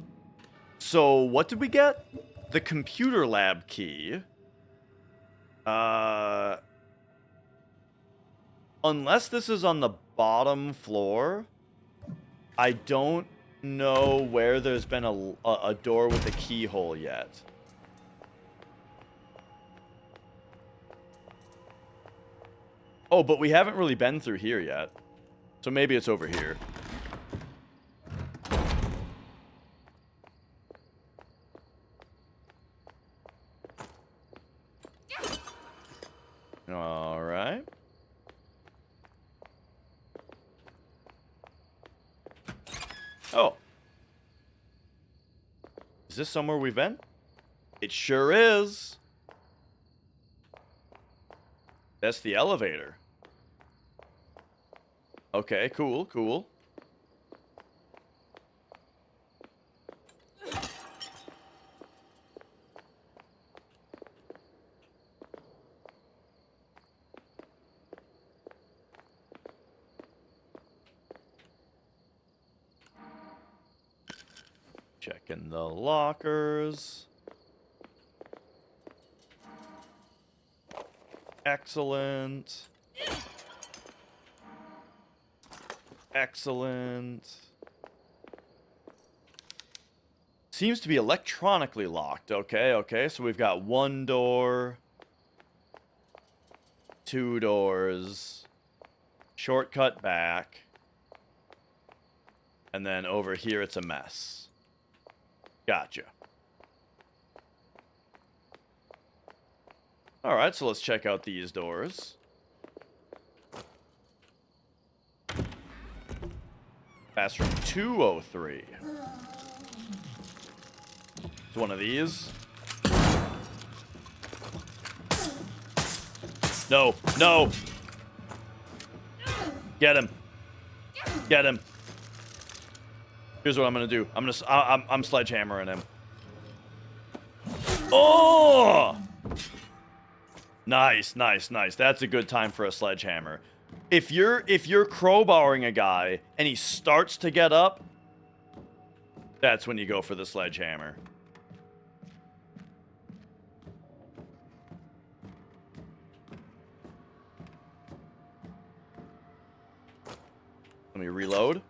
So what did we get? The computer lab key. Unless this is on the bottom floor, I don't know where there's been a door with a keyhole yet. Oh, but we haven't really been through here yet. So maybe it's over here. All right. Oh. Is this somewhere we've been? It sure is. That's the elevator. Okay, cool, cool. Checking the lockers. Excellent. Excellent. Seems to be electronically locked. Okay, okay. So we've got one door. Two doors. Shortcut back. And then over here it's a mess. Gotcha. Alright, so let's check out these doors. Bathroom 203. It's one of these. No, no! Get him. Get him. Here's what I'm gonna do. I'm sledgehammering him. Oh! Nice, nice, nice. That's a good time for a sledgehammer. If you're crowbarring a guy and he starts to get up, that's when you go for the sledgehammer. Let me reload.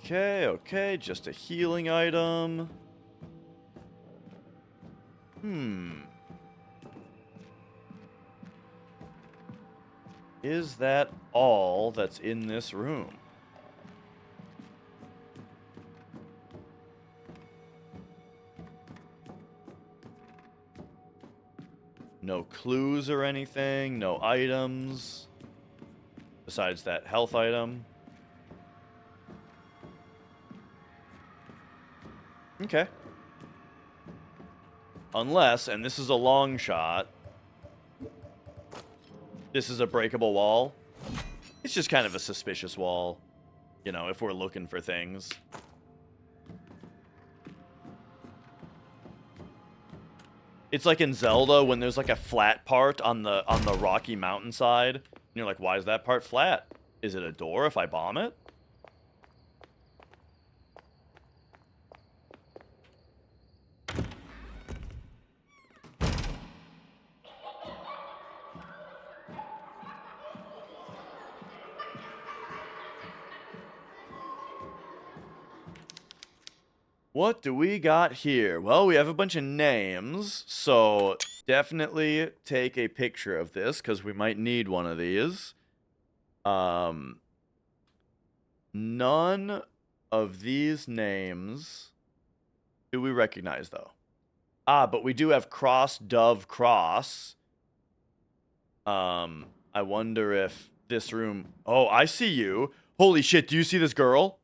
Okay, okay, just a healing item. Is that all that's in this room? clues or anything. No items. Besides that health item. Okay. Unless, and this is a long shot, this is a breakable wall. It's just kind of a suspicious wall, you know, if we're looking for things. It's like in Zelda when there's like a flat part on the rocky mountainside, and you're like, why is that part flat? Is it a door if I bomb it? What do we got here? Well, we have a bunch of names, so definitely take a picture of this because we might need one of these. None of these names do we recognize, though. Ah, but we do have Cross, Dove, Cross. I wonder if this room... Oh, I see you. Holy shit, do you see this girl?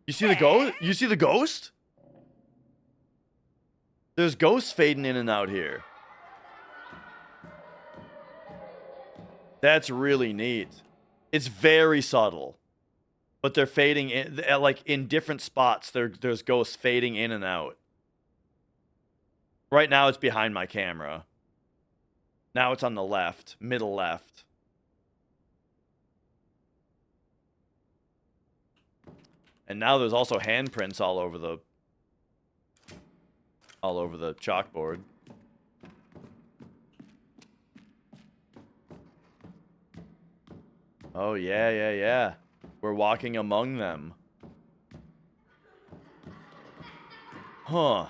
You see the ghost? You see the ghost? There's ghosts fading in and out here. That's really neat. It's very subtle. But they're fading in, like in different spots, there's ghosts fading in and out. Right now it's behind my camera. Now it's on the left, middle left. And now there's also handprints all over the chalkboard. Oh, yeah. We're walking among them. Huh.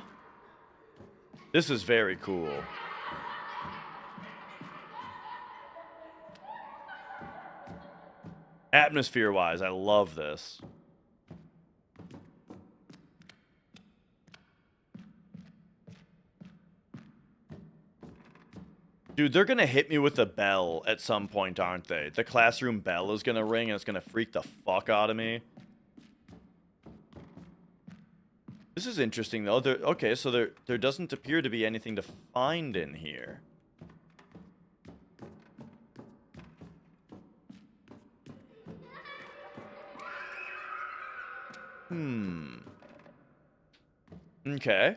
This is very cool. Atmosphere-wise, I love this. Dude, they're gonna hit me with the bell at some point, aren't they? The classroom bell is gonna ring and it's gonna freak the fuck out of me. This is interesting, though. Okay, so there doesn't appear to be anything to find in here. Okay.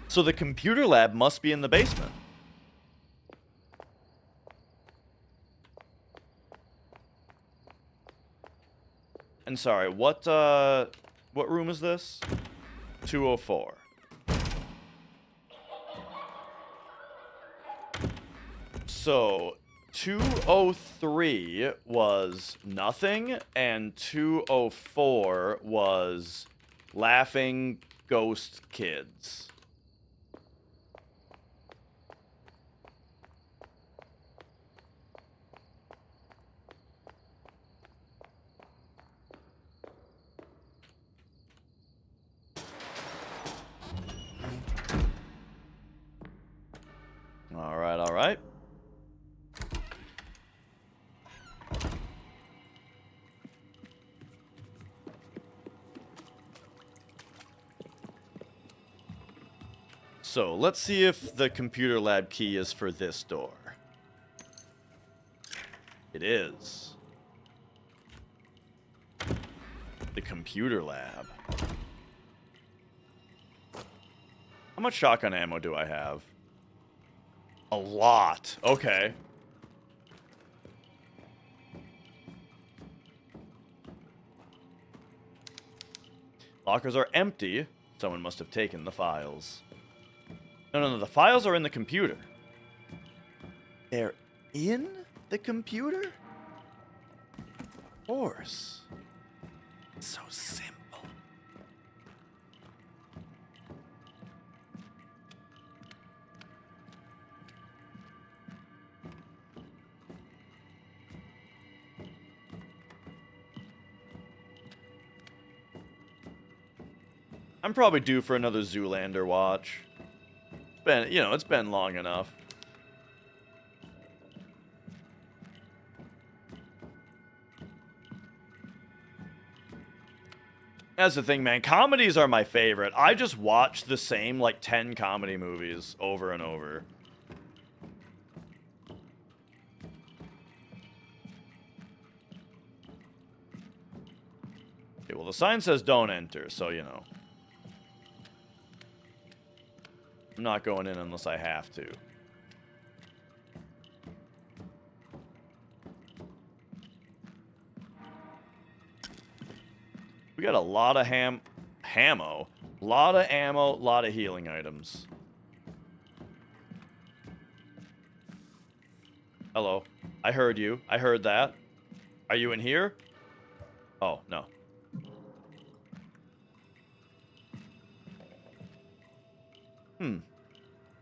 So the computer lab must be in the basement. And sorry, what room is this? 204. So 203 was nothing, and 204 was laughing ghost kids. All right. So, let's see if the computer lab key is for this door. It is. The computer lab. How much shotgun ammo do I have? A lot. Okay. Lockers are empty. Someone must have taken the files. No. The files are in the computer. They're in the computer? Of course. It's so simple. I'm probably due for another Zoolander watch. been, you know, it's been long enough. That's the thing, man. Comedies are my favorite. I just watch the same, like, 10 comedy movies over and over. Okay, well, the sign says don't enter, so, you know. I'm not going in unless I have to. We got a lot of ammo. Lot of ammo, lot of healing items. Hello. I heard you. I heard that. Are you in here? Oh, no.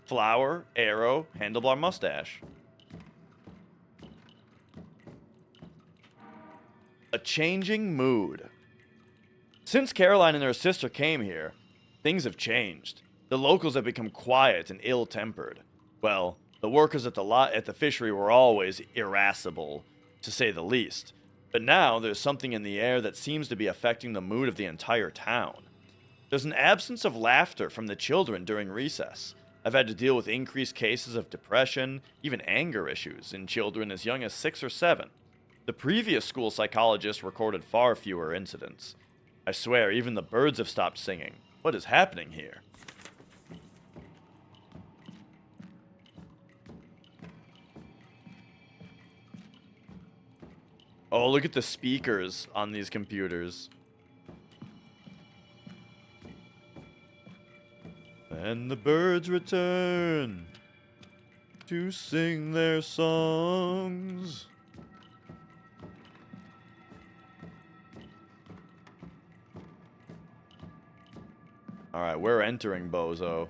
Flower, arrow, handlebar mustache. A changing mood. Since Caroline and her sister came here, things have changed. The locals have become quiet and ill-tempered. Well, the workers at the fishery were always irascible, to say the least. But now there's something in the air that seems to be affecting the mood of the entire town. There's an absence of laughter from the children during recess. I've had to deal with increased cases of depression, even anger issues, in children as young as 6 or 7. The previous school psychologist recorded far fewer incidents. I swear, even the birds have stopped singing. What is happening here? Oh, look at the speakers on these computers. And the birds return to sing their songs. Alright, we're entering Bozo.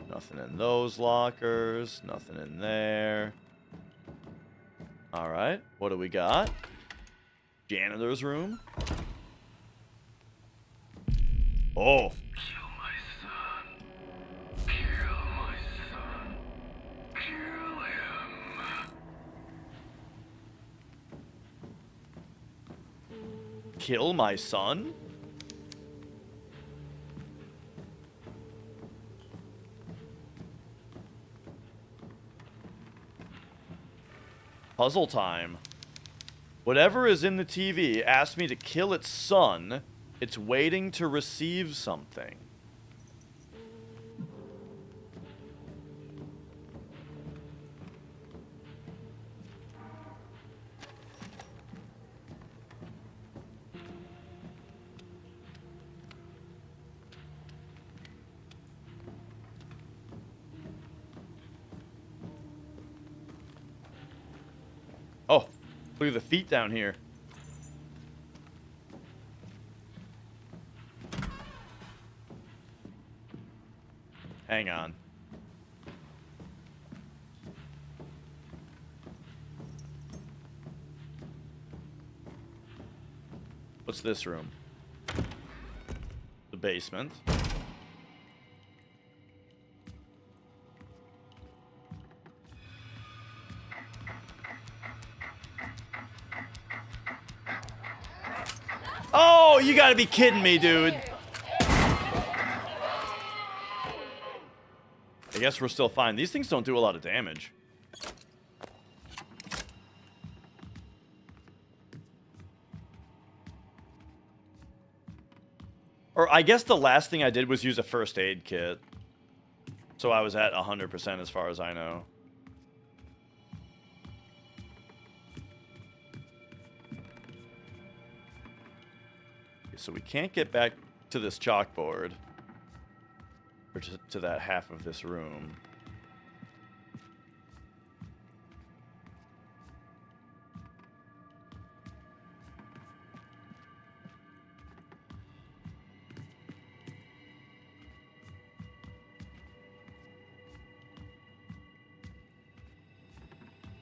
Nothing in those lockers. Nothing in there. Alright, what do we got? Janitor's room. Oh. Kill my son. Kill my son. Kill him. Kill my son? Puzzle time. Whatever is in the TV asked me to kill its son. It's waiting to receive something. Oh, look at the feet down here. Hang on. What's this room? The basement. Oh, you gotta be kidding me, dude. I guess we're still fine. These things don't do a lot of damage. Or I guess the last thing I did was use a first aid kit. So I was at 100% as far as I know. Okay, so we can't get back to this chalkboard. Or to that half of this room.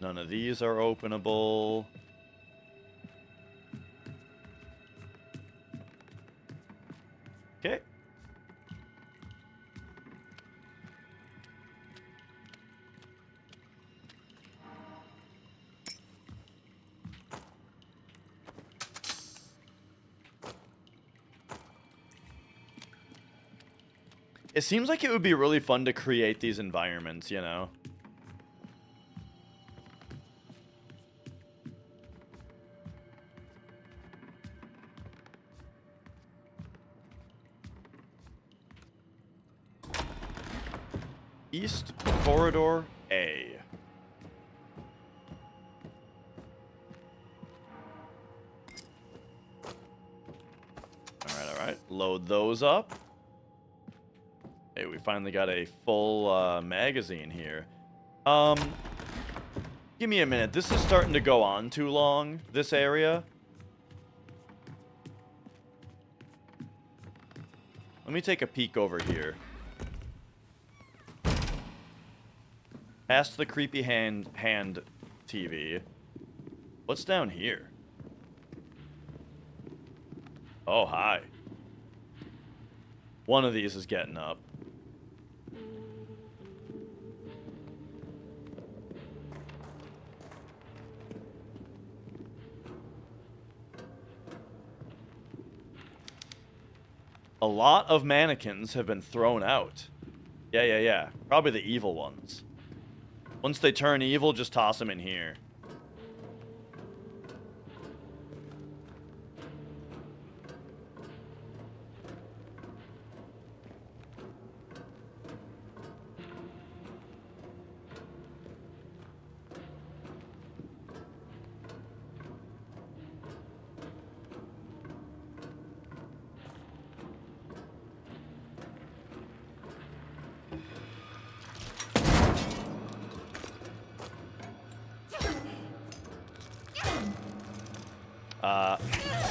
None of these are openable. Okay. It seems like it would be really fun to create these environments, you know? East Corridor A. Alright. Load those up. Hey, we finally got a full magazine here. Give me a minute. This is starting to go on too long, this area. Let me take a peek over here. Past the creepy hand TV. What's down here? Oh, hi. One of these is getting up. A lot of mannequins have been thrown out. Yeah. Probably the evil ones. Once they turn evil, just toss them in here.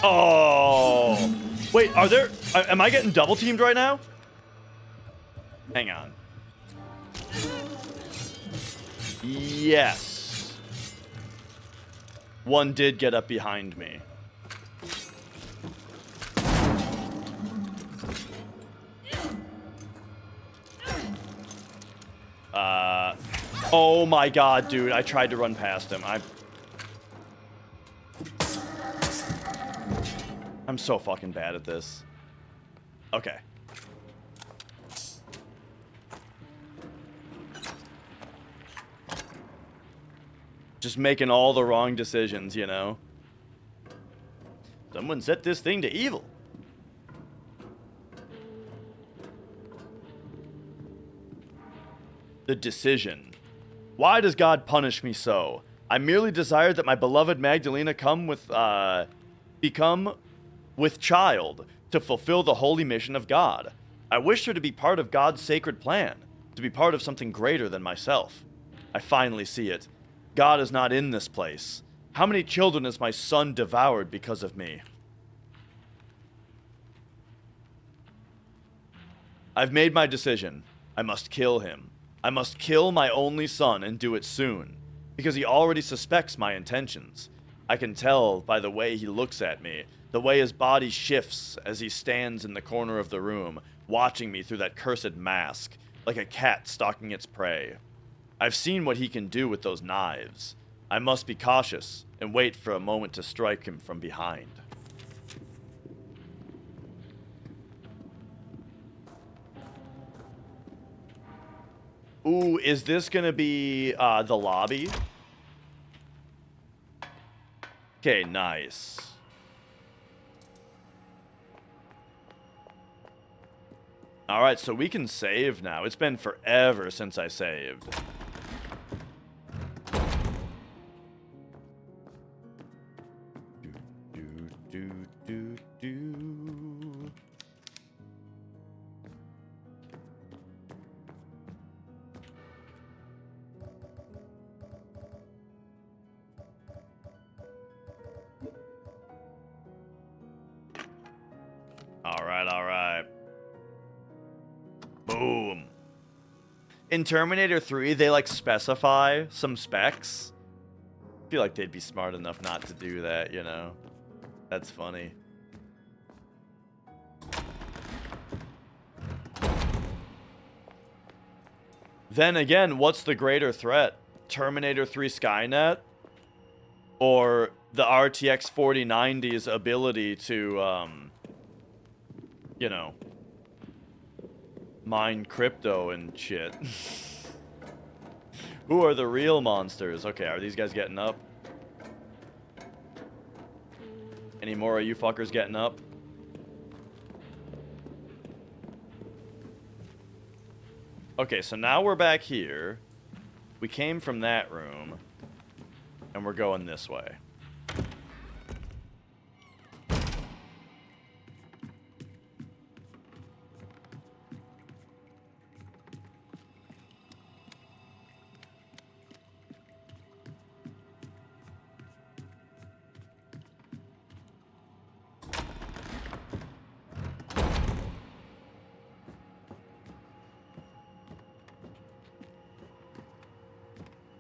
Oh. Wait, are there... Am I getting double teamed right now? Hang on. Yes. One did get up behind me. Oh my god, dude. I tried to run past him. I'm so fucking bad at this. Okay. Just making all the wrong decisions, you know? Someone set this thing to evil. The decision. Why does God punish me so? I merely desired that my beloved Magdalena become with child to fulfill the holy mission of God. I wished her to be part of God's sacred plan, to be part of something greater than myself. I finally see it. God is not in this place. How many children has my son devoured because of me? I've made my decision. I must kill him. I must kill my only son and do it soon, because he already suspects my intentions. I can tell by the way he looks at me, the way his body shifts as he stands in the corner of the room, watching me through that cursed mask, like a cat stalking its prey. I've seen what he can do with those knives. I must be cautious and wait for a moment to strike him from behind. Ooh, is this gonna be the lobby? Okay, nice. Alright, so we can save now. It's been forever since I saved. Alright. Boom. In Terminator 3, they, like, specify some specs. feel like they'd be smart enough not to do that, you know? That's funny. Then again, what's the greater threat? Terminator 3 Skynet? Or the RTX 4090's ability to, you know, mine crypto and shit? Who are the real monsters? Okay, are these guys getting up? Any more of you fuckers getting up? Okay, so now we're back here. We came from that room. And we're going this way.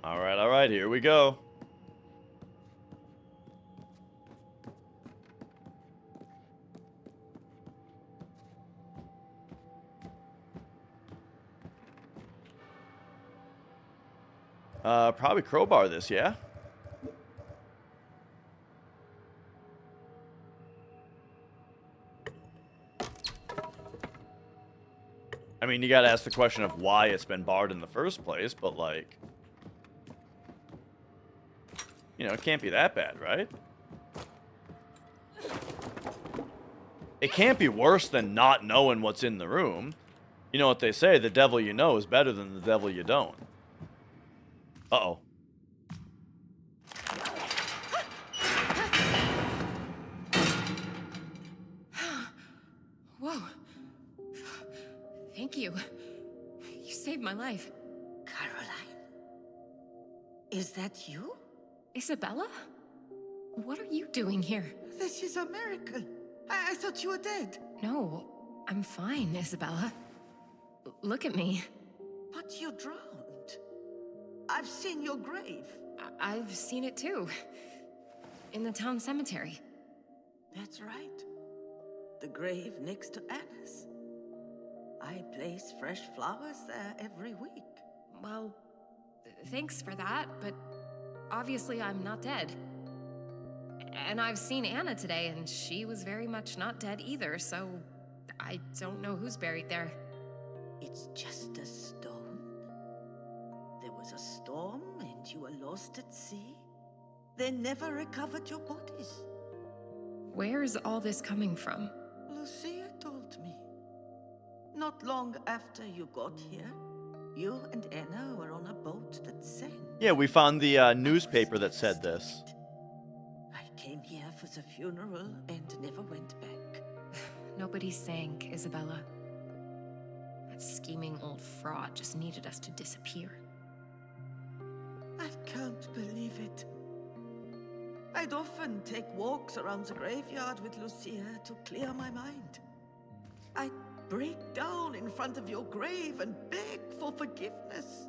All right, here we go. Probably crowbar this, yeah? I mean, you gotta ask the question of why it's been barred in the first place, but like... You know, it can't be that bad, right? It can't be worse than not knowing what's in the room. You know what they say, the devil you know is better than the devil you don't. Uh-oh. Whoa. Thank you. You saved my life. Caroline? Is that you? Isabella? What are you doing here? This is a miracle. I thought you were dead. No, I'm fine, Isabella. Look at me. But you drowned. I've seen your grave. I've seen it too. In the town cemetery. That's right. The grave next to Anna's. I place fresh flowers there every week. Well, thanks for that, but obviously I'm not dead. And I've seen Anna today, and she was very much not dead either, so I don't know who's buried there. It's just a stone. There was a storm, and you were lost at sea. They never recovered your bodies. Where's all this coming from? Lucia told me. Not long after you got here, you and Anna were on a boat that sank. Yeah, we found the newspaper that said this. I came here for the funeral and never went back. Nobody sank, Isabella. That scheming old fraud just needed us to disappear. I can't believe it. I'd often take walks around the graveyard with Lucia to clear my mind. I'd break down in front of your grave and beg for forgiveness.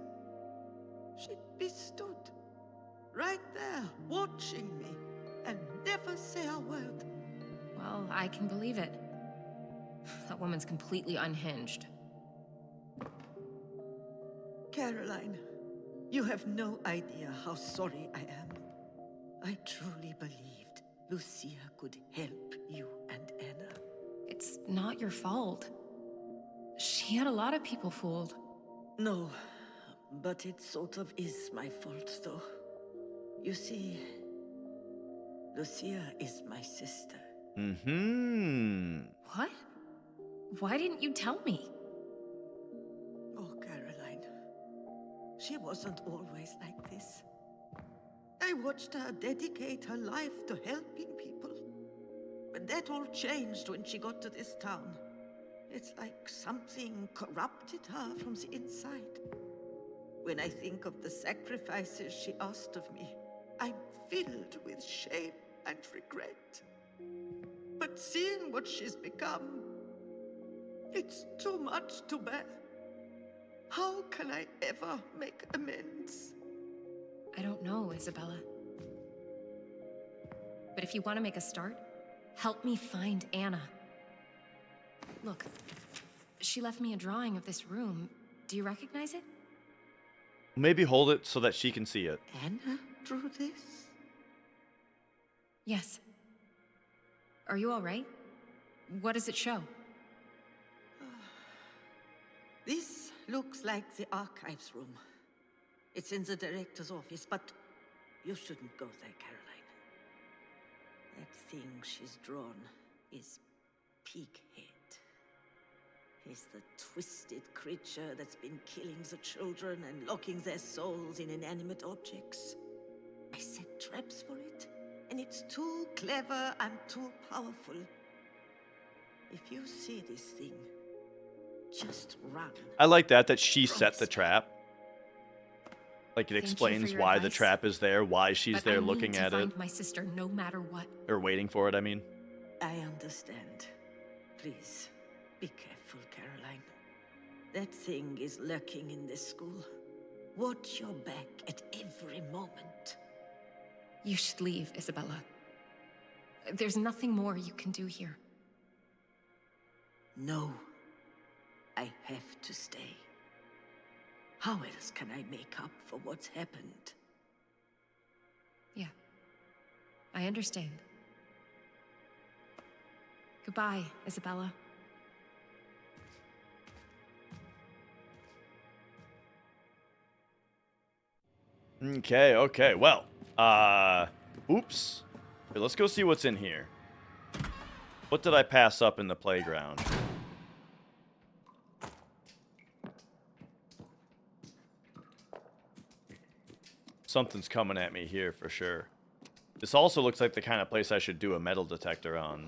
She'd be stood right there, watching me, and never say a word. Well, I can believe it. That woman's completely unhinged. Caroline, you have no idea how sorry I am. I truly believed Lucia could help you and Anna. It's not your fault. She had a lot of people fooled. No, but it sort of is my fault, though. You see, Lucia is my sister. Mm-hmm. What? Why didn't you tell me? Oh, Caroline. She wasn't always like this. I watched her dedicate her life to helping people. But that all changed when she got to this town. It's like something corrupted her from the inside. When I think of the sacrifices she asked of me, I'm filled with shame and regret. But seeing what she's become, it's too much to bear. How can I ever make amends? I don't know, Isabella. But if you want to make a start, help me find Anna. Look, she left me a drawing of this room. Do you recognize it? Maybe hold it so that she can see it. Anna drew this? Yes. Are you all right? What does it show? This looks like the archives room. It's in the director's office, but you shouldn't go there, Caroline. That thing she's drawn is Pighead. He's the twisted creature that's been killing the children and locking their souls in inanimate objects. I set traps for it, and it's too clever and too powerful. If you see this thing, just run. I like that she set the trap. Like it Thank you explains for your why the advice. trap is there, why she's But there I need looking to at find it. my sister no matter what. Or waiting for it, I mean. I understand. Please, be careful, Caroline. That thing is lurking in this school. Watch your back at every moment. You should leave, Isabella. There's nothing more you can do here. No. I have to stay. How else can I make up for what's happened? Yeah. I understand. Goodbye, Isabella. Okay. Well, oops. Here, let's go see what's in here. What did I pass up in the playground? Something's coming at me here for sure. This also looks like the kind of place I should do a metal detector on.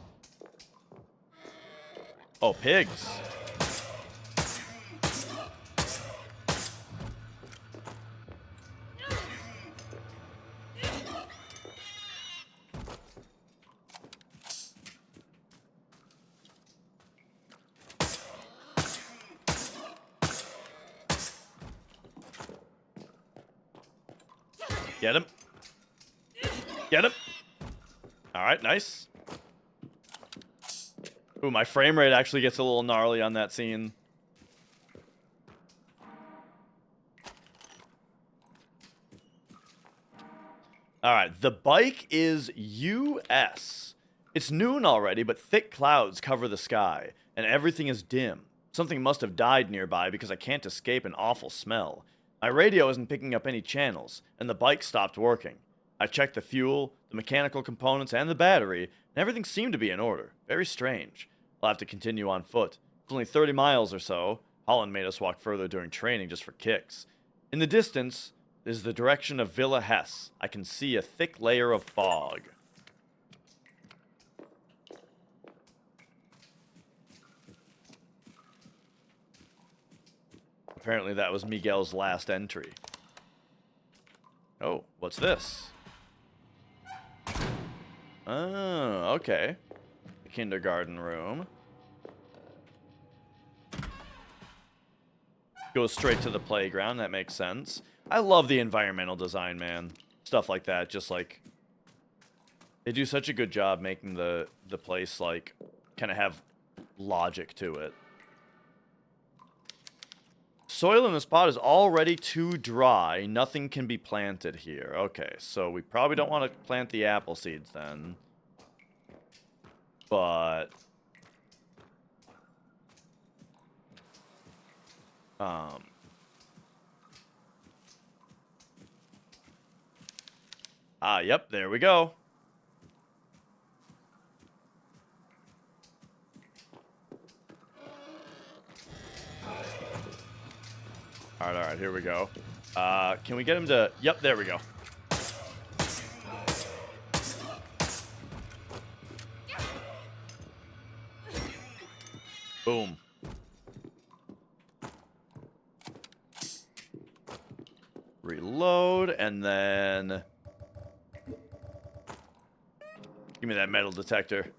Oh, pigs. Get him. Get him. All right, nice. Ooh, my frame rate actually gets a little gnarly on that scene. All right, the bike is US. It's noon already, but thick clouds cover the sky, and everything is dim. Something must have died nearby because I can't escape an awful smell. My radio isn't picking up any channels, and the bike stopped working. I checked the fuel, the mechanical components, and the battery, and everything seemed to be in order. Very strange. I'll have to continue on foot. It's only 30 miles or so. Holland made us walk further during training just for kicks. In the distance is the direction of Villa Hesse. I can see a thick layer of fog. Apparently that was Miguel's last entry. Oh, what's this? Oh, okay. The kindergarten room. Goes straight to the playground, that makes sense. I love the environmental design, man. Stuff like that, just like... They do such a good job making the place, like, kind of have logic to it. Soil in this pot is already too dry. Nothing can be planted here. Okay, so we probably don't want to plant the apple seeds then. But... yep, there we go. Alright, here we go. Can we get him to... Yep, there we go. Boom. Reload, and then... Give me that metal detector.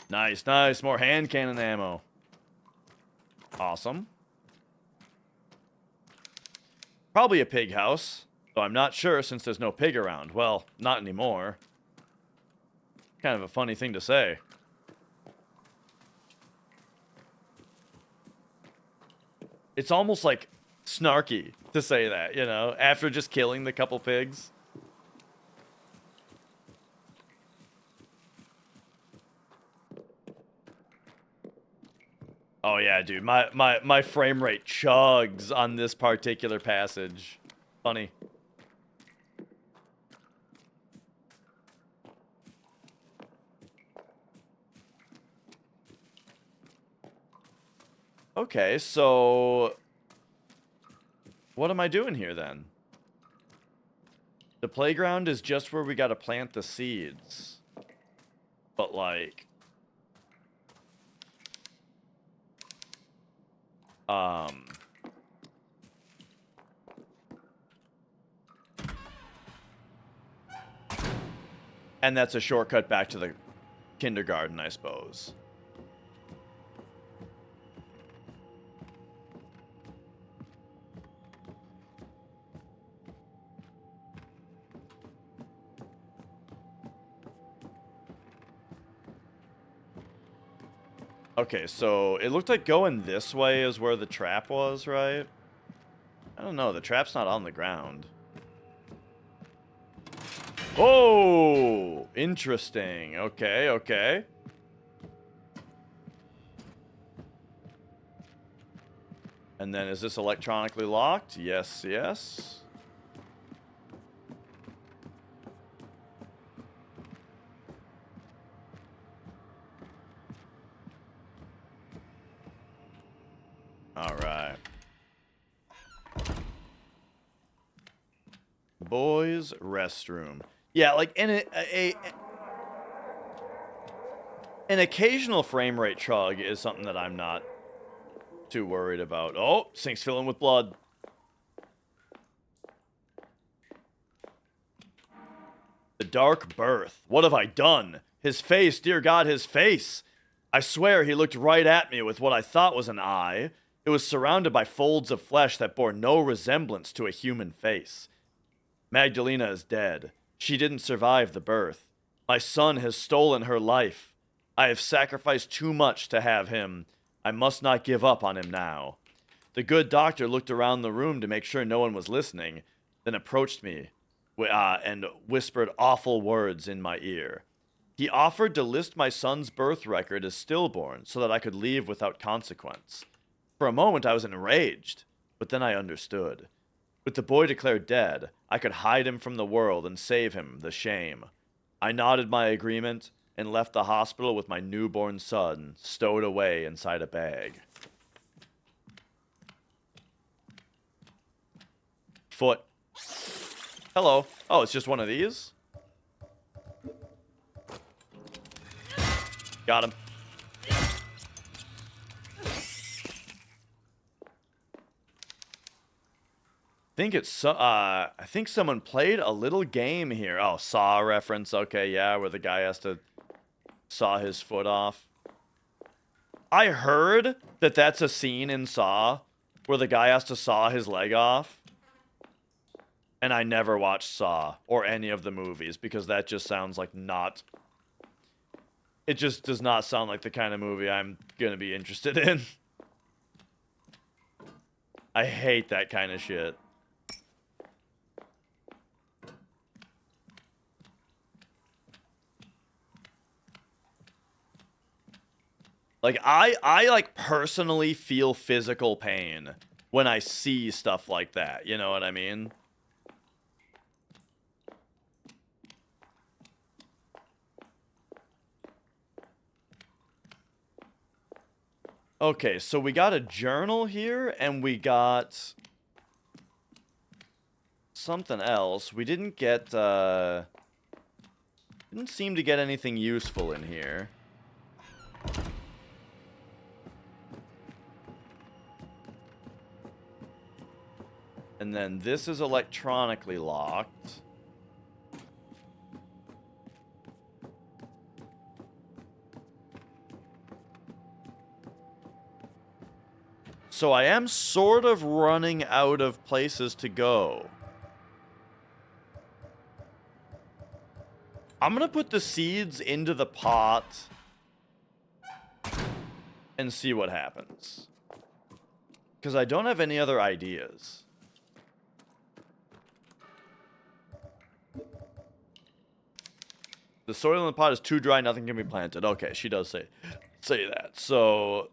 Nice, nice. More hand cannon ammo. Awesome. Probably a pig house, though I'm not sure since there's no pig around. Well, not anymore. Kind of a funny thing to say. It's almost like snarky to say that, you know, after just killing the couple pigs. Oh yeah, dude, my frame rate chugs on this particular passage. Funny. Okay, so what am I doing here then? The playground is just where we gotta plant the seeds. But like... And that's a shortcut back to the kindergarten, I suppose. Okay, so it looked like going this way is where the trap was, right? I don't know, the trap's not on the ground. Oh, interesting. Okay, okay. And then is this electronically locked? Yes, yes. All right. Boys' restroom. Yeah, like in an occasional frame rate chug is something that I'm not too worried about. Oh, sink's filling with blood. The dark birth. What have I done? His face, dear God, his face. I swear he looked right at me with what I thought was an eye. It was surrounded by folds of flesh that bore no resemblance to a human face. Magdalena is dead. She didn't survive the birth. My son has stolen her life. I have sacrificed too much to have him. I must not give up on him now. The good doctor looked around the room to make sure no one was listening, then approached me and whispered awful words in my ear. He offered to list my son's birth record as stillborn so that I could leave without consequence. For a moment I was enraged, but then I understood. With the boy declared dead, I could hide him from the world and save him the shame. I nodded my agreement and left the hospital with my newborn son stowed away inside a bag. Foot. Hello. Oh, it's just one of these? Got him. I think someone played a little game here. Oh, Saw reference. Okay, yeah, where the guy has to saw his foot off. I heard that that's a scene in Saw where the guy has to saw his leg off. And I never watched Saw or any of the movies because that just sounds like not... It just does not sound like the kind of movie I'm going to be interested in. I hate that kind of shit. Like, I like, personally feel physical pain when I see stuff like that. You know what I mean? Okay, so we got a journal here, and we got something else. We didn't get, didn't seem to get anything useful in here. And then this is electronically locked. So I am sort of running out of places to go. I'm going to put the seeds into the pot and see what happens. Because I don't have any other ideas. The soil in the pot is too dry, nothing can be planted. Okay, she does say that. So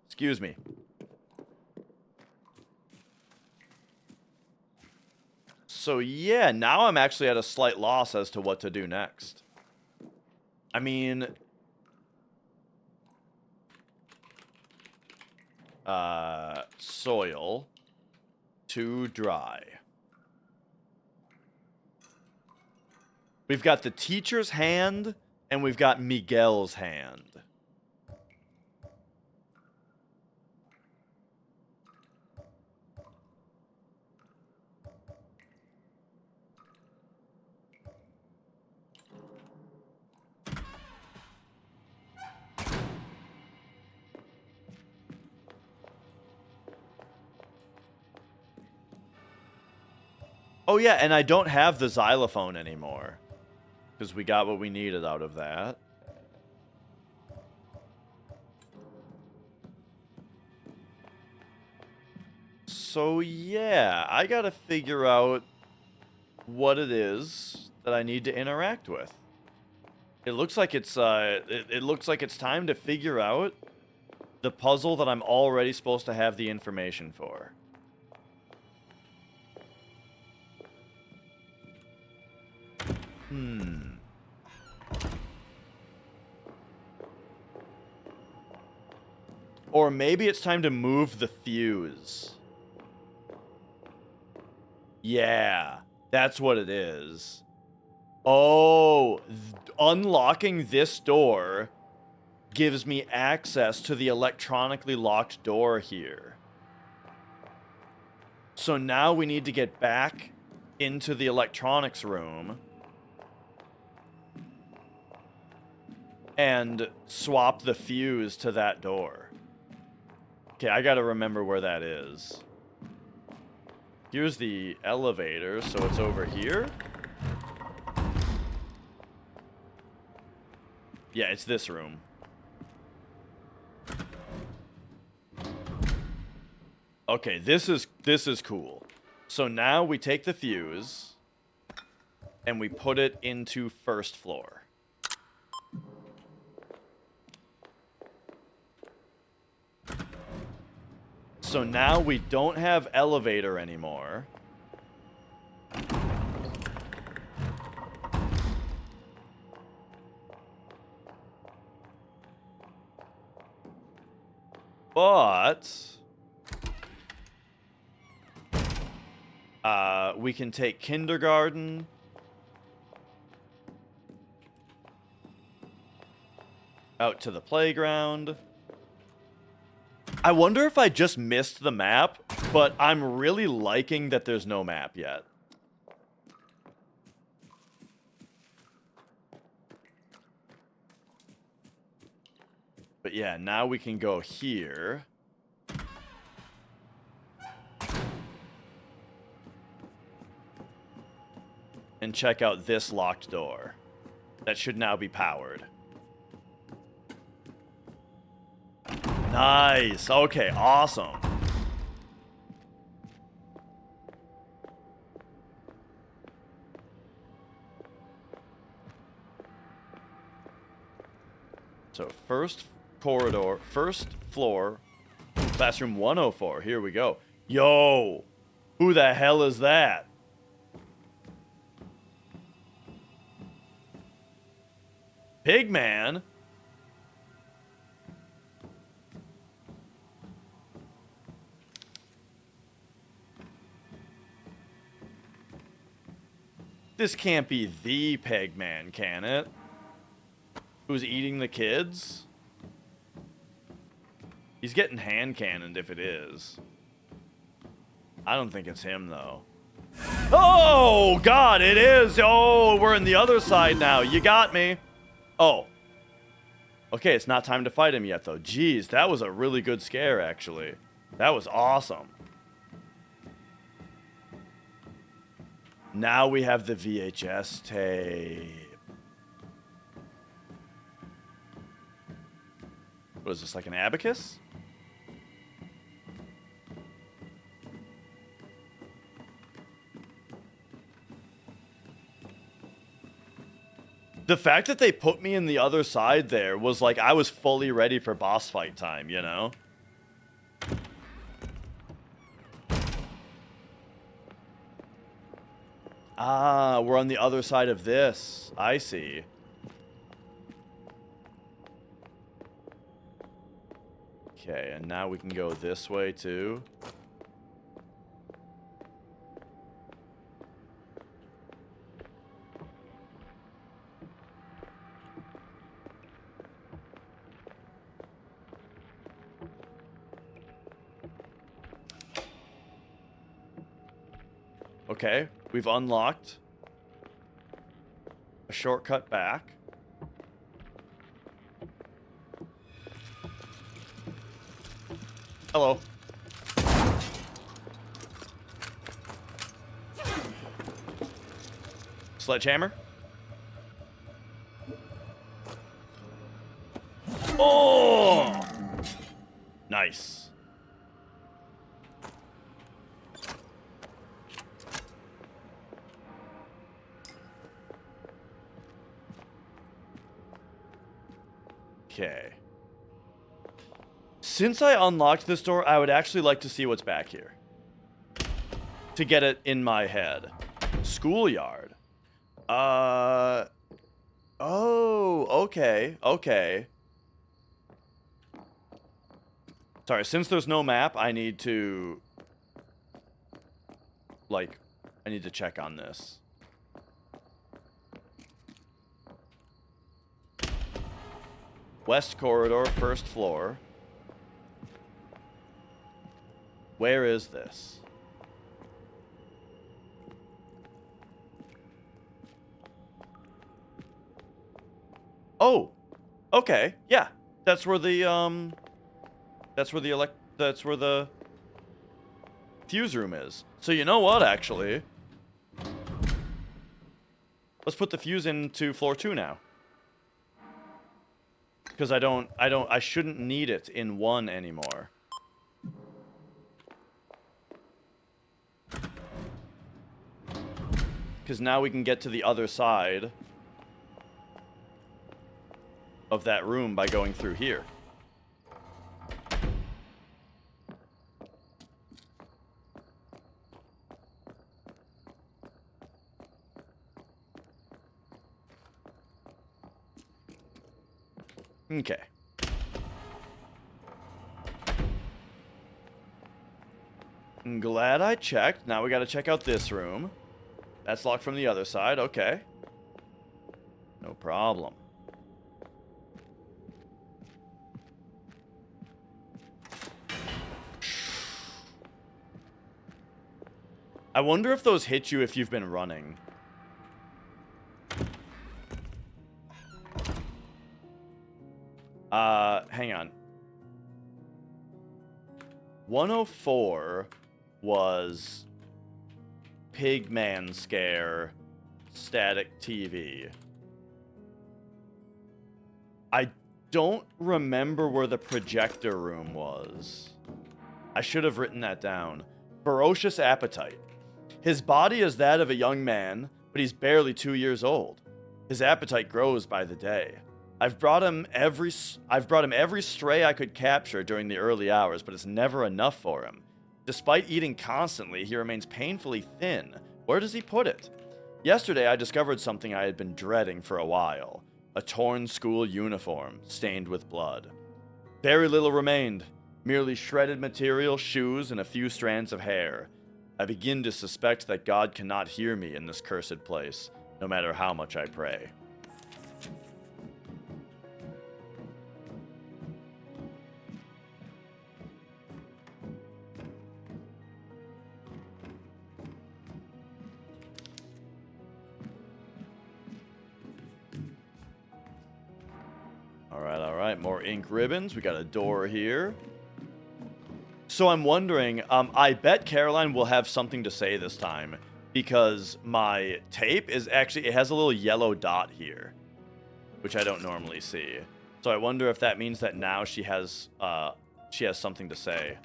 excuse me. So yeah, now I'm actually at a slight loss as to what to do next. I mean, soil, too dry. We've got the teacher's hand, and we've got Miguel's hand. Oh yeah, and I don't have the xylophone anymore. Because we got what we needed out of that. So yeah, I gotta figure out what it is that I need to interact with. It looks like it's it looks like it's time to figure out the puzzle that I'm already supposed to have the information for. Or maybe it's time to move the fuse. Yeah, that's what it is. Oh, unlocking this door gives me access to the electronically locked door here. So now we need to get back into the electronics room and swap the fuse to that door. Okay, I gotta remember where that is. Here's the elevator, so it's over here. Yeah, it's this room. Okay, this is cool. So now we take the fuse and we put it into first floor. So now we don't have elevator anymore. But we can take kindergarten. Out to the playground. I wonder if I just missed the map, but I'm really liking that there's no map yet. But yeah, now we can go here. And check out this locked door. That should now be powered. Nice. Okay, awesome. So first corridor, first floor, classroom 104. Here we go. Yo, who the hell is that? Pigman? This can't be the Pigman, can it? Who's eating the kids? He's getting hand cannoned if it is. I don't think it's him, though. Oh, God, it is. Oh, we're in the other side now. You got me. Oh. Okay, it's not time to fight him yet, though. Jeez, that was a really good scare, actually. That was awesome. Now we have the VHS tape. What is this, like an abacus? The fact that they put me in the other side there was like I was fully ready for boss fight time, you know? Ah, we're on the other side of this. I see. Okay, and now we can go this way too. Okay, we've unlocked a shortcut back. Hello. Sledgehammer. Oh! Nice. Okay. Since I unlocked this door, I would actually like to see what's back here. To get it in my head. Schoolyard. Oh, okay. Okay. Sorry, since there's no map, I need to... Like, I need to check on this. West corridor, first floor. Where is this? Oh, okay, yeah. That's where the that's where the fuse room is. So you know what, actually? Let's put the fuse into floor 2 now. Because I shouldn't need it in 1 anymore. Because now we can get to the other side of that room by going through here. Okay. I'm glad I checked. Now we gotta check out this room. That's locked from the other side. Okay. No problem. I wonder if those hit you if you've been running. Hang on. 104 was Pigman Scare, static TV. I don't remember where the projector room was. I should have written that down. Ferocious appetite. His body is that of a young man, but he's barely 2 years old. His appetite grows by the day. I've brought him every stray I could capture during the early hours, but it's never enough for him. Despite eating constantly, he remains painfully thin. Where does he put it? Yesterday, I discovered something I had been dreading for a while. A torn school uniform, stained with blood. Very little remained. Merely shredded material, shoes, and a few strands of hair. I begin to suspect that God cannot hear me in this cursed place, no matter how much I pray. right, more ink ribbons. We got a door here. So I'm wondering, I bet Caroline will have something to say this time because my tape is actually, it has a little yellow dot here, which I don't normally see. So I wonder if that means that now she has something to say.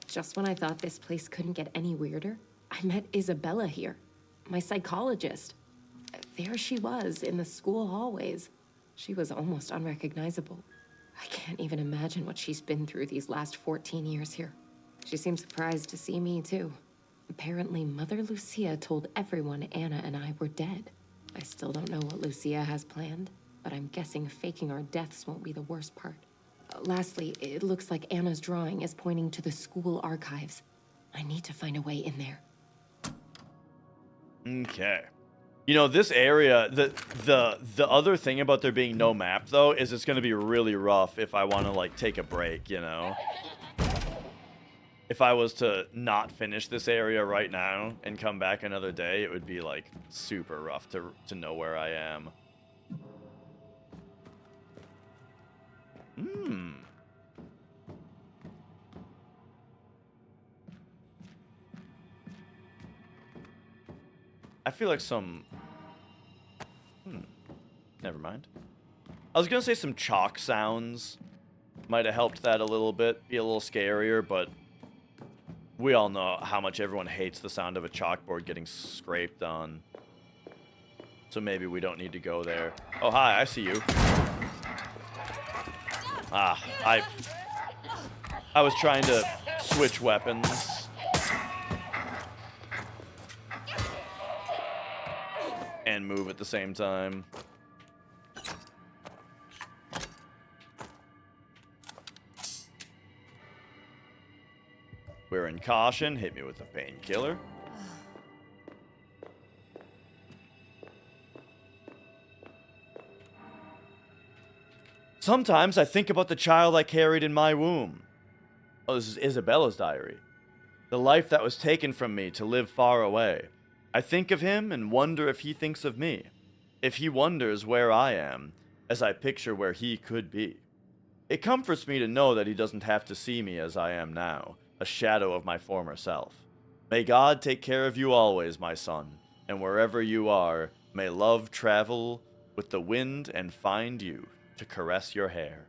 Just when I thought this place couldn't get any weirder, I met Isabella here, my psychologist. There she was in the school hallways. She was almost unrecognizable. I can't even imagine what she's been through these last 14 years here. She seemed surprised to see me, too. Apparently, Mother Lucia told everyone Anna and I were dead. I still don't know what Lucia has planned, but I'm guessing faking our deaths won't be the worst part. Lastly, it looks like Anna's drawing is pointing to the school archives. I need to find a way in there. Okay. You know, this area, the other thing about there being no map, though, is it's going to be really rough if I want to, like, take a break, you know? If I was to not finish this area right now and come back another day, it would be, like, super rough to know where I am. I feel like some... Never mind. I was going to say some chalk sounds might have helped that a little bit, be a little scarier, but we all know how much everyone hates the sound of a chalkboard getting scraped on. So maybe we don't need to go there. Oh, hi, I see you. Ah, I was trying to switch weapons. And move at the same time. We're in caution. Hit me with a painkiller. Sometimes I think about the child I carried in my womb. Oh, this is Isabella's diary. The life that was taken from me to live far away. I think of him and wonder if he thinks of me. If he wonders where I am, as I picture where he could be. It comforts me to know that he doesn't have to see me as I am now, a shadow of my former self. May God take care of you always, my son, and wherever you are, may love travel with the wind and find you to caress your hair.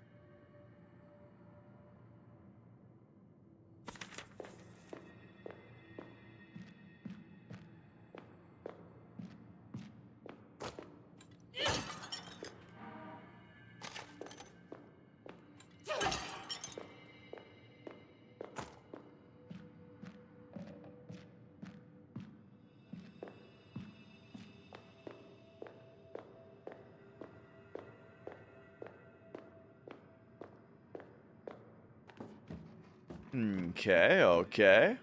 Okay, okay.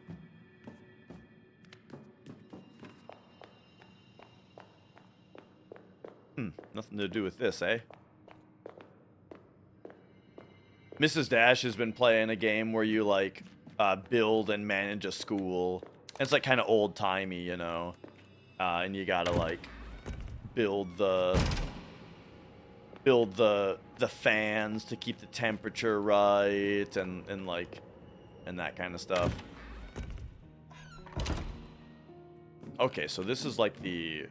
Nothing to do with this, eh? Mrs. Dash has been playing a game where you, like, build and manage a school. And it's, like, kind of old-timey, you know? And you gotta, like, build the fans to keep the temperature right and like... and that kind of stuff. Okay, so this is like the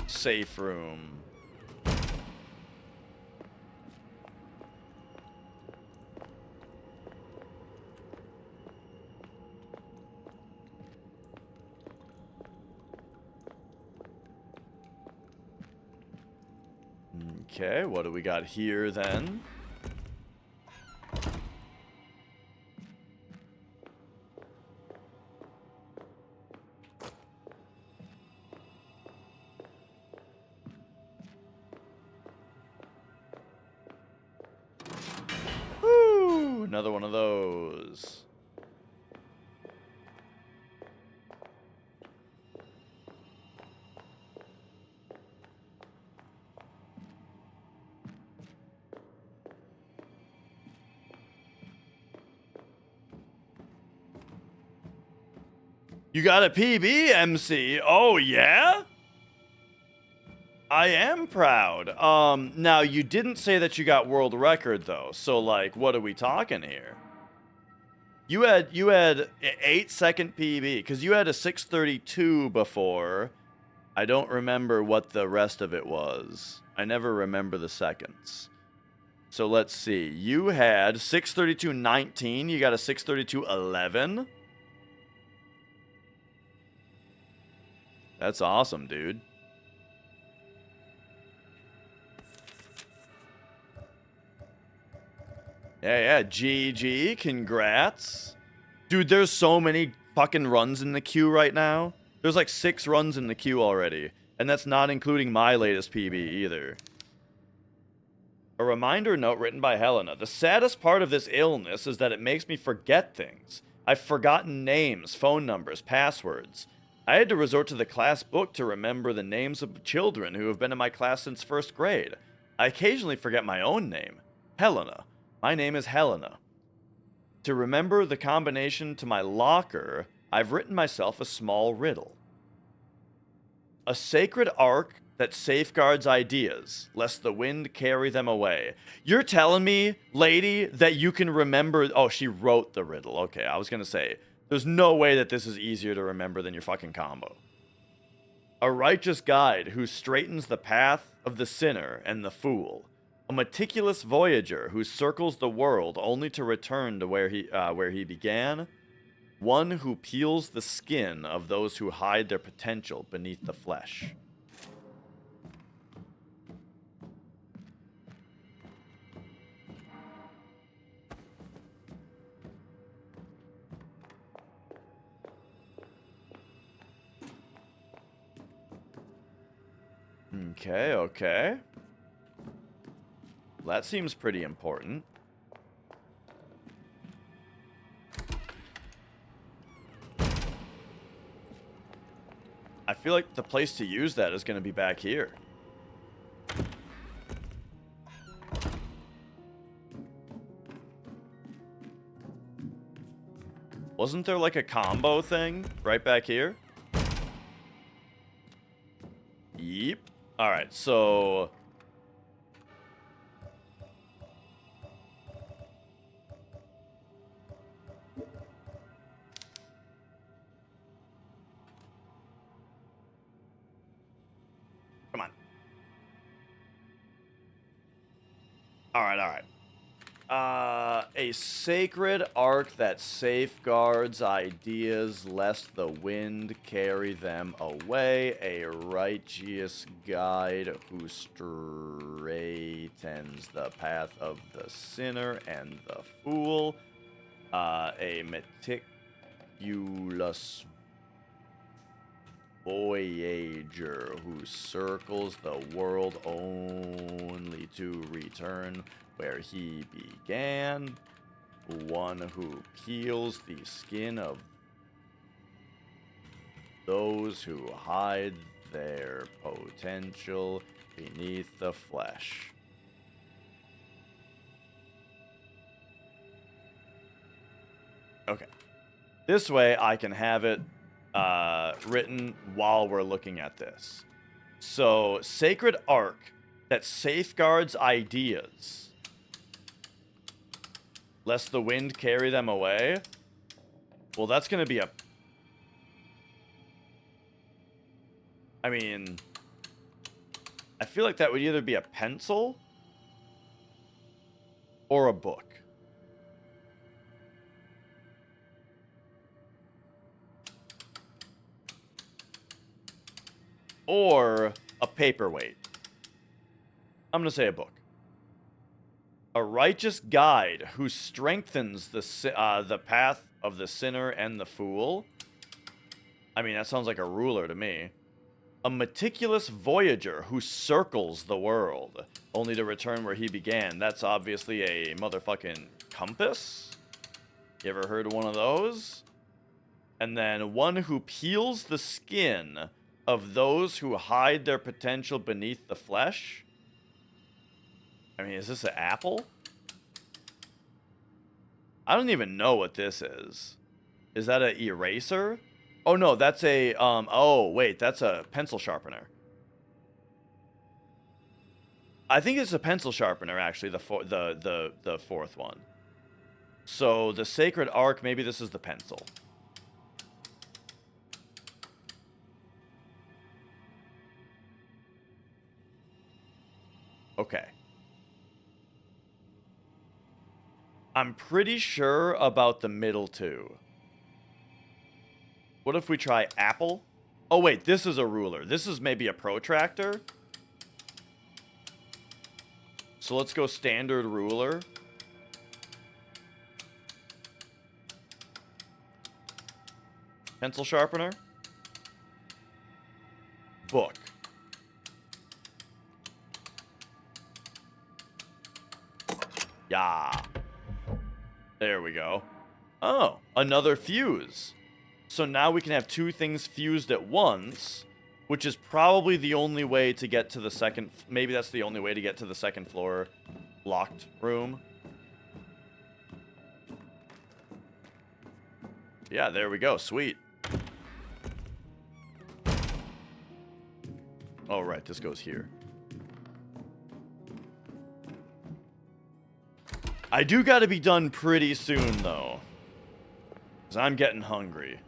safe room. Okay, what do we got here then? Another one of those. You got a PB, MC? Oh, yeah? I am proud. Now you didn't say that you got world record though. So like, what are we talking here? You had 8-second PB because you had a 6:32 before. I don't remember what the rest of it was. I never remember the seconds. So let's see. You had 6:32.19. You got a 6:32.11. That's awesome, dude. Yeah, GG, congrats. Dude, there's so many fucking runs in the queue right now. There's like 6 runs in the queue already. And that's not including my latest PB either. A reminder note written by Helena. The saddest part of this illness is that it makes me forget things. I've forgotten names, phone numbers, passwords. I had to resort to the class book to remember the names of children who have been in my class since 1st grade. I occasionally forget my own name. Helena. My name is Helena. To remember the combination to my locker, I've written myself a small riddle. A sacred ark that safeguards ideas, lest the wind carry them away. You're telling me, lady, that you can remember... Oh, she wrote the riddle. Okay, I was going to say, there's no way that this is easier to remember than your fucking combo. A righteous guide who straightens the path of the sinner and the fool. A meticulous voyager who circles the world only to return to where he began. One who peels the skin of those who hide their potential beneath the flesh. Okay. That seems pretty important. I feel like the place to use that is going to be back here. Wasn't there like a combo thing right back here? Yep. Alright, so... Come on. Alright. A sacred ark that safeguards ideas lest the wind carry them away. A righteous guide who straightens the path of the sinner and the fool. A meticulous voyager who circles the world only to return where he began. One who peels the skin of those who hide their potential beneath the flesh. Okay. This way I can have it written while we're looking at this. So, sacred ark that safeguards ideas lest the wind carry them away. Well, that's going to be a... I mean... I feel like that would either be a pencil or a book. Or a paperweight. I'm going to say a book. A righteous guide who strengthens the path of the sinner and the fool. I mean, that sounds like a ruler to me. A meticulous voyager who circles the world, only to return where he began. That's obviously a motherfucking compass. You ever heard of one of those? And then one who peels the skin of those who hide their potential beneath the flesh. I mean, is this an apple? I don't even know what this is. Is that an eraser? Oh, no, that's a, oh, wait, that's a pencil sharpener. I think it's a pencil sharpener, actually, the fourth one. So the Sacred Arc, maybe this is the pencil. Okay. I'm pretty sure about the middle two. What if we try apple? Oh, wait, this is a ruler. This is maybe a protractor. So let's go standard ruler. Pencil sharpener. Book. Yeah. There we go. Oh, another fuse. So now we can have two things fused at once, which is probably the only way to get to the second... Maybe that's the only way to get to the second floor locked room. Yeah, there we go. Sweet. Oh, right. This goes here. I do got to be done pretty soon, though. Because I'm getting hungry.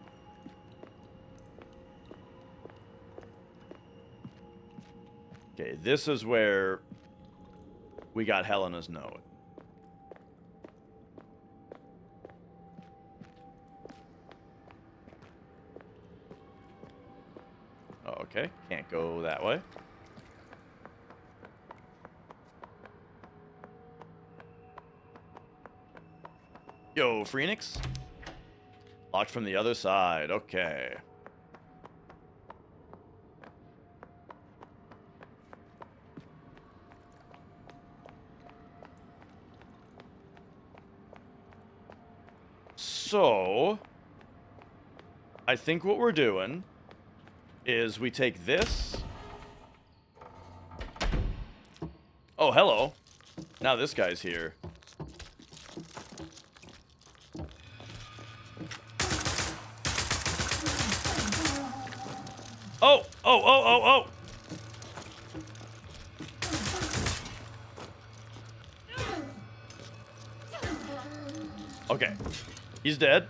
Okay, this is where we got Helena's note. Oh, okay, can't go that way. Yo, Phoenix. Locked from the other side. Okay. So, I think what we're doing is we take this. Oh, hello. Now this guy's here. Oh, oh, oh, oh, oh. Okay. He's dead.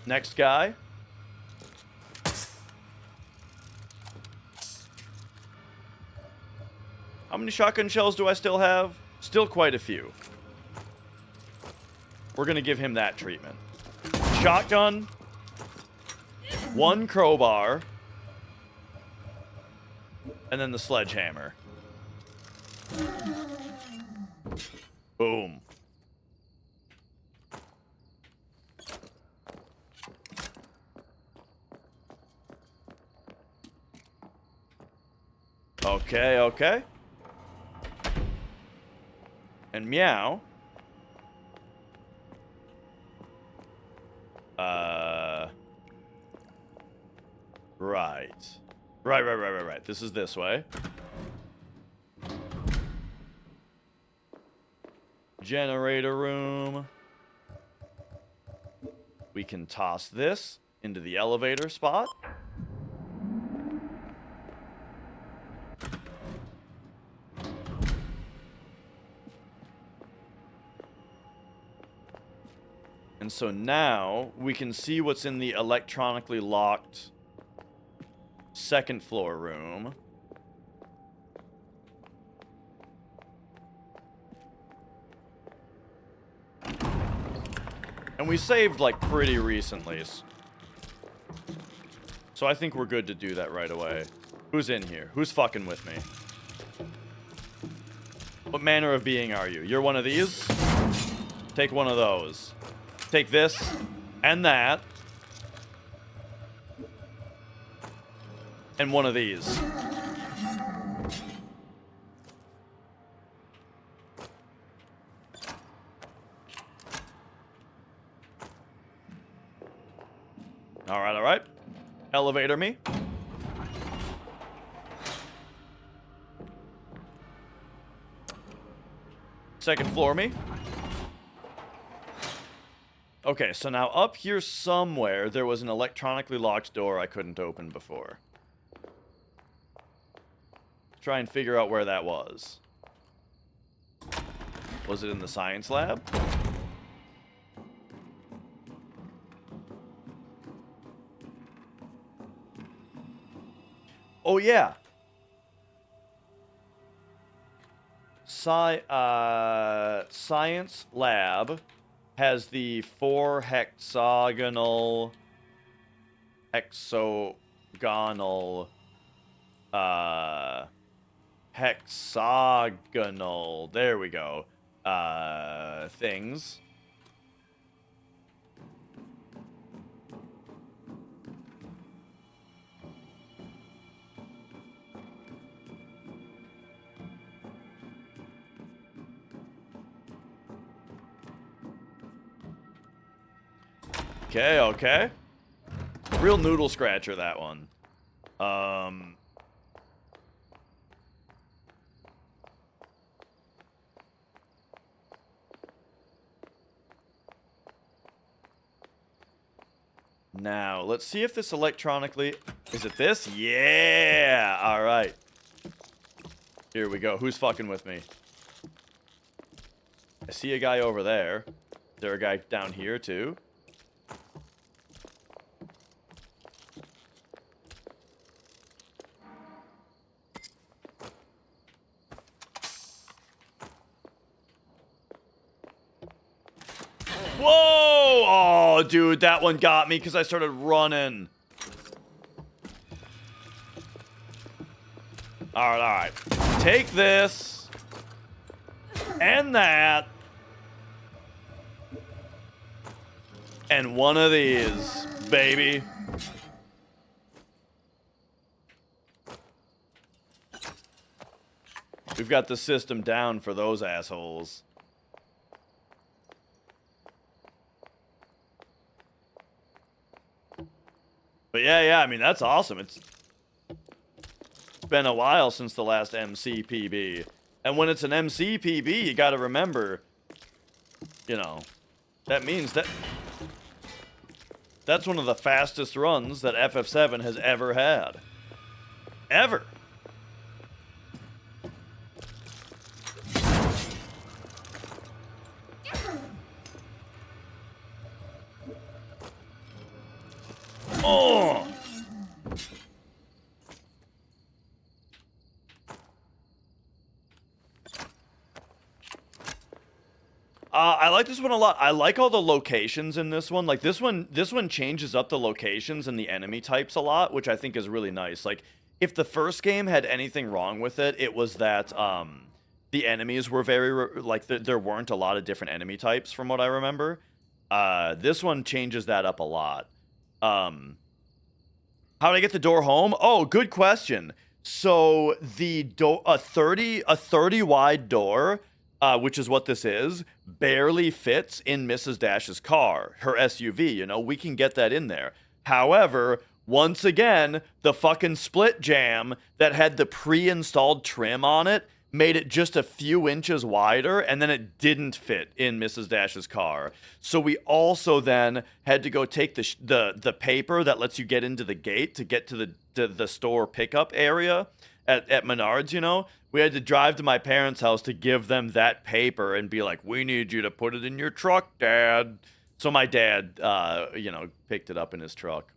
Next guy. How many shotgun shells do I still have? Still quite a few. We're gonna give him that treatment. Shotgun. One crowbar. And then the sledgehammer. Boom. Okay, okay. And meow. Right. This is this way. Generator room. We can toss this into the elevator spot. And so now we can see what's in the electronically locked second floor room. And we saved like pretty recently. So I think we're good to do that right away. Who's in here? Who's fucking with me? What manner of being are you? You're one of these? Take one of those. Take this and that. And one of these. All right. Elevator me. Second floor me. Okay, so now up here somewhere, there was an electronically locked door I couldn't open before. Try and figure out where that was. Was it in the science lab? Oh, yeah. Science lab has the 4 hexagonal hexagonal, there we go, things. Okay, okay. Real noodle scratcher, that one. Now, let's see if this electronically... Is it this? Yeah! Alright. Here we go. Who's fucking with me? I see a guy over there. Is there a guy down here, too? Whoa! Oh, dude, that one got me because I started running. Alright, alright. Take this. And that. And one of these, baby. We've got the system down for those assholes. But yeah, I mean, that's awesome. It's been a while since the last MCPB. And when it's an MCPB, you gotta remember, you know, that means that that's one of the fastest runs that FF7 has ever had. Ever. Oh! I like this one a lot. I like all the locations in this one. Like this one changes up the locations and the enemy types a lot, which I think is really nice. Like if the first game had anything wrong with it, it was that the enemies were very there weren't a lot of different enemy types from what I remember. This one changes that up a lot. How did I get the door home? Oh, good question. So the a 30 wide door, which is what this is, barely fits in Mrs. Dash's car, her SUV. You know, we can get that in there. However, once again, the fucking split jam that had the pre-installed trim on it made it just a few inches wider, and then it didn't fit in Mrs. Dash's car. So we also then had to go take the paper that lets you get into the gate to get to the store pickup area at Menards, you know? We had to drive to my parents' house to give them that paper and be like, we need you to put it in your truck, Dad. So my dad, you know, picked it up in his truck.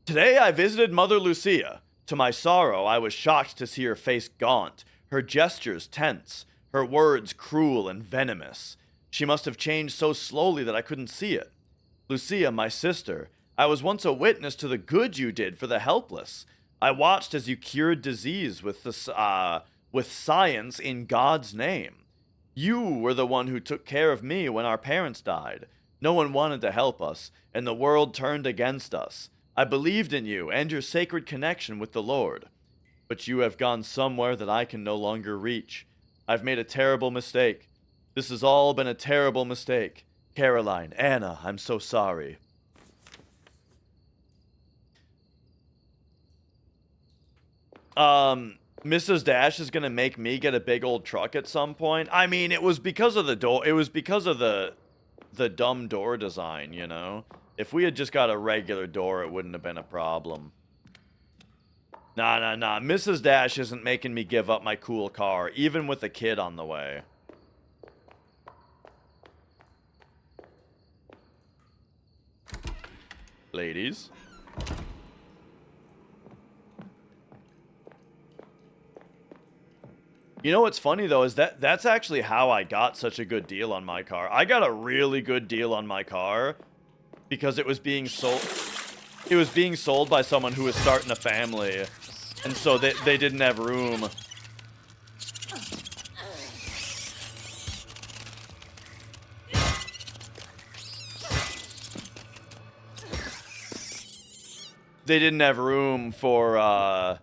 Today I visited Mother Lucia. To my sorrow, I was shocked to see her face gaunt, her gestures tense, her words cruel and venomous. She must have changed so slowly that I couldn't see it. Lucia, my sister, I was once a witness to the good you did for the helpless. I watched as you cured disease with science in God's name. You were the one who took care of me when our parents died. No one wanted to help us, and the world turned against us. I believed in you and your sacred connection with the Lord. But you have gone somewhere that I can no longer reach. I've made a terrible mistake. This has all been a terrible mistake. Caroline, Anna, I'm so sorry. Mrs. Dash is gonna make me get a big old truck at some point. I mean, it was because of the door. It was because of the dumb door design, you know? If we had just got a regular door, it wouldn't have been a problem. Nah. Mrs. Dash isn't making me give up my cool car, even with a kid on the way. Ladies. You know what's funny though is that's actually how I got such a good deal on my car. I got a really good deal on my car because it was being sold. It was being sold by someone who was starting a family, and so they didn't have room. They didn't have room for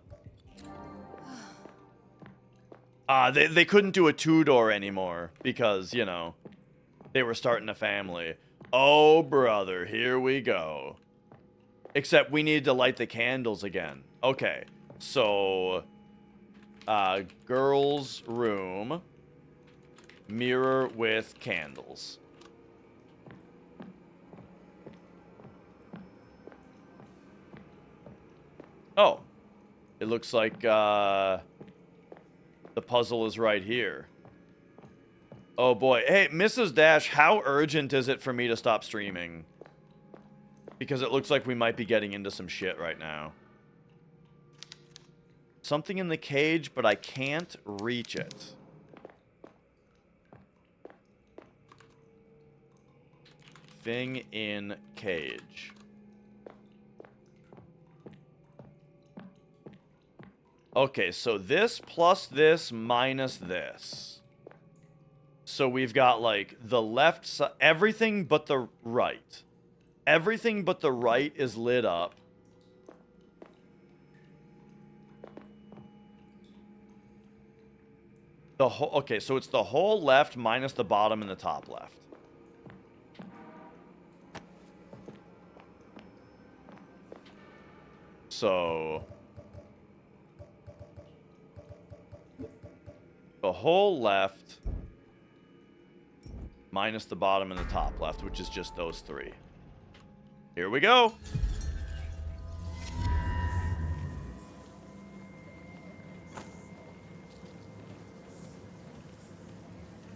they couldn't do a two-door anymore because, you know, they were starting a family. Oh, brother, here we go. Except we need to light the candles again. Okay, so, girls' room, mirror with candles. Oh, it looks like, the puzzle is right here. Oh boy. Hey, Mrs. Dash, how urgent is it for me to stop streaming? Because it looks like we might be getting into some shit right now. Something in the cage, but I can't reach it. Thing in cage. Okay, so this plus this minus this. So we've got, like, the left side, everything but the right. Everything but the right is lit up. The whole, okay, so it's the whole left minus the bottom and the top left. So the whole left minus the bottom and the top left, which is just those three. Here we go.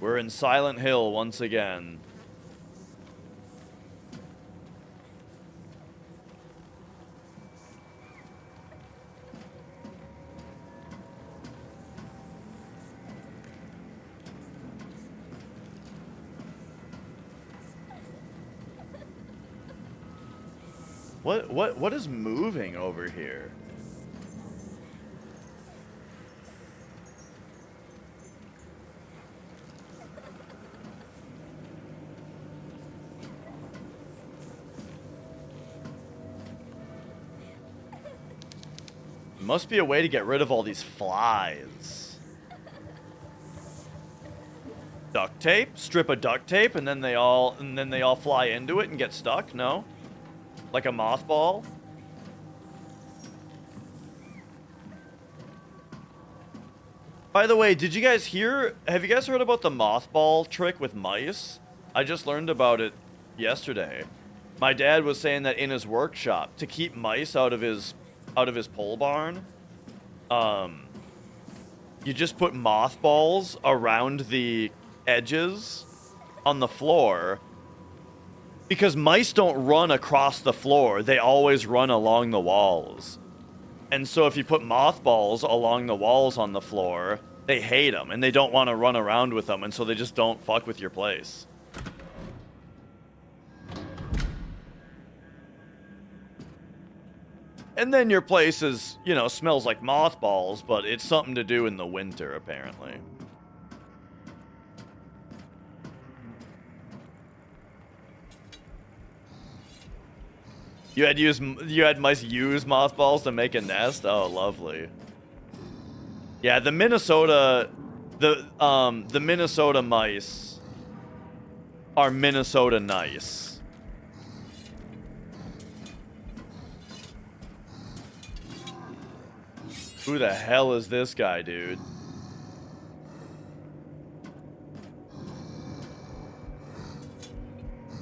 We're in Silent Hill once again. What is moving over here? Must be a way to get rid of all these flies. Duct tape, strip of duct tape, and then they all fly into it and get stuck? No? Like a mothball? By the way, did you guys hear, have you guys heard about the mothball trick with mice? I just learned about it yesterday. My dad was saying that in his workshop, to keep mice out of his pole barn, you just put mothballs around the edges on the floor, because mice don't run across the floor, they always run along the walls. And so if you put mothballs along the walls on the floor, they hate them and they don't want to run around with them, and so they just don't fuck with your place. And then your place is, you know, smells like mothballs, but it's something to do in the winter, apparently. You had mice use mothballs to make a nest? Oh, lovely. Yeah, the Minnesota mice are Minnesota nice. Who the hell is this guy, dude?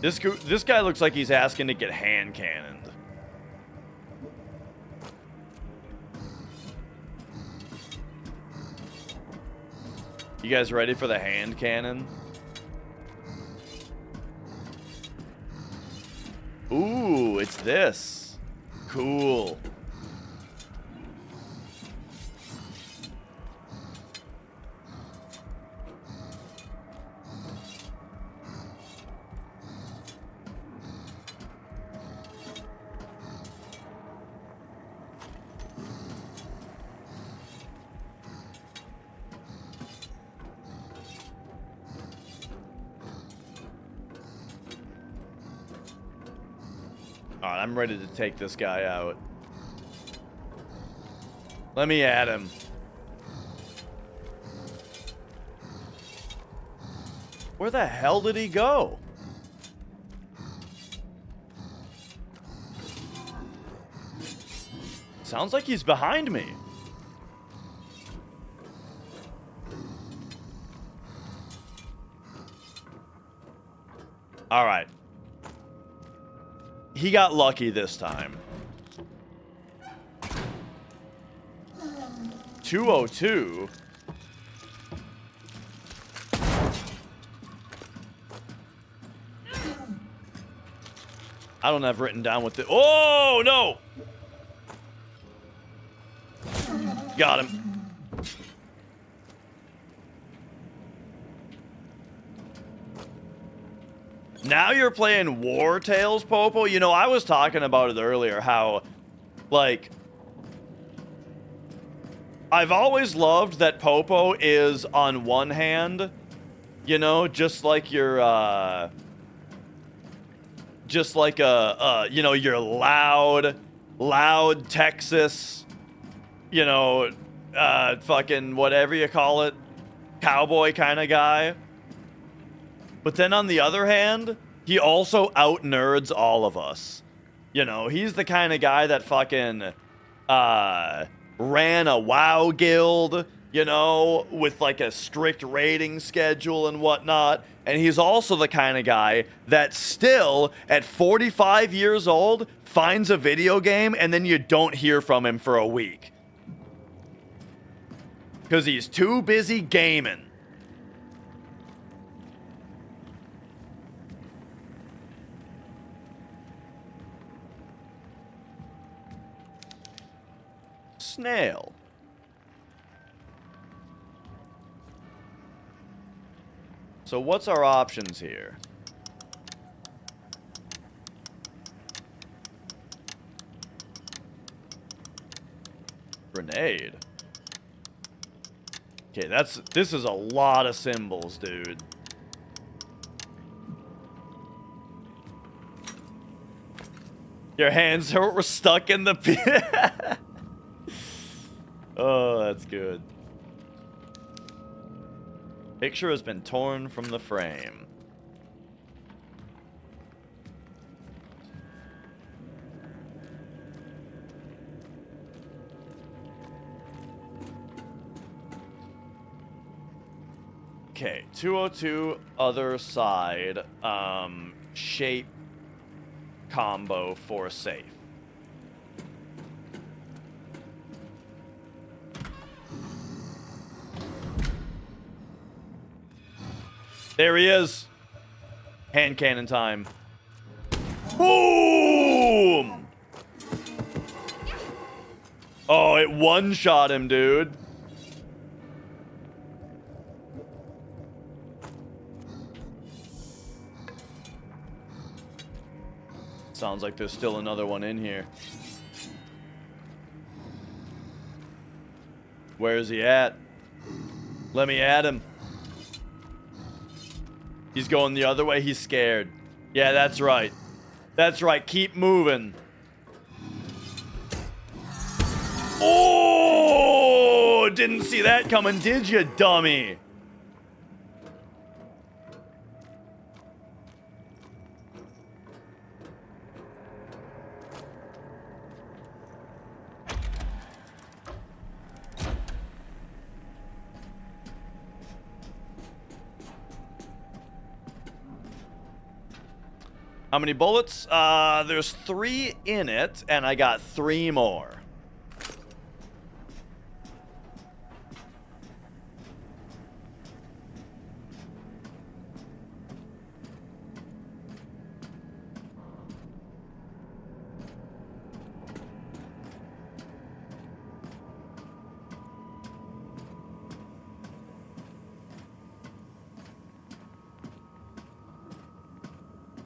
This guy looks like he's asking to get hand cannoned. You guys ready for the hand cannon? Ooh, it's this. Cool. Alright, I'm ready to take this guy out. Let me at him. Where the hell did he go? Sounds like he's behind me. Alright. He got lucky this time. 202. I don't have written down what the... Oh, no! Got him. Now you're playing War Tales, Popo. You know, I was talking about it earlier, how, like, I've always loved that Popo is, on one hand, you know, just like your, just like you know, your loud Texas, you know, fucking whatever you call it, cowboy kind of guy. But then on the other hand, he also out-nerds all of us. You know, he's the kind of guy that fucking ran a WoW guild, you know, with like a strict rating schedule and whatnot. And he's also the kind of guy that still, at 45 years old, finds a video game and then you don't hear from him for a week. Because he's too busy gaming. Snail. So what's our options here? Grenade. Okay, this is a lot of symbols, dude. Your hands were stuck in the pit. Oh, that's good. Picture has been torn from the frame. Okay, 202 other side, shape combo for safe. There he is. Hand cannon time. Boom! Oh, it one-shot him, dude. Sounds like there's still another one in here. Where is he at? Let me at him. He's going the other way. He's scared. Yeah, that's right. That's right. Keep moving. Oh! Didn't see that coming, did you, dummy? How many bullets? There's 3 in it, and I got 3 more.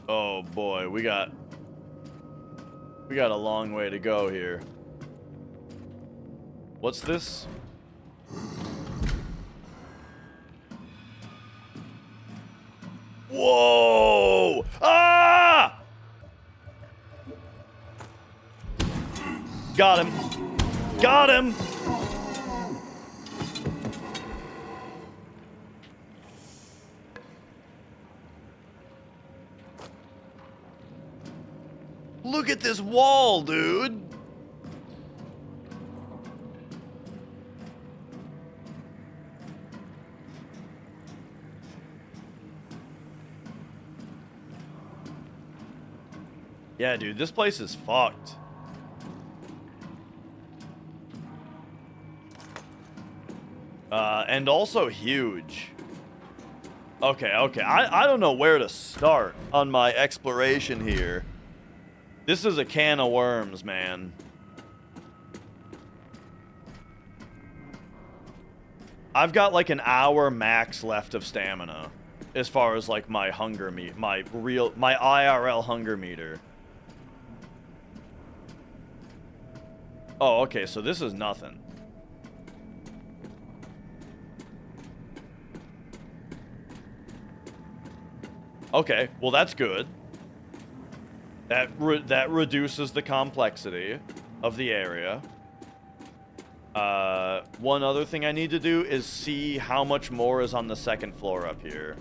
Oh boy, we got a long way to go here. What's this? Whoa! Ah! Got him. Got him. Look at this wall, dude. Yeah, dude, this place is fucked. And also huge. Okay. I don't know where to start on my exploration here. This is a can of worms, man. I've got like an hour max left of stamina as far as like my hunger my IRL hunger meter. Oh, okay, so this is nothing. Okay, well that's good. That reduces the complexity of the area. One other thing I need to do is see how much more is on the second floor up here.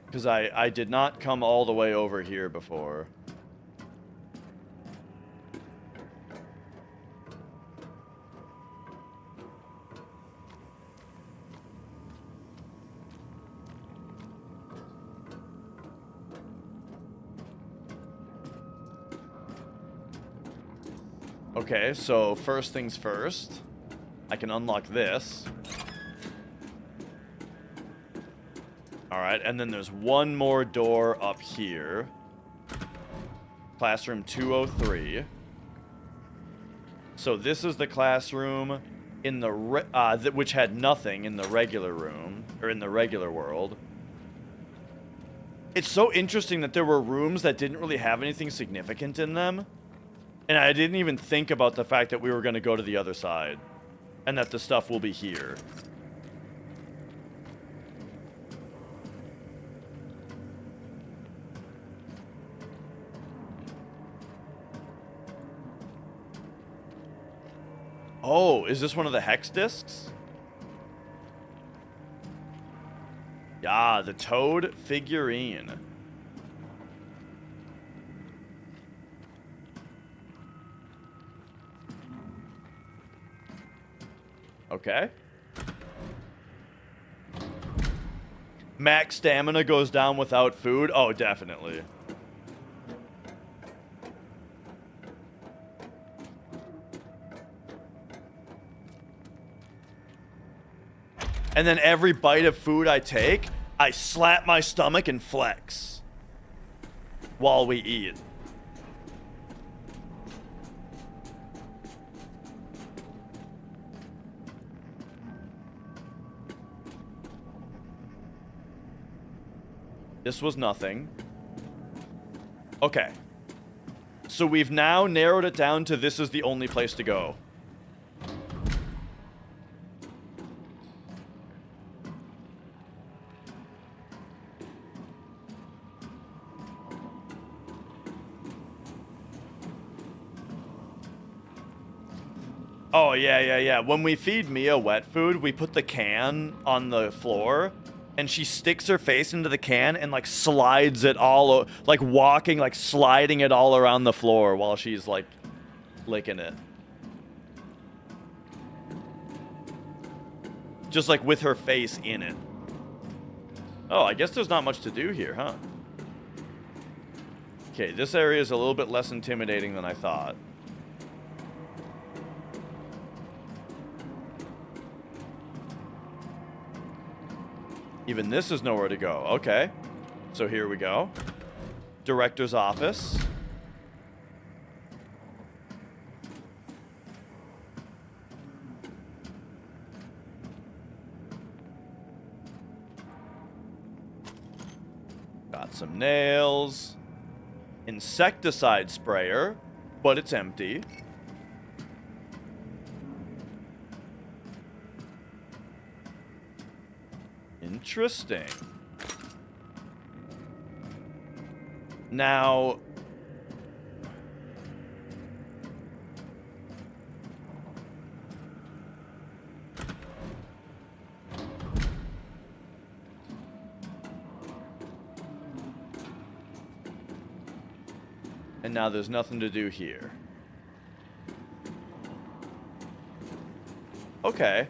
Because I did not come all the way over here before. Okay, so first things first, I can unlock this. Alright, and then there's one more door up here. Classroom 203. So this is the classroom in the which had nothing in the regular room, or in the regular world. It's so interesting that there were rooms that didn't really have anything significant in them. And I didn't even think about the fact that we were going to go to the other side. And that the stuff will be here. Oh, is this one of the hex discs? Yeah, the Toad figurine. Okay. Max stamina goes down without food? Oh, definitely. And then every bite of food I take, I slap my stomach and flex while we eat. This was nothing. Okay. So we've now narrowed it down to this is the only place to go. Oh, yeah. When we feed Mia wet food, we put the can on the floor, and she sticks her face into the can and, like, slides it all, like, walking, like, sliding it all around the floor while she's, like, licking it. Just like with her face in it. Oh, I guess there's not much to do here, huh? Okay, this area is a little bit less intimidating than I thought. Even this is nowhere to go. Okay. So here we go. Director's office. Got some nails. Insecticide sprayer, but it's empty. Interesting. Now, and now there's nothing to do here. Okay.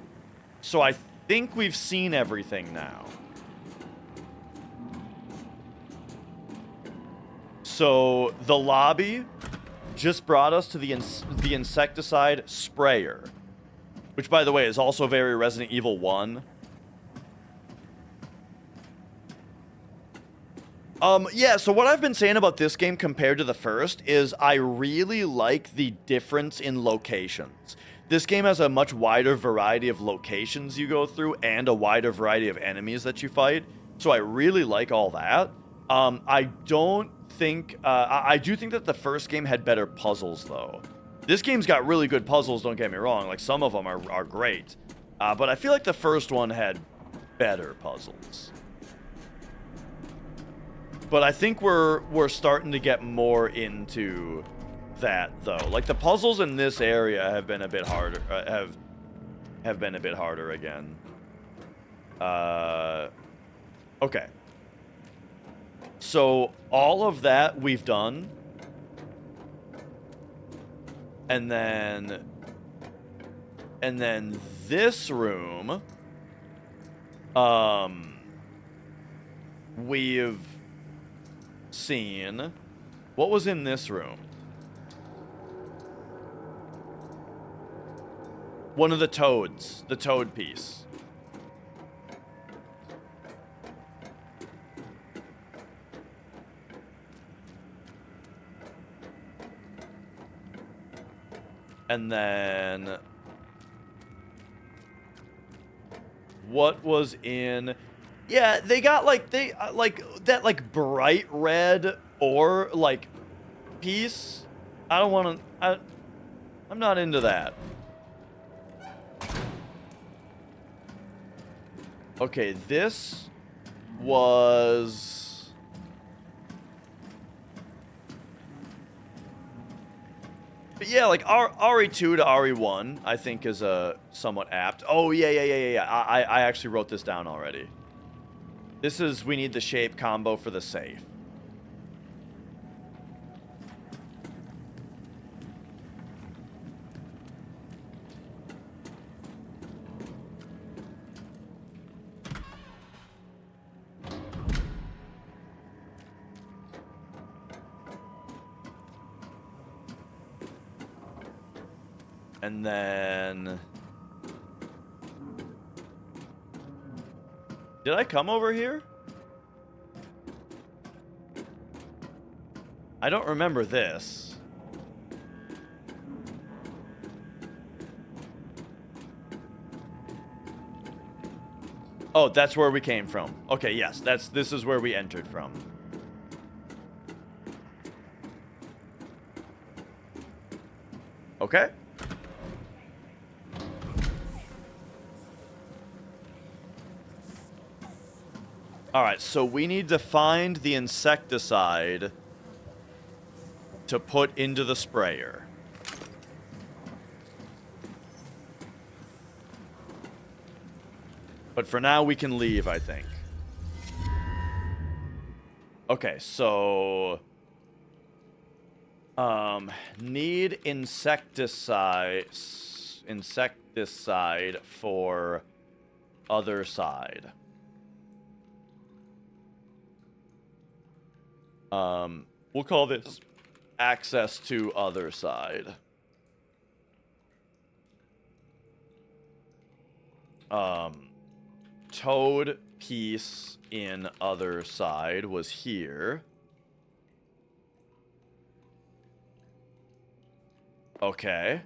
So I think we've seen everything now. So the lobby just brought us to the insecticide sprayer, which, by the way, is also very Resident Evil 1. Yeah, so what I've been saying about this game compared to the first is I really like the difference in locations. This game has a much wider variety of locations you go through and a wider variety of enemies that you fight. So I really like all that. I don't think... I do think that the first game had better puzzles, though. This game's got really good puzzles, don't get me wrong. Like, some of them are great. But I feel like the first one had better puzzles. But I think we're starting to get more into that, though. Like, the puzzles in this area have been a bit harder. Have been a bit harder again. Okay. So all of that we've done, and then this room, we've seen. What was in this room? One of the toads, the toad piece. And then what was in... Yeah, they got like like that like bright red or like piece. I don't want to I'm not into that. Okay, this was... But yeah, like RE2 to RE1, I think is somewhat apt. Oh, yeah. I actually wrote this down already. This is, we need the shape combo for the safe. And then... Did I come over here? I don't remember this. Oh, that's where we came from. Okay, yes, this is where we entered from. Okay. Alright, so we need to find the insecticide to put into the sprayer. But for now, we can leave, I think. Okay, so... need insecticide for other side. We'll call this access to other side. Toad piece in other side was here. Okay.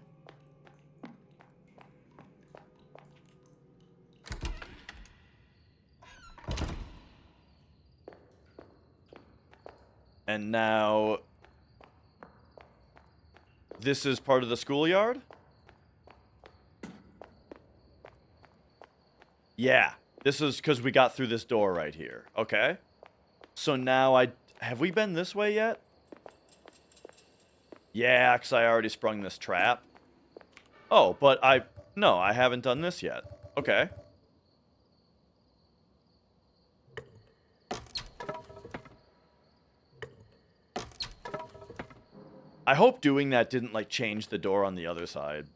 And now this is part of the schoolyard? Yeah. This is because we got through this door right here. Okay. So now have we been this way yet? Yeah, because I already sprung this trap. Oh, but no, I haven't done this yet. Okay. I hope doing that didn't, like, change the door on the other side.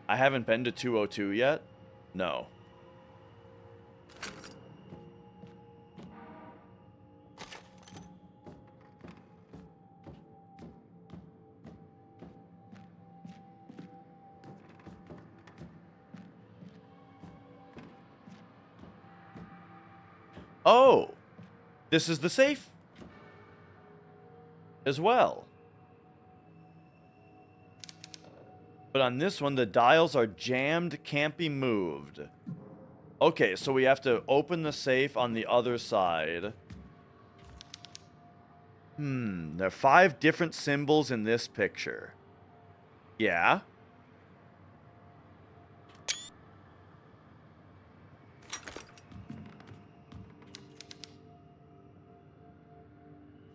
I haven't been to 202 yet? No. Oh! This is the safe as well. But on this one, the dials are jammed, can't be moved. Okay, so we have to open the safe on the other side. There are 5 different symbols in this picture. Yeah.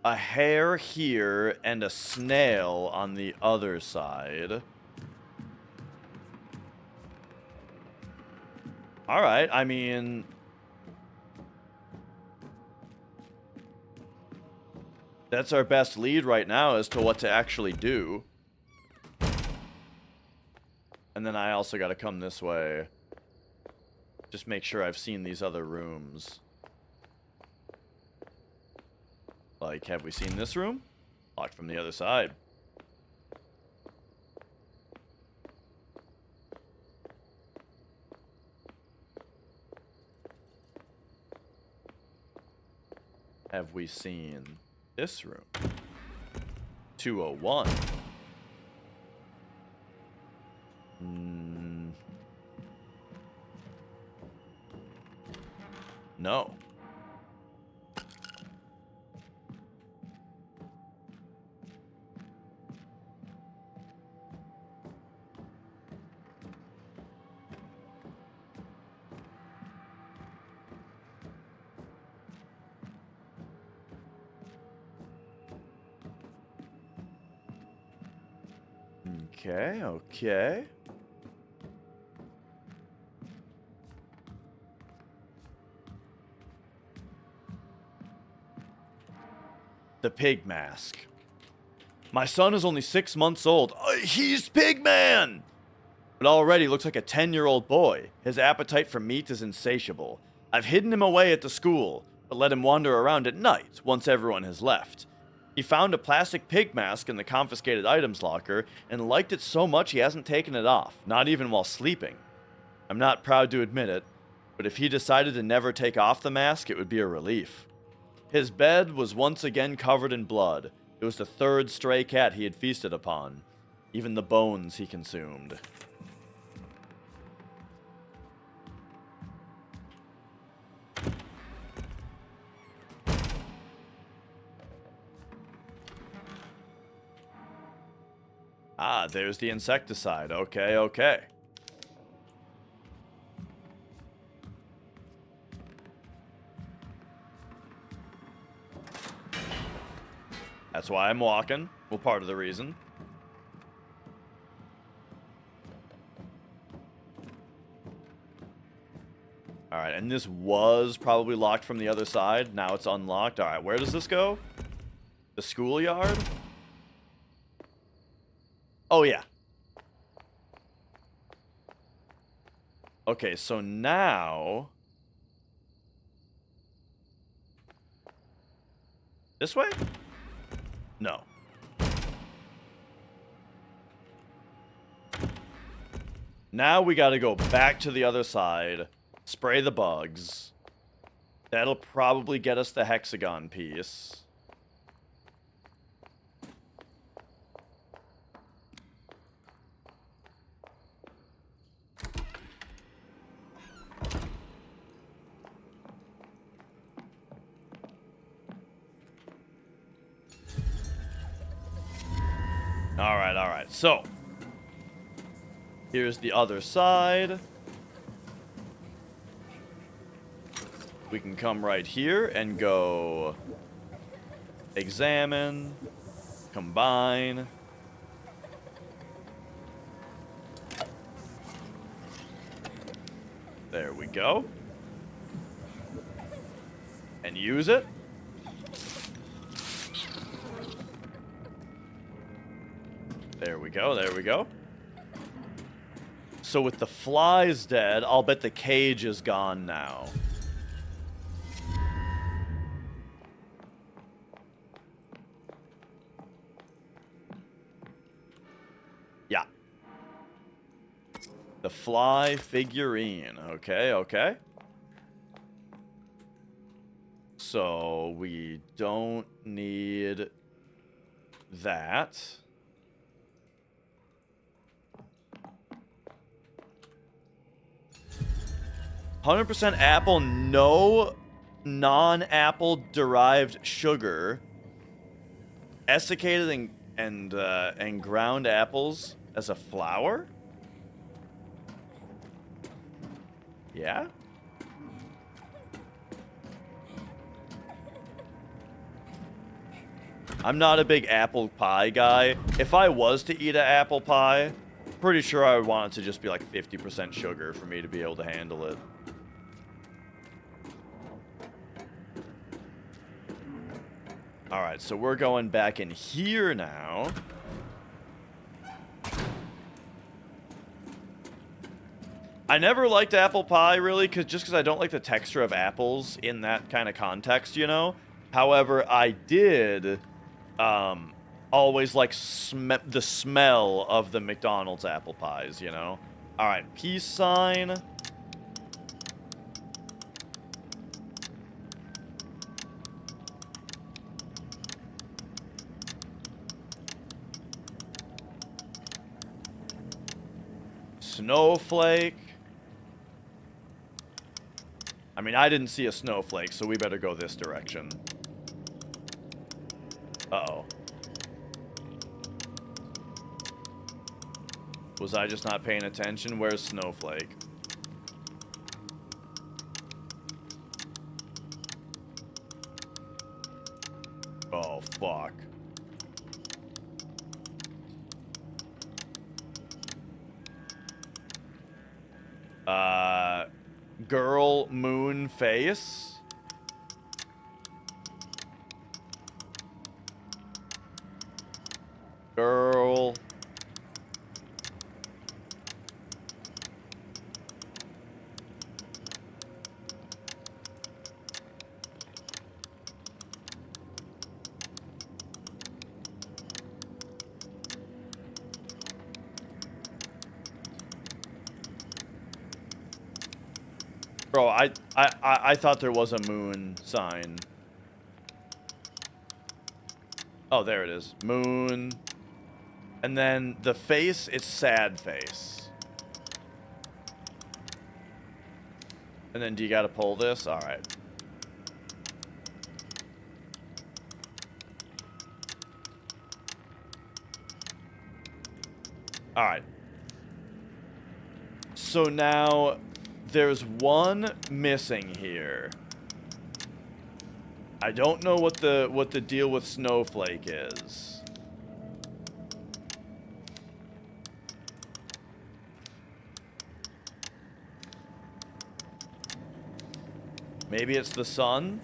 A hare here and a snail on the other side. Alright, I mean... that's our best lead right now as to what to actually do. And then I also gotta come this way. Just make sure I've seen these other rooms. Like, have we seen this room? Locked from the other side. Have we seen this room? 201. No. Okay, okay. The pig mask. My son is only 6 months old. He's Pigman! But already looks like a 10-year-old boy. His appetite for meat is insatiable. I've hidden him away at the school, but let him wander around at night once everyone has left. He found a plastic pig mask in the confiscated items locker and liked it so much he hasn't taken it off, not even while sleeping. I'm not proud to admit it, but if he decided to never take off the mask, it would be a relief. His bed was once again covered in blood. It was the 3rd stray cat he had feasted upon. Even the bones he consumed. Ah, there's the insecticide. Okay, okay. That's why I'm walking. Well, part of the reason. Alright, and this was probably locked from the other side. Now it's unlocked. Alright, where does this go? The schoolyard? Oh, yeah. Okay, so now... This way? No. Now we gotta go back to the other side, spray the bugs. That'll probably get us the hexagon piece. Alright. So, here's the other side. We can come right here and go examine, combine. There we go. And use it. There we go, there we go. So with the flies dead, I'll bet the cage is gone now. Yeah. The fly figurine. Okay. So we don't need that. 100% apple, no non-apple derived sugar. Desiccated and ground apples as a flour? Yeah? I'm not a big apple pie guy. If I was to eat an apple pie, pretty sure I would want it to just be like 50% sugar for me to be able to handle it. Alright, so we're going back in here now. I never liked apple pie, really, just because I don't like the texture of apples in that kind of context, you know? However, I did always like the smell of the McDonald's apple pies, you know? Alright, peace sign. Snowflake. I mean, I didn't see a snowflake, so we better go this direction. Uh-oh. Was I just not paying attention? Where's snowflake? Oh, fuck. Girl moon face. Girl. Bro, I thought there was a moon sign. Oh, there it is. Moon. And then the face, it's sad face. And then do you gotta pull this? Alright. Alright. So now there's one missing here. I don't know what the deal with Snowflake is. Maybe it's the sun?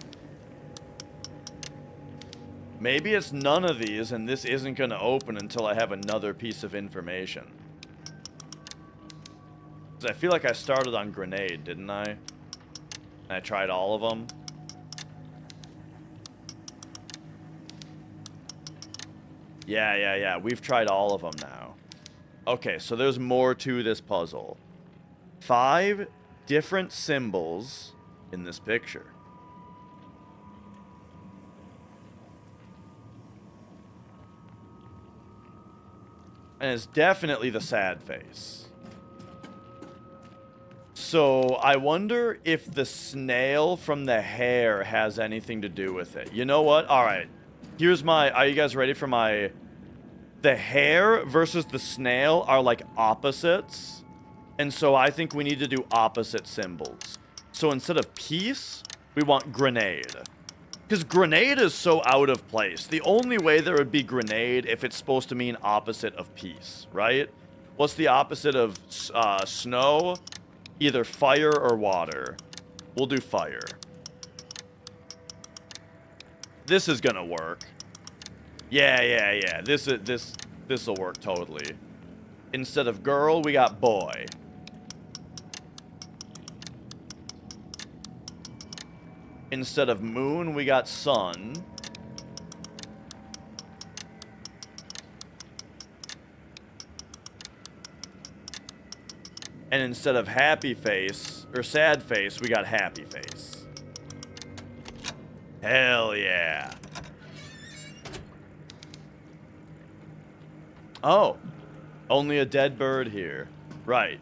Maybe it's none of these and this isn't going to open until I have another piece of information. 'Cause I feel like I started on grenade, didn't I? And I tried all of them. Yeah. We've tried all of them now. Okay, so there's more to this puzzle. 5 different symbols in this picture. And it's definitely the sad face. So I wonder if the snail from the hair has anything to do with it. You know what? All right. Here's my... Are you guys ready for my... The hair versus the snail are like opposites. And so I think we need to do opposite symbols. So instead of peace, we want grenade. Because grenade is so out of place. The only way there would be grenade if it's supposed to mean opposite of peace, right? What's the opposite of snow? Either fire or water. We'll do fire. This is gonna work. Yeah. This'll work totally. Instead of girl, we got boy. Instead of moon, we got sun. And instead of happy face, or sad face, we got happy face. Hell yeah. Oh. Only a dead bird here. Right.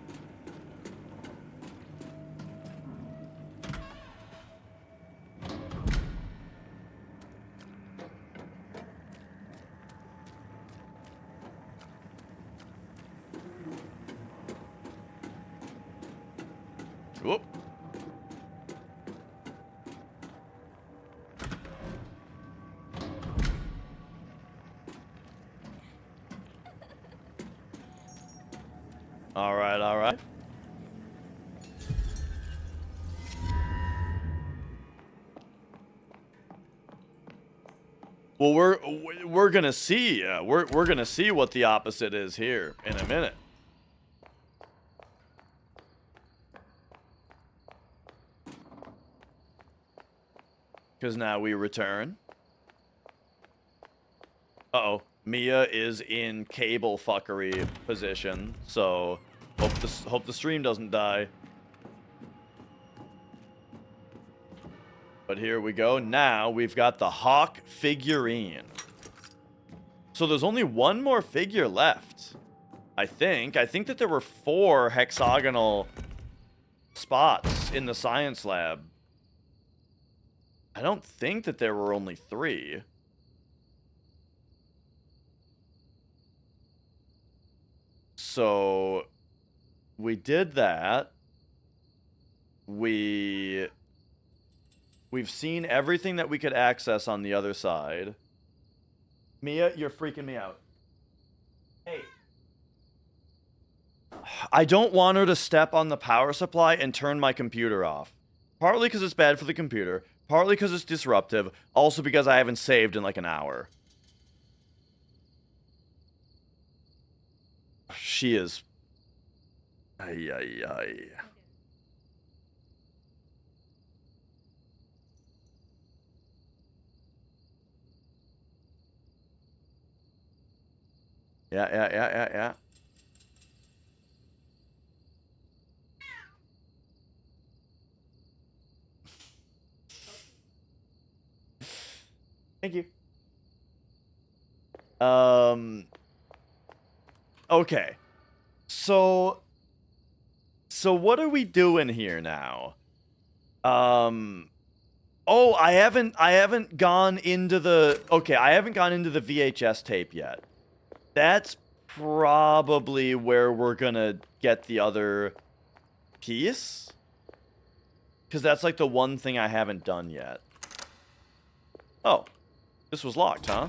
Whoop. All right. Well, we're gonna see. We're gonna see what the opposite is here in a minute. Because now we return. Uh-oh. Mia is in cable fuckery position, so hope the stream doesn't die. But here we go. Now we've got the Hawk figurine. So there's only one more figure left, I think. I think that there were 4 hexagonal spots in the science lab. I don't think that there were only 3. So we did that. We've seen everything that we could access on the other side. Mia, you're freaking me out. Hey. I don't want her to step on the power supply and turn my computer off. Partly because it's bad for the computer. Partly because it's disruptive. Also because I haven't saved in like an hour. She is... Ay. Yeah. Thank you. Okay. So what are we doing here now? Oh, I haven't gone into the... Okay, I haven't gone into the VHS tape yet. That's probably where we're gonna get the other piece. Because that's like the one thing I haven't done yet. Oh. This was locked, huh?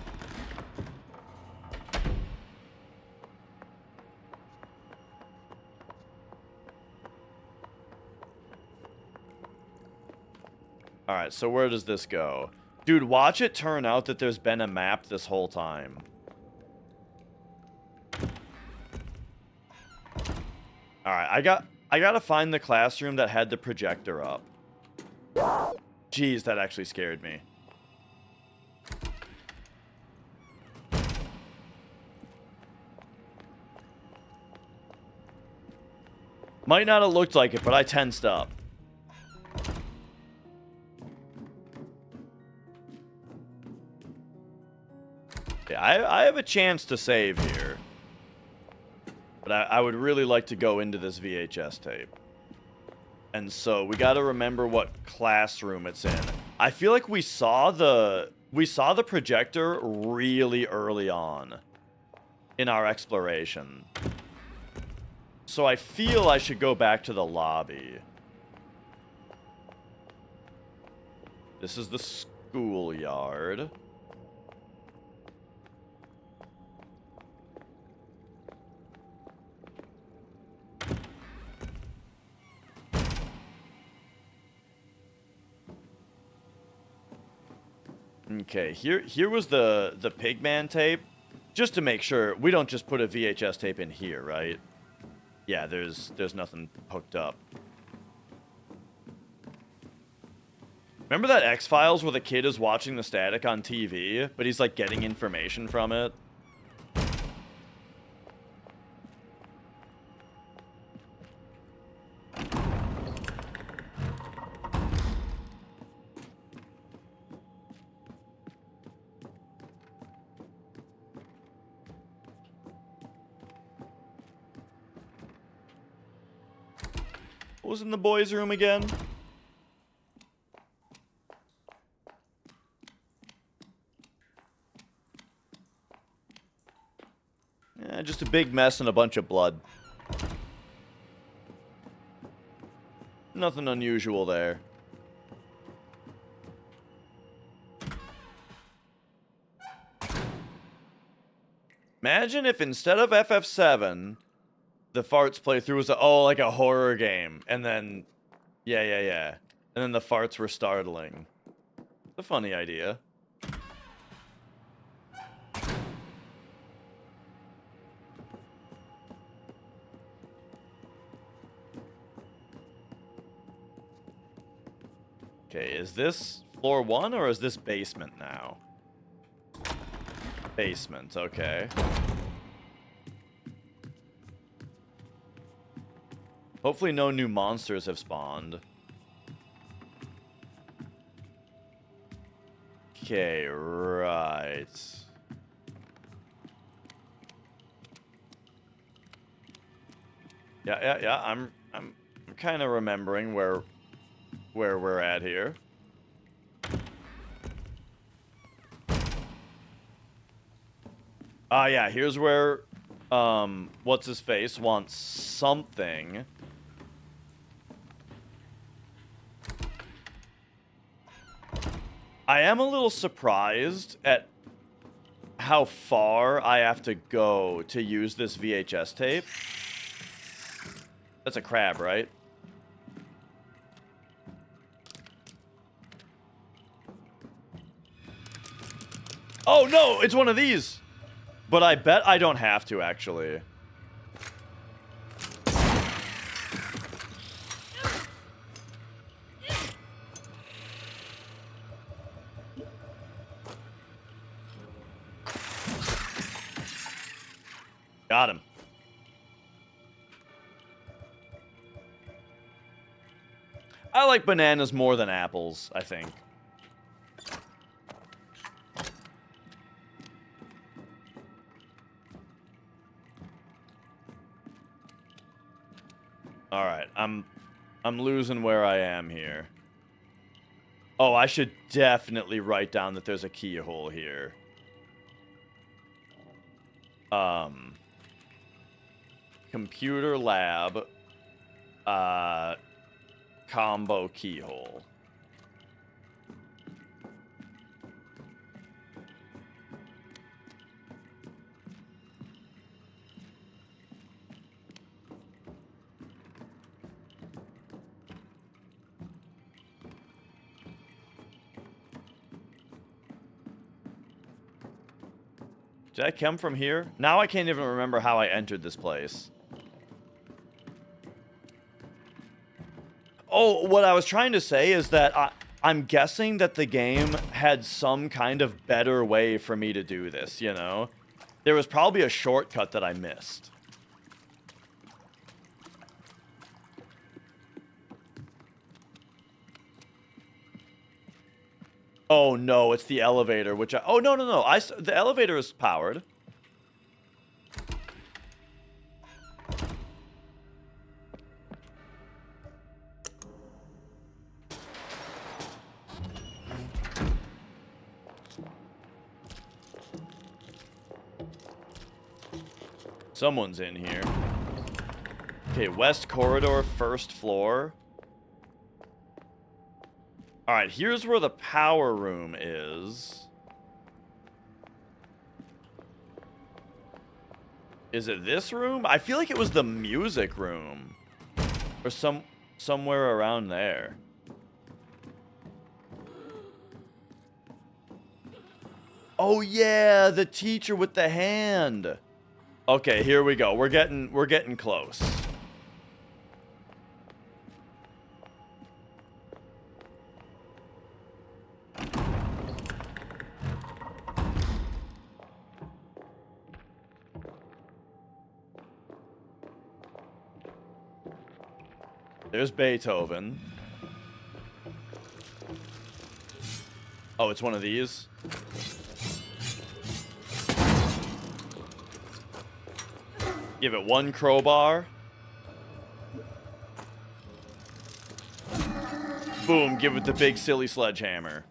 Alright, so where does this go? Dude, watch it turn out that there's been a map this whole time. Alright, I gotta find the classroom that had the projector up. Jeez, that actually scared me. Might not have looked like it, but I tensed up. Yeah, I have a chance to save here. But I would really like to go into this VHS tape. And so we got to remember what classroom it's in. I feel like we saw the projector really early on in our exploration. So I feel I should go back to the lobby. This is the schoolyard. Okay, here was the Pigman tape. Just to make sure, we don't just put a VHS tape in here, right? Yeah, there's nothing hooked up. Remember that X-Files where the kid is watching the static on TV, but he's like getting information from it? What was in the boys' room again? Yeah, just a big mess and a bunch of blood. Nothing unusual there. Imagine if instead of FF7, the farts playthrough was like a horror game, and then, yeah, and then the farts were startling. It's a funny idea. Okay, is this floor 1 or is this basement now? Basement, okay. Hopefully no new monsters have spawned. Okay, right. Yeah. I'm kind of remembering where we're at here. Yeah, here's where what's his face wants something. I am a little surprised at how far I have to go to use this VHS tape. That's a crab, right? Oh no, it's one of these. But I bet I don't have to, actually. Got him. I like bananas more than apples, I think. All right, I'm losing where I am here. Oh, I should definitely write down that there's a keyhole here. Computer lab, combo keyhole. Did I come from here? Now I can't even remember how I entered this place. Oh, what I was trying to say is that I'm guessing that the game had some kind of better way for me to do this, you know? There was probably a shortcut that I missed. Oh no, it's the elevator, which I... Oh, no, no, no. The elevator is powered. Someone's in here. Okay, west corridor, first floor. Alright, here's where the power room is. Is it this room? I feel like it was the music room. Or somewhere around there. Oh yeah, the teacher with the hand. Okay, here we go. We're getting close. There's Beethoven. Oh, it's one of these. Give it one crowbar. Boom, give it the big silly sledgehammer.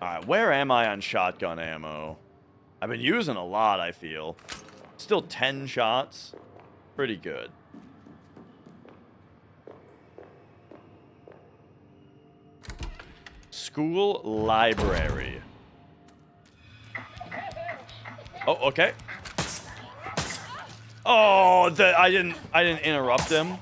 Alright, where am I on shotgun ammo? I've been using a lot, I feel. Still 10 shots. Pretty good. School library. Oh, okay. Oh, I didn't interrupt him.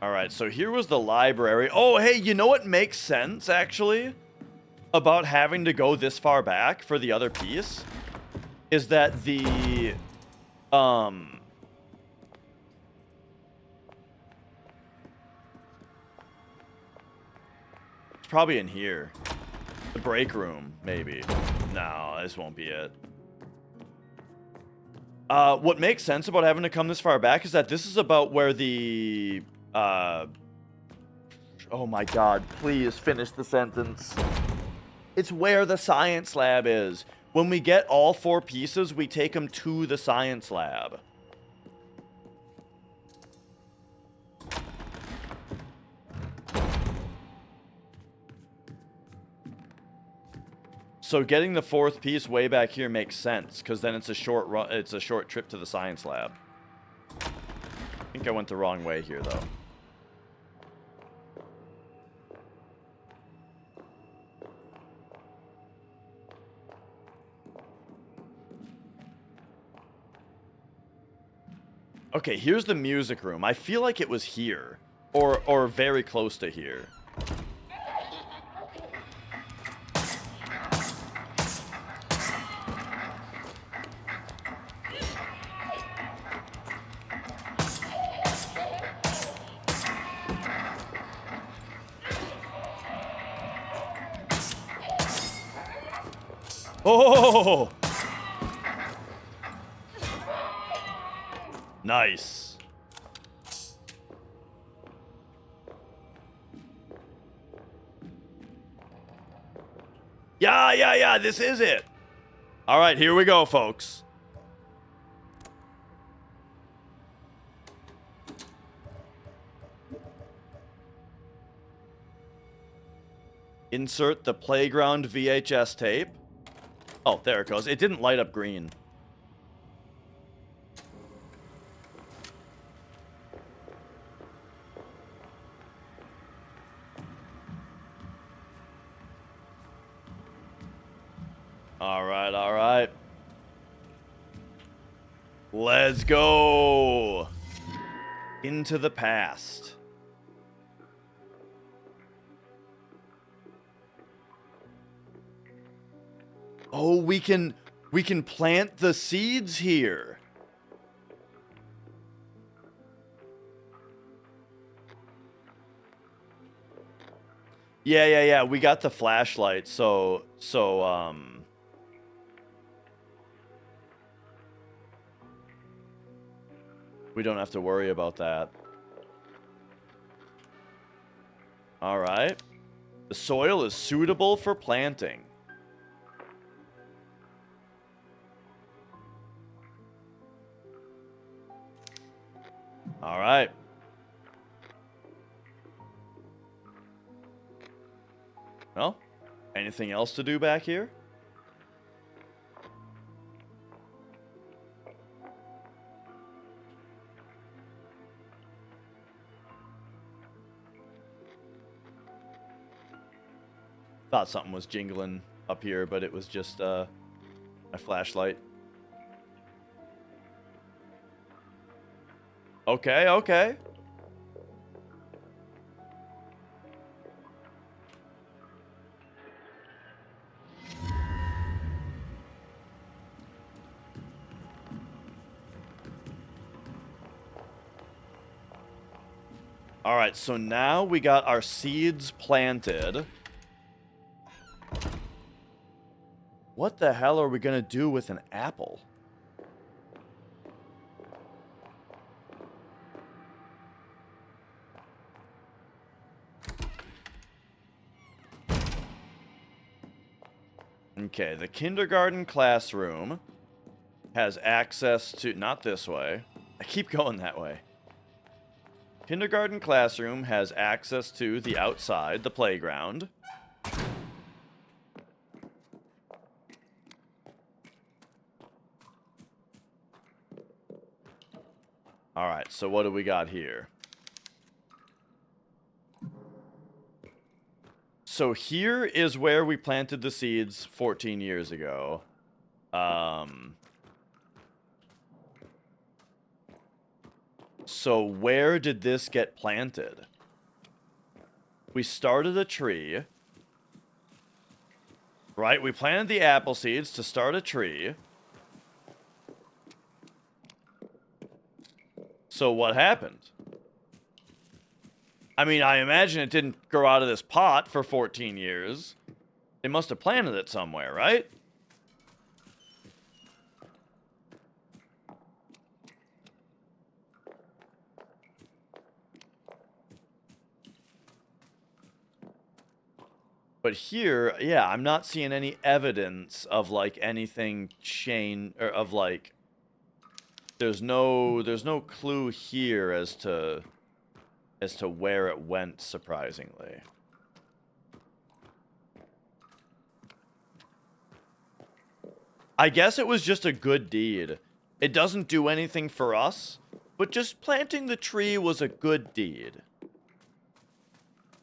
All right, so here was the library. Oh, hey, you know what makes sense, actually, about having to go this far back for the other piece? Is that the, it's probably in here. The break room, maybe. No, this won't be it. What makes sense about having to come this far back is that this is about where the, oh my god, please finish the sentence. It's where the science lab is. When we get all 4 pieces, we take them to the science lab. So getting the 4th piece way back here makes sense, because then it's a short run. It's a short trip to the science lab. I think I went the wrong way here, though. Okay, here's the music room. I feel like it was here, or very close to here. Oh! Nice. Yeah, this is it. All right, here we go, folks. Insert the playground VHS tape. Oh, there it goes. It didn't light up green. All right, all right. Let's go into the past. Oh, we can plant the seeds here. Yeah. We got the flashlight, so we don't have to worry about that. All right. The soil is suitable for planting. All right. Well, anything else to do back here? Thought something was jingling up here, but it was just my flashlight. Okay. All right, so now we got our seeds planted. What the hell are we gonna do with an apple? Okay, the kindergarten classroom has access to... Not this way. I keep going that way. Kindergarten classroom has access to the outside, the playground. Alright, so what do we got here? So here is where we planted the seeds 14 years ago. So where did this get planted? We started a tree. Right, we planted the apple seeds to start a tree. So what happened? I mean, I imagine it didn't grow out of this pot for 14 years. They must have planted it somewhere, right? But here, yeah, I'm not seeing any evidence of like anything or of like there's no clue here as to where it went, surprisingly. I guess it was just a good deed. It doesn't do anything for us, but just planting the tree was a good deed.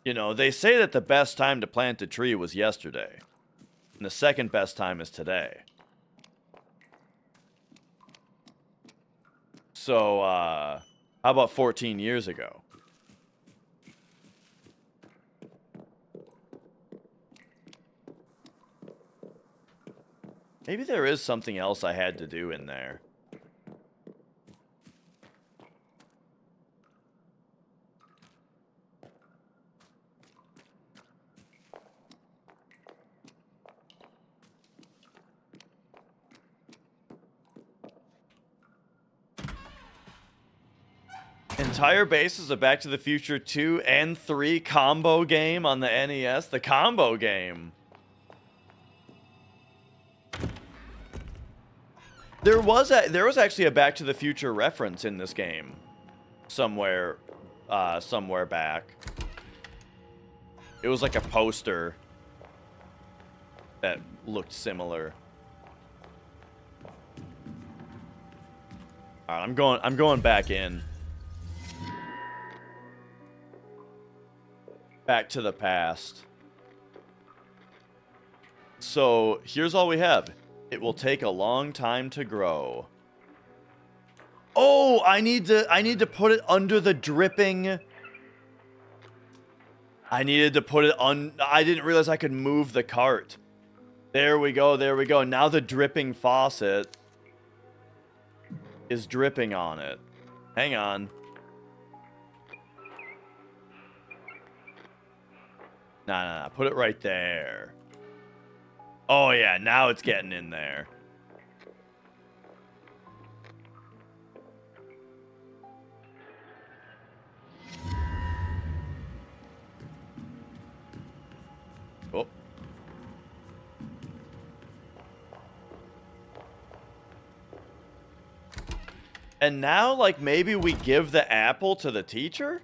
You know, they say that the best time to plant a tree was yesterday, and the second best time is today. So, how about 14 years ago? Maybe there is something else I had to do in there. Entire base is a Back to the Future 2 and 3 combo game on the NES. The combo game. There was actually a Back to the Future reference in this game, somewhere back. It was like a poster that looked similar. All right, I'm going back in. Back to the past. So here's all we have. It will take a long time to grow. Oh, I need to put it under the dripping. I needed to put it on. I didn't realize I could move the cart. There we go. There we go. Now the dripping faucet is dripping on it. Hang on. Nah. Put it right there. Oh, yeah. Now it's getting in there. Oh. And now, like, maybe we give the apple to the teacher?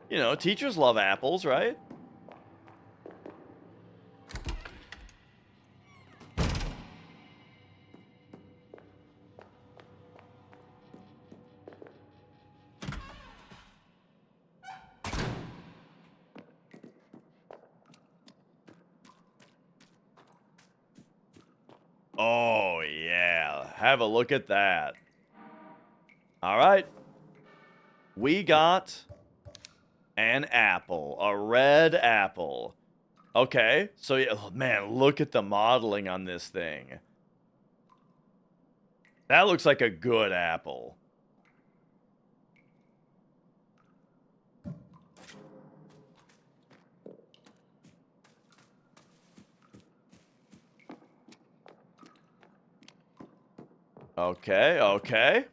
You know, teachers love apples, right? Oh, yeah. Have a look at that. All right. We got an apple. A red apple. Okay. So, yeah, oh, man, look at the modeling on this thing. That looks like a good apple. Okay, okay.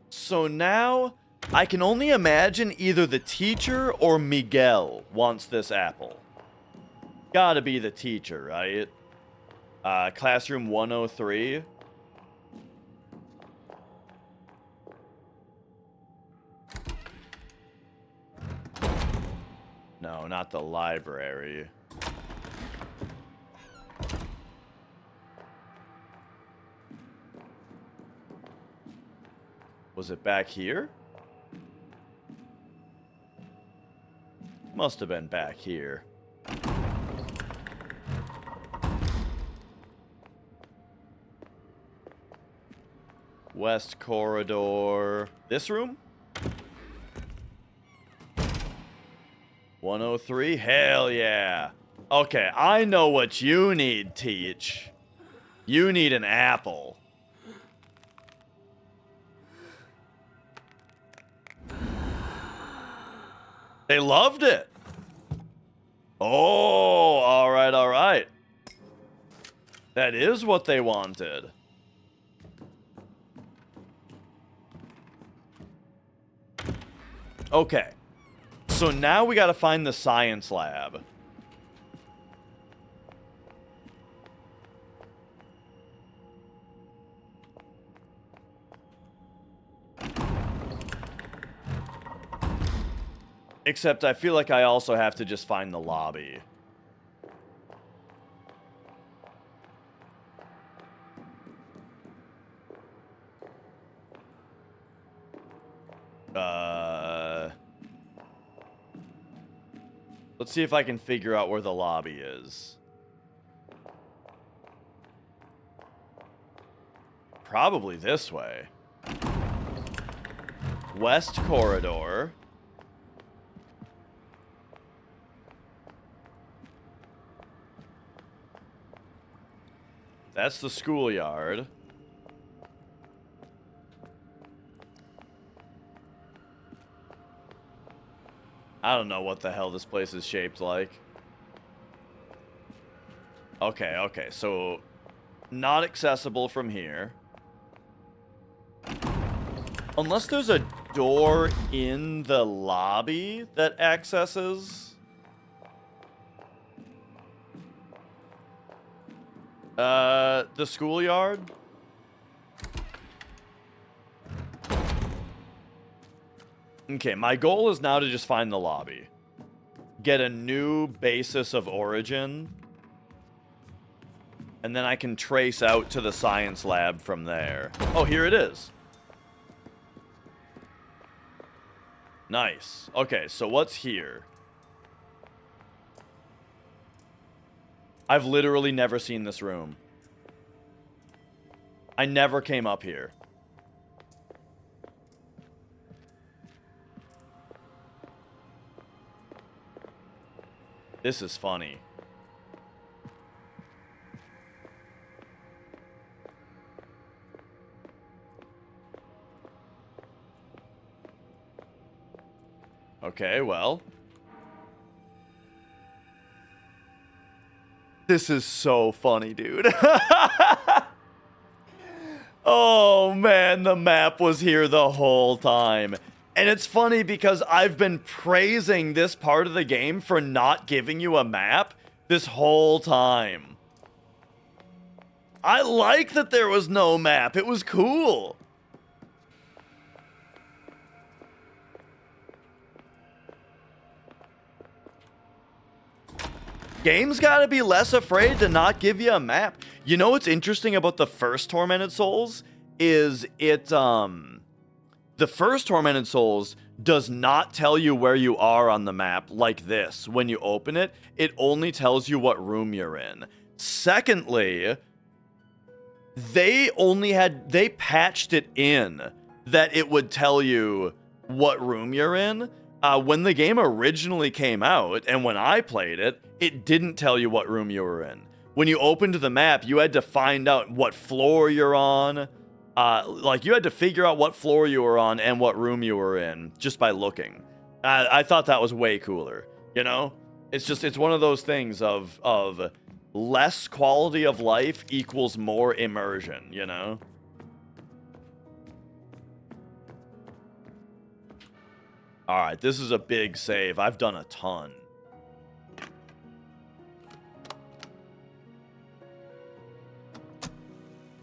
So now, I can only imagine either the teacher or Miguel wants this apple. Gotta be the teacher, right? Classroom 103. No, not the library. Was it back here? Must have been back here. West corridor. This room? 103? Hell yeah. Okay, I know what you need, Teach. You need an apple. They loved it. Oh, all right, all right. That is what they wanted. Okay. So now we gotta find the science lab. Except I feel like I also have to just find the lobby. Let's see if I can figure out where the lobby is. Probably this way. West corridor. That's the schoolyard. I don't know what the hell this place is shaped like. Okay, okay, so not accessible from here. Unless there's a door in the lobby that accesses. The schoolyard? Okay, my goal is now to just find the lobby. Get a new basis of origin. And then I can trace out to the science lab from there. Oh, here it is. Nice. Okay, so what's here? I've literally never seen this room. I never came up here. This is funny. Okay, well. This is so funny, dude. Oh, man, the map was here the whole time. And it's funny because I've been praising this part of the game for not giving you a map this whole time. I like that there was no map. It was cool. Games gotta be less afraid to not give you a map. You know what's interesting about the first Tormented Souls is the first Tormented Souls does not tell you where you are on the map like this. When you open it, it only tells you what room you're in. Secondly, they patched it in that it would tell you what room you're in. When the game originally came out, and when I played it, it didn't tell you what room you were in. When you opened the map, you had to find out what floor you're on. Like, you had to figure out what floor you were on and what room you were in just by looking. I thought that was way cooler, you know? It's one of those things of less quality of life equals more immersion, you know? Alright, this is a big save. I've done a ton.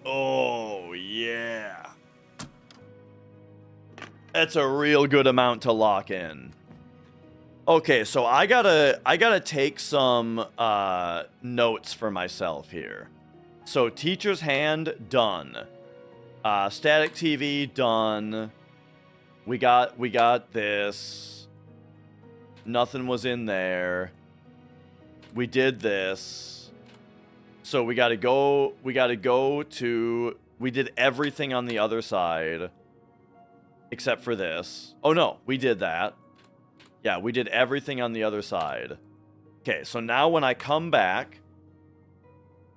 Oh, yeah. That's a real good amount to lock in. Okay, so I gotta take some notes for myself here. So teacher's hand, done. Static TV, done. We got this. Nothing was in there. We did this. So we did everything on the other side. Except for this. Oh no, we did that. Yeah, we did everything on the other side. Okay, so now when I come back,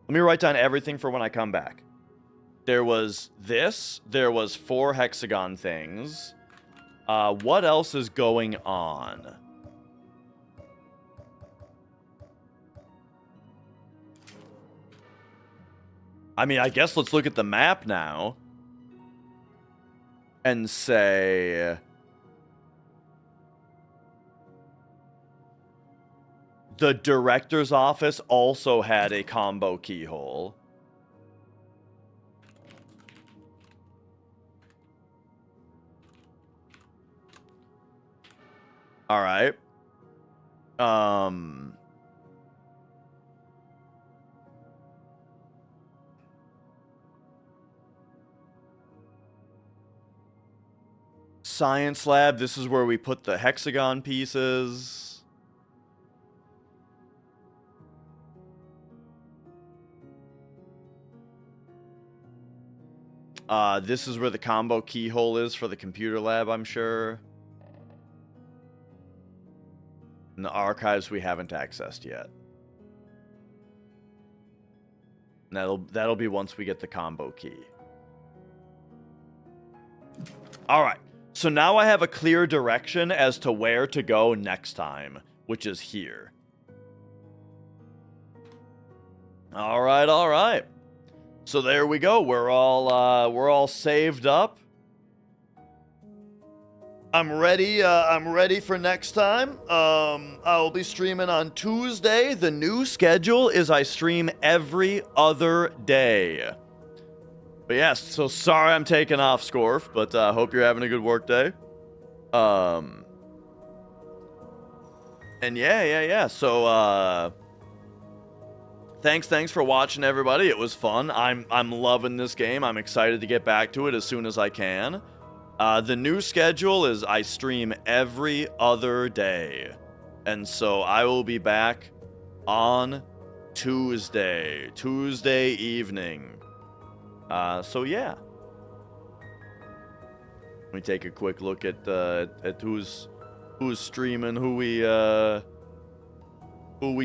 let me write down everything for when I come back. There was this. There was 4 hexagon things. What else is going on? I mean, I guess let's look at the map now. And say... The director's office also had a combo keyhole. All right. Science lab. This is where we put the hexagon pieces. This is where the combo keyhole is for the computer lab, I'm sure. And the archives we haven't accessed yet. And that'll be once we get the combo key. All right. So now I have a clear direction as to where to go next time, which is here. All right, all right. So there we go. We're all saved up. I'm ready. I'm ready for next time. I will be streaming on Tuesday. The new schedule is I stream every other day. But yes, so sorry I'm taking off, Scorf, but hope you're having a good work day. And yeah. So thanks for watching, everybody. It was fun. I'm loving this game. I'm excited to get back to it as soon as I can. The new schedule is I stream every other day. And so I will be back on Tuesday evening. So yeah. Let me take a quick look at who's streaming, who we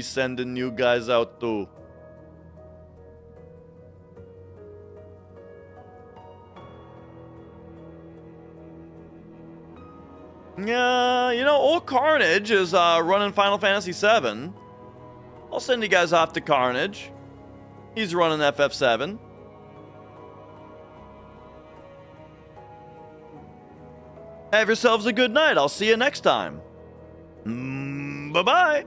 sending you guys out to. Old Carnage is running Final Fantasy VII. I'll send you guys off to Carnage. He's running FF7. Have yourselves a good night. I'll see you next time. Bye-bye.